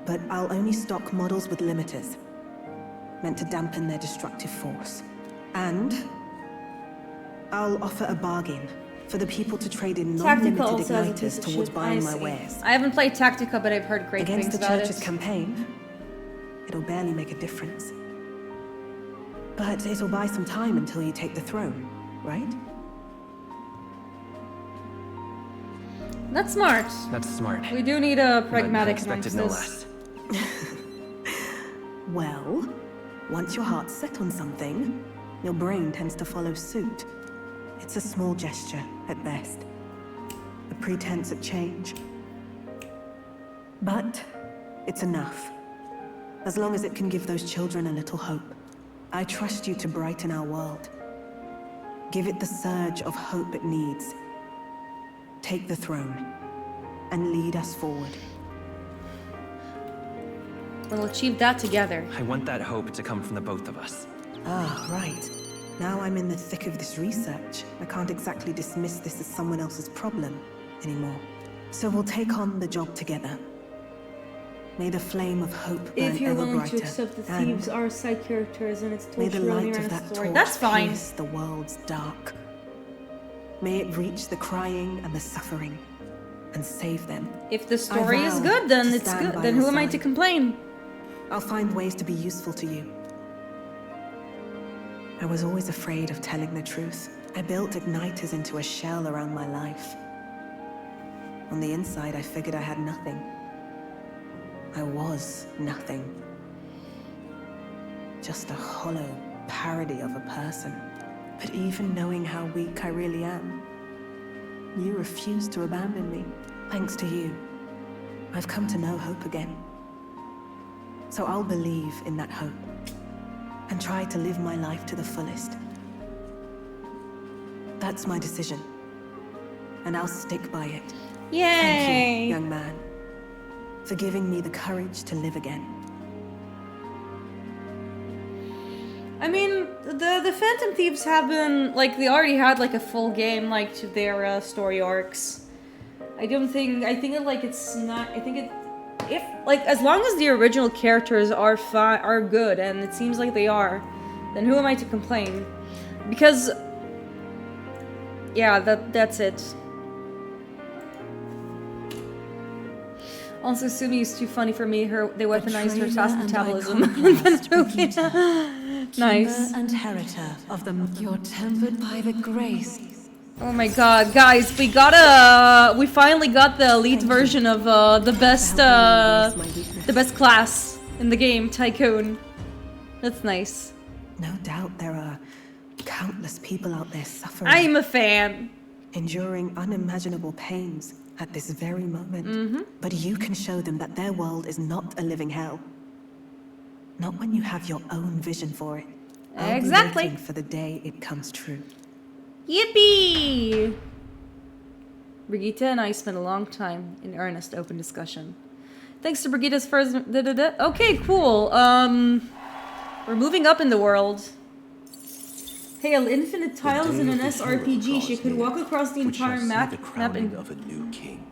But I'll only stock models with limiters, meant to dampen their destructive force. And I'll offer a bargain for the people to trade in non-limited igniters towards buying my wares. I haven't played Tactica, but I've heard great things about it. Against the Church's campaign, it'll barely make a difference. But it'll buy some time until you take the throne, right? That's smart. That's smart. We do need a pragmatic expected no less. Well, once your heart's set on something, your brain tends to follow suit. It's a small gesture, at best. A pretense at change. But it's enough. As long as it can give those children a little hope. I trust you to brighten our world. Give it the surge of hope it needs. Take the throne, and lead us forward. We'll achieve that together. I want that hope to come from the both of us. Ah, right. Now I'm in the thick of this research. I can't exactly dismiss this as someone else's problem anymore. So we'll take on the job together. May the flame of hope burn If you're ever willing brighter. to accept the thieves are side characters and it's May told the earlier light in of the that story. torch That's fine. pierce the world's dark. May it reach the crying and the suffering, and save them. If the story is good, then it's good. Then who am I to complain? I'll find ways to be useful to you. I was always afraid of telling the truth. I built igniters into a shell around my life. On the inside, I figured I had nothing. I was nothing. Just a hollow parody of a person. But even knowing how weak I really am, you refused to abandon me. Thanks to you, I've come to know hope again. So I'll believe in that hope, and try to live my life to the fullest. That's my decision, and I'll stick by it. Yay! Thank you, young man, for giving me the courage to live again. I mean, the Phantom Thieves have been, like, they already had, like, a full game, like, to their story arcs. I think it's not, I think it, if, like, as long as the original characters are good, and it seems like they are, then who am I to complain? Because, yeah, that's it. Also, Sumi is too funny for me. They weaponized her fast metabolism. Nice. And heritor of the you're tempered by the grace. Oh my god, guys, we finally got the elite version of the best class in the game, Tycoon. That's nice. No doubt there are countless people out there suffering. I'm a fan. Enduring unimaginable pains at this very moment. But you can show them that their world is not a living hell. Not when you have your own vision for it. Exactly. I'll be waiting for the day it comes true. Yippee! Brigitte and I spent a long time in earnest open discussion. Thanks to Brigitte's first... Okay, cool. We're moving up in the world. Hail, infinite tiles in an SRPG. She could walk across the entire map and... of a new king.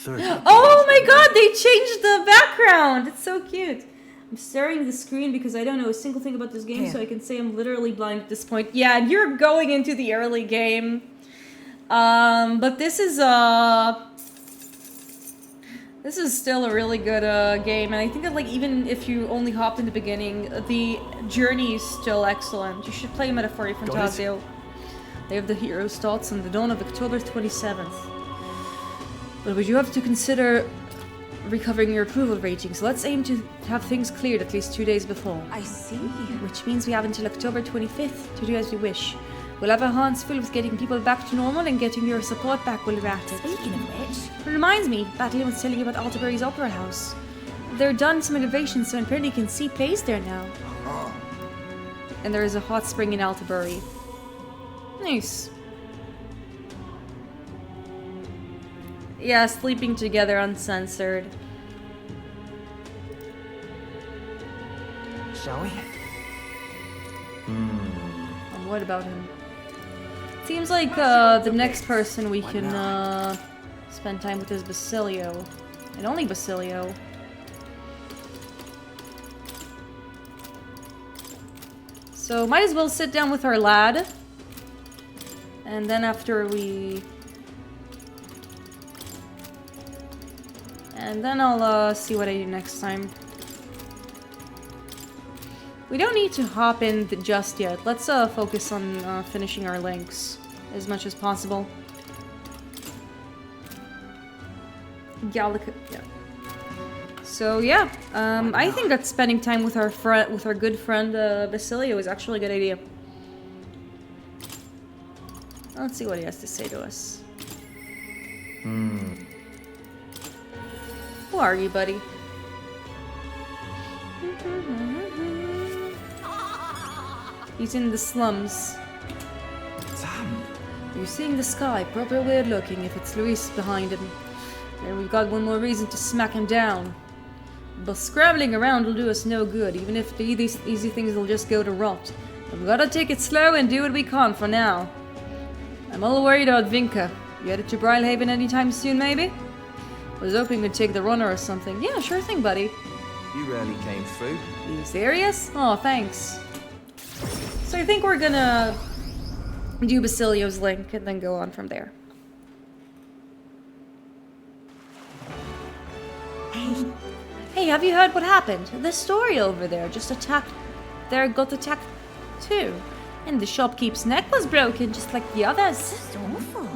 Oh my god, they changed the background! It's so cute. I'm staring at the screen because I don't know a single thing about this game, so I can say I'm literally blind at this point. Yeah, you're going into the early game. But this is still a really good game, and I think that like even if you only hopped in the beginning, the journey is still excellent. You should play Metaphori Fantazio. They have the hero's thoughts on the dawn of October 27th. But would you have to consider recovering your approval rating, so let's aim to have things cleared at least 2 days before. I see. Which means we have until October 25th to do as we wish. We'll have our hands full with getting people back to normal and getting your support back while we're at it. Speaking of which... It reminds me, Battalion was telling you about Altabury's Opera House. They're done some renovations so apparently you can see plays there now. And there is a hot spring in Altabury. Nice. Yeah, sleeping together uncensored. Shall we? And what about him? Seems like the next person we can spend time with is Basilio. And only Basilio. So might as well sit down with our lad. And then after we... And then I'll see what I do next time. We don't need to hop in just yet. Let's focus on finishing our links as much as possible. Gallica, yeah. So yeah, I think that spending time with our good friend Basilio is actually a good idea. Let's see what he has to say to us. Who are you, buddy? He's in the slums. Damn. You're seeing the sky, proper weird looking if it's Luis behind him. And we've got one more reason to smack him down. But scrambling around will do us no good, even if the easy things will just go to rot. We've gotta take it slow and do what we can for now. I'm all worried about Vinka. You headed to Brylehaven anytime soon, maybe? Was hoping we'd take the runner or something. Yeah, sure thing, buddy. You rarely came through. You serious? Oh, thanks. So I think we're gonna do Basilio's link and then go on from there. Hey, have you heard what happened? The story over there just got attacked too. And the shopkeep's neck was broken just like the others. That's awful.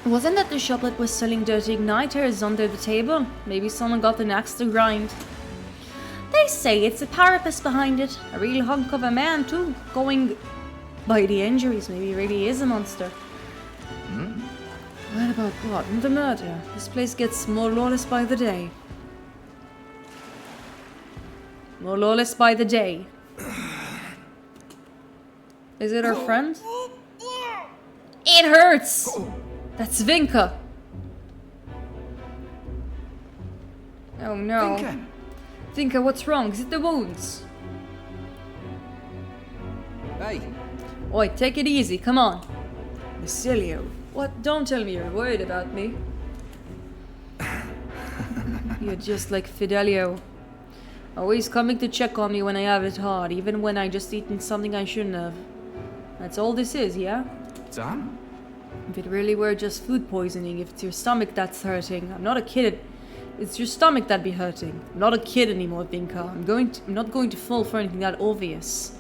Wasn't that the shop that was selling dirty igniters under the table? Maybe someone got an axe to grind. They say it's a parapus behind it. A real hunk of a man too. Going by the injuries, maybe he really is a monster. What about what? The murder. This place gets more lawless by the day. More lawless by the day. Is it our friend? It hurts! That's Vinka. Oh no. Vinka, what's wrong? Is it the wounds? Hey. Oi, take it easy, come on. Basilio. What? Don't tell me you're worried about me. You're just like Fidelio. Always coming to check on me when I have it hard, even when I just eaten something I shouldn't have. That's all this is, yeah? Damn. If it really were just food poisoning, if it's your stomach that's hurting, I'm not a kid. It's your stomach that'd be hurting. I'm not a kid anymore, Vinka. I'm not going to fall for anything that obvious.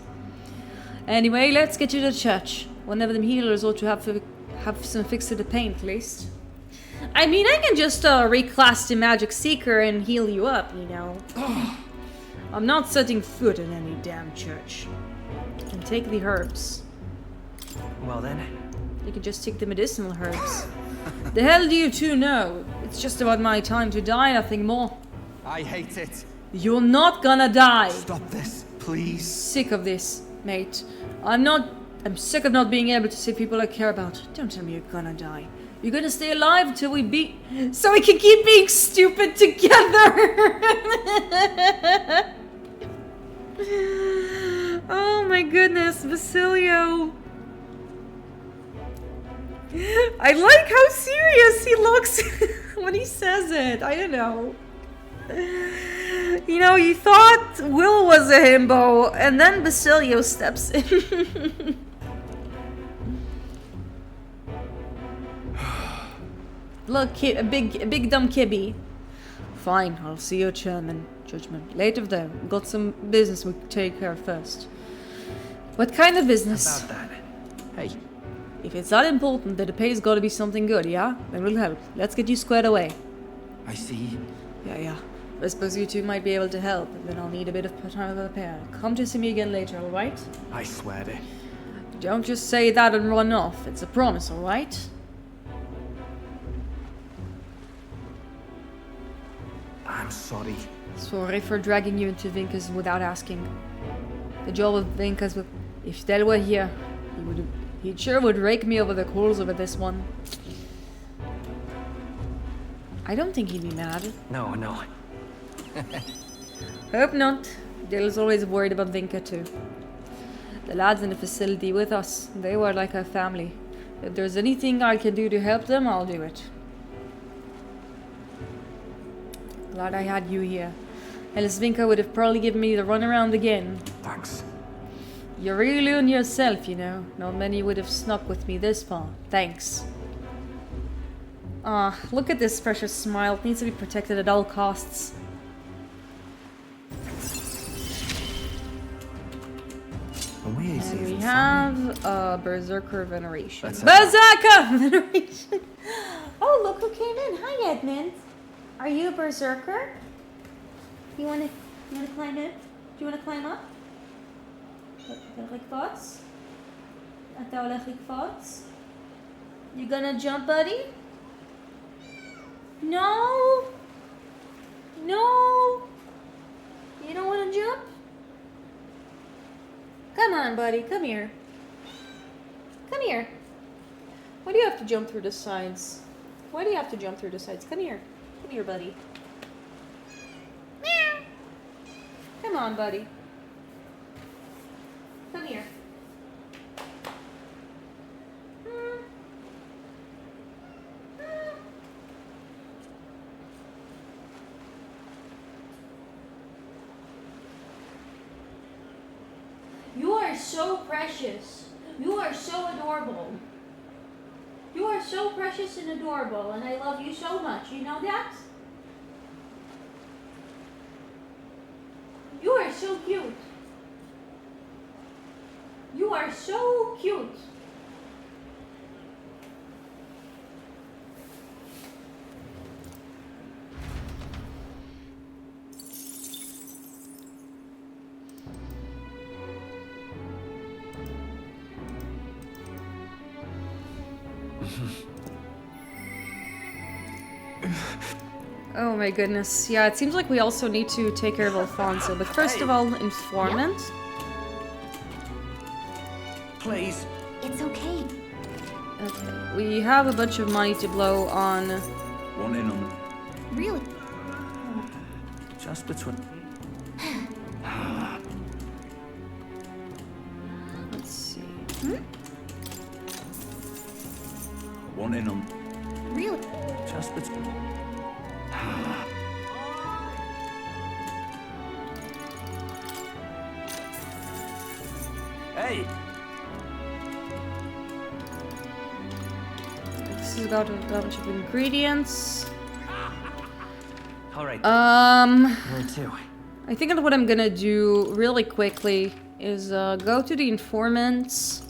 Anyway, let's get you to church. One of them healers ought to have some fix to the pain, at least. I mean, I can just reclass to Magic Seeker and heal you up, you know. I'm not setting foot in any damn church. And take the herbs. Well then. You can just take the medicinal herbs. The hell do you two know? It's just about my time to die, nothing more. I hate it. You're not gonna die. Stop this, please. Sick of this, mate. I'm sick of not being able to see people I care about. Don't tell me you're gonna die. You're gonna stay alive until we so we can keep being stupid together. Oh my goodness, Basilio. I like how serious he looks when he says it. I don't know. You know, you thought Will was a himbo, and then Basilio steps in. a big dumb kibby. Fine, I'll see your judgment later though. Got some business we can take care of first. What kind of business? About that. Hey. If it's that important that the pay's gotta be something good, yeah? Then we'll help. Let's get you squared away. I see. Yeah. I suppose you two might be able to help, and then I'll need a bit of time to prepare. Come to see me again later, alright? I swear to. Don't just say that and run off. It's a promise, alright? I'm sorry. Sorry for dragging you into Vinka's without asking. The job of Vinka's with... If Del were here, he sure would rake me over the coals over this one. I don't think he'd be mad. No. Hope not. Del's always worried about Vinka too. The lads in the facility with us, they were like a family. If there's anything I can do to help them, I'll do it. Glad I had you here. Else Vinka would have probably given me the runaround again. Thanks. You're really on yourself, you know. Not many would have snuck with me this far. Thanks. Ah, look at this precious smile. It needs to be protected at all costs. And we have Berserker Veneration. Berserker Veneration! Oh, look who came in. Hi, Edmund. Are you a Berserker? You wanna climb in? Do you wanna climb up? You gonna jump, buddy? No? No? You don't wanna jump? Come on, buddy. Come here. Come here. Why do you have to jump through the sides? Why do you have to jump through the sides? Come here. Come here, buddy. Meow. Come on, buddy. Come here. You are so precious. You are so adorable. You are so precious and adorable, and I love you so much. You know that? You are so cute. You are so cute. Oh my goodness. Yeah, it seems like we also need to take care of Alfonso, but first of all, informant. Please. It's okay. Okay, we have a bunch of money to blow on... One in on. Really? Just between... Let's see. One in on. Really? Just between... Hey! This has got a bunch of ingredients. Alright. Where to? I think what I'm gonna do really quickly is go to the informants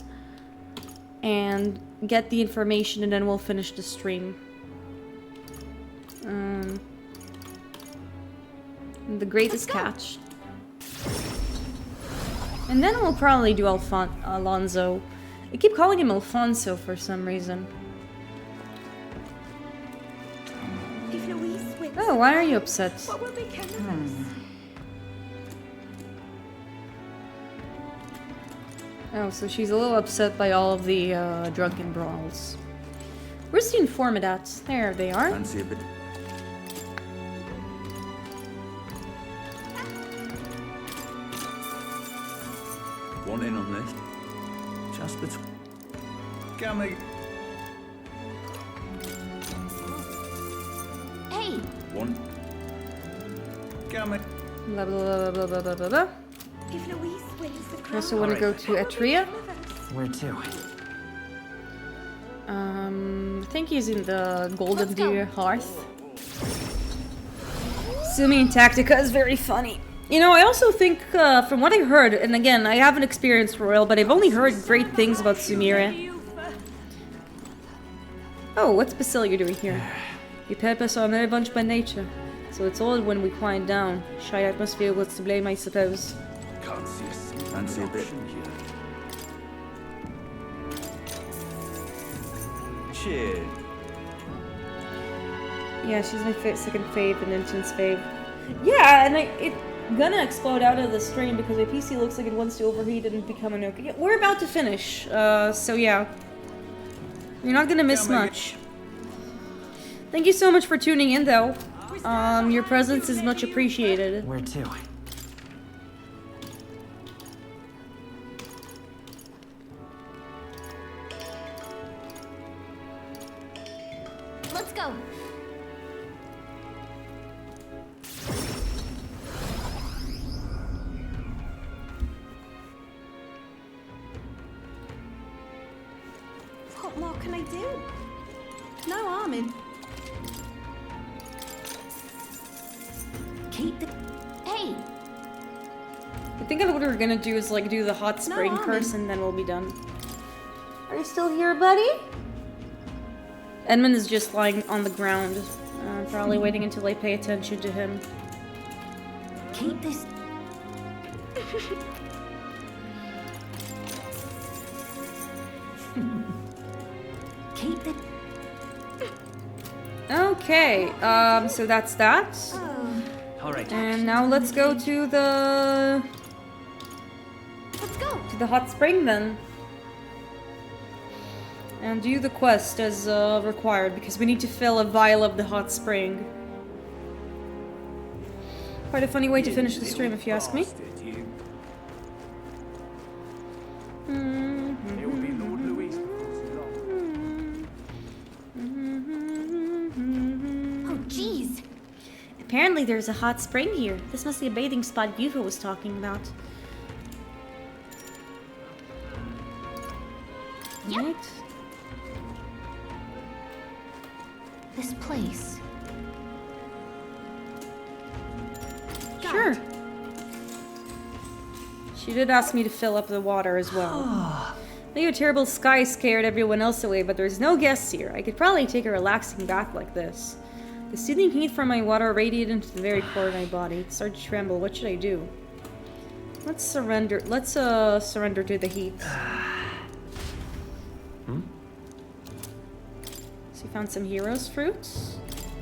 and get the information, and then we'll finish the stream. The greatest catch. And then we'll probably do Alonso. I keep calling him Alfonso for some reason. If Louise wins, Oh, why are you upset? what will become of us? Oh, so she's a little upset by all of the drunken brawls. Where's the informant at? There they are. Fancy a bit. One in on this. Just between... Gammy. Hey! One. Gammy. Blah blah blah blah blah blah blah blah. If Louise wins the I crown, also want to go to Etria. Where to? I think he's in the Golden Deer Hearth. Sumi and Tactica is very funny. You know, I also think, from what I heard, and again, I haven't experienced Royal, but I've only heard great things about Sumire. Oh, what's Basilia doing here? You purpose are a bunch by nature, so it's odd when we quiet down. Shy atmosphere was to blame, I suppose. Can't see a bit. Cheers. Yeah, she's my second fave and Inton's fave. Yeah, and it's gonna explode out of the stream because my PC looks like it wants to overheat and become a nuke. Yeah, we're about to finish, so yeah. You're not gonna miss much. Thank you so much for tuning in, though. Your presence is much appreciated. Where to? Let's go. What more can I do? No harm in. Keep the... Hey! I think what we're gonna do is like do the hot spring curse and then we'll be done. Are you still here, buddy? Edmund is just lying on the ground, probably waiting until I pay attention to him. Keep this... Keep the... Okay, so that's that. Alright. And now let's go to the... Let's go! To the hot spring then. And do the quest as required, because we need to fill a vial of the hot spring. Quite a funny way to finish the stream, if you ask me. Oh, jeez! Apparently there's a hot spring here. This must be a bathing spot Yufa was talking about. Yep. Right. This place. Sure. She did ask me to fill up the water as well. Maybe a terrible sky scared everyone else away, but there's no guests here. I could probably take a relaxing bath like this. The soothing heat from my water radiated into the very core of my body. It started to tremble. What should I do? Let's surrender. Let's surrender to the heat. So we found some heroes fruits.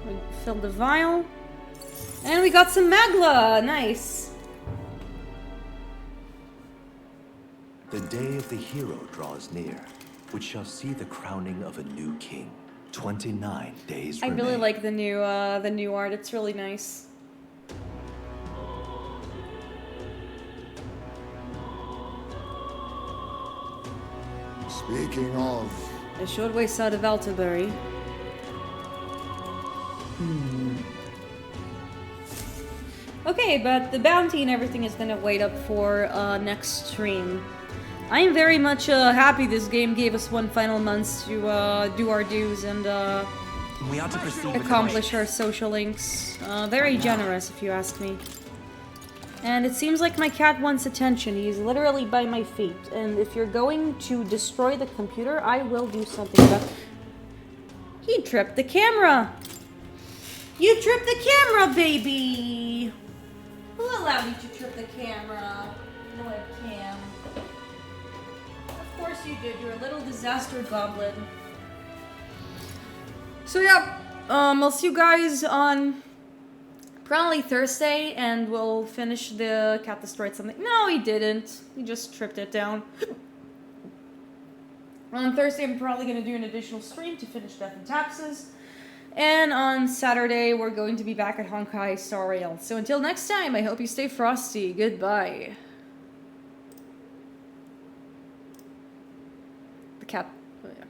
We filled the vial. And we got some Magla! Nice! The day of the hero draws near, which shall see the crowning of a new king. 29 days I remain. really like the new art. It's really nice. Speaking of... A short way south of Altabury. Okay, but the bounty and everything is gonna wait up for next stream. I am very much happy this game gave us one final month to do our dues and we ought to proceed accomplish our social links. Very generous, if you ask me. And it seems like my cat wants attention. He's literally by my feet. And if you're going to destroy the computer, I will do something about it. He tripped the camera! You tripped the camera, baby! Who allowed you to trip the camera? Webcam. Of course you did. You're a little disaster goblin. So yeah, I'll see you guys on probably Thursday, and we'll finish the cat destroyed something. No, he didn't. He just tripped it down. On Thursday, I'm probably going to do an additional stream to finish Death and Taxes. And on Saturday, we're going to be back at Honkai Star Rail. So until next time, I hope you stay frosty. Goodbye. The cat... Oh, yeah.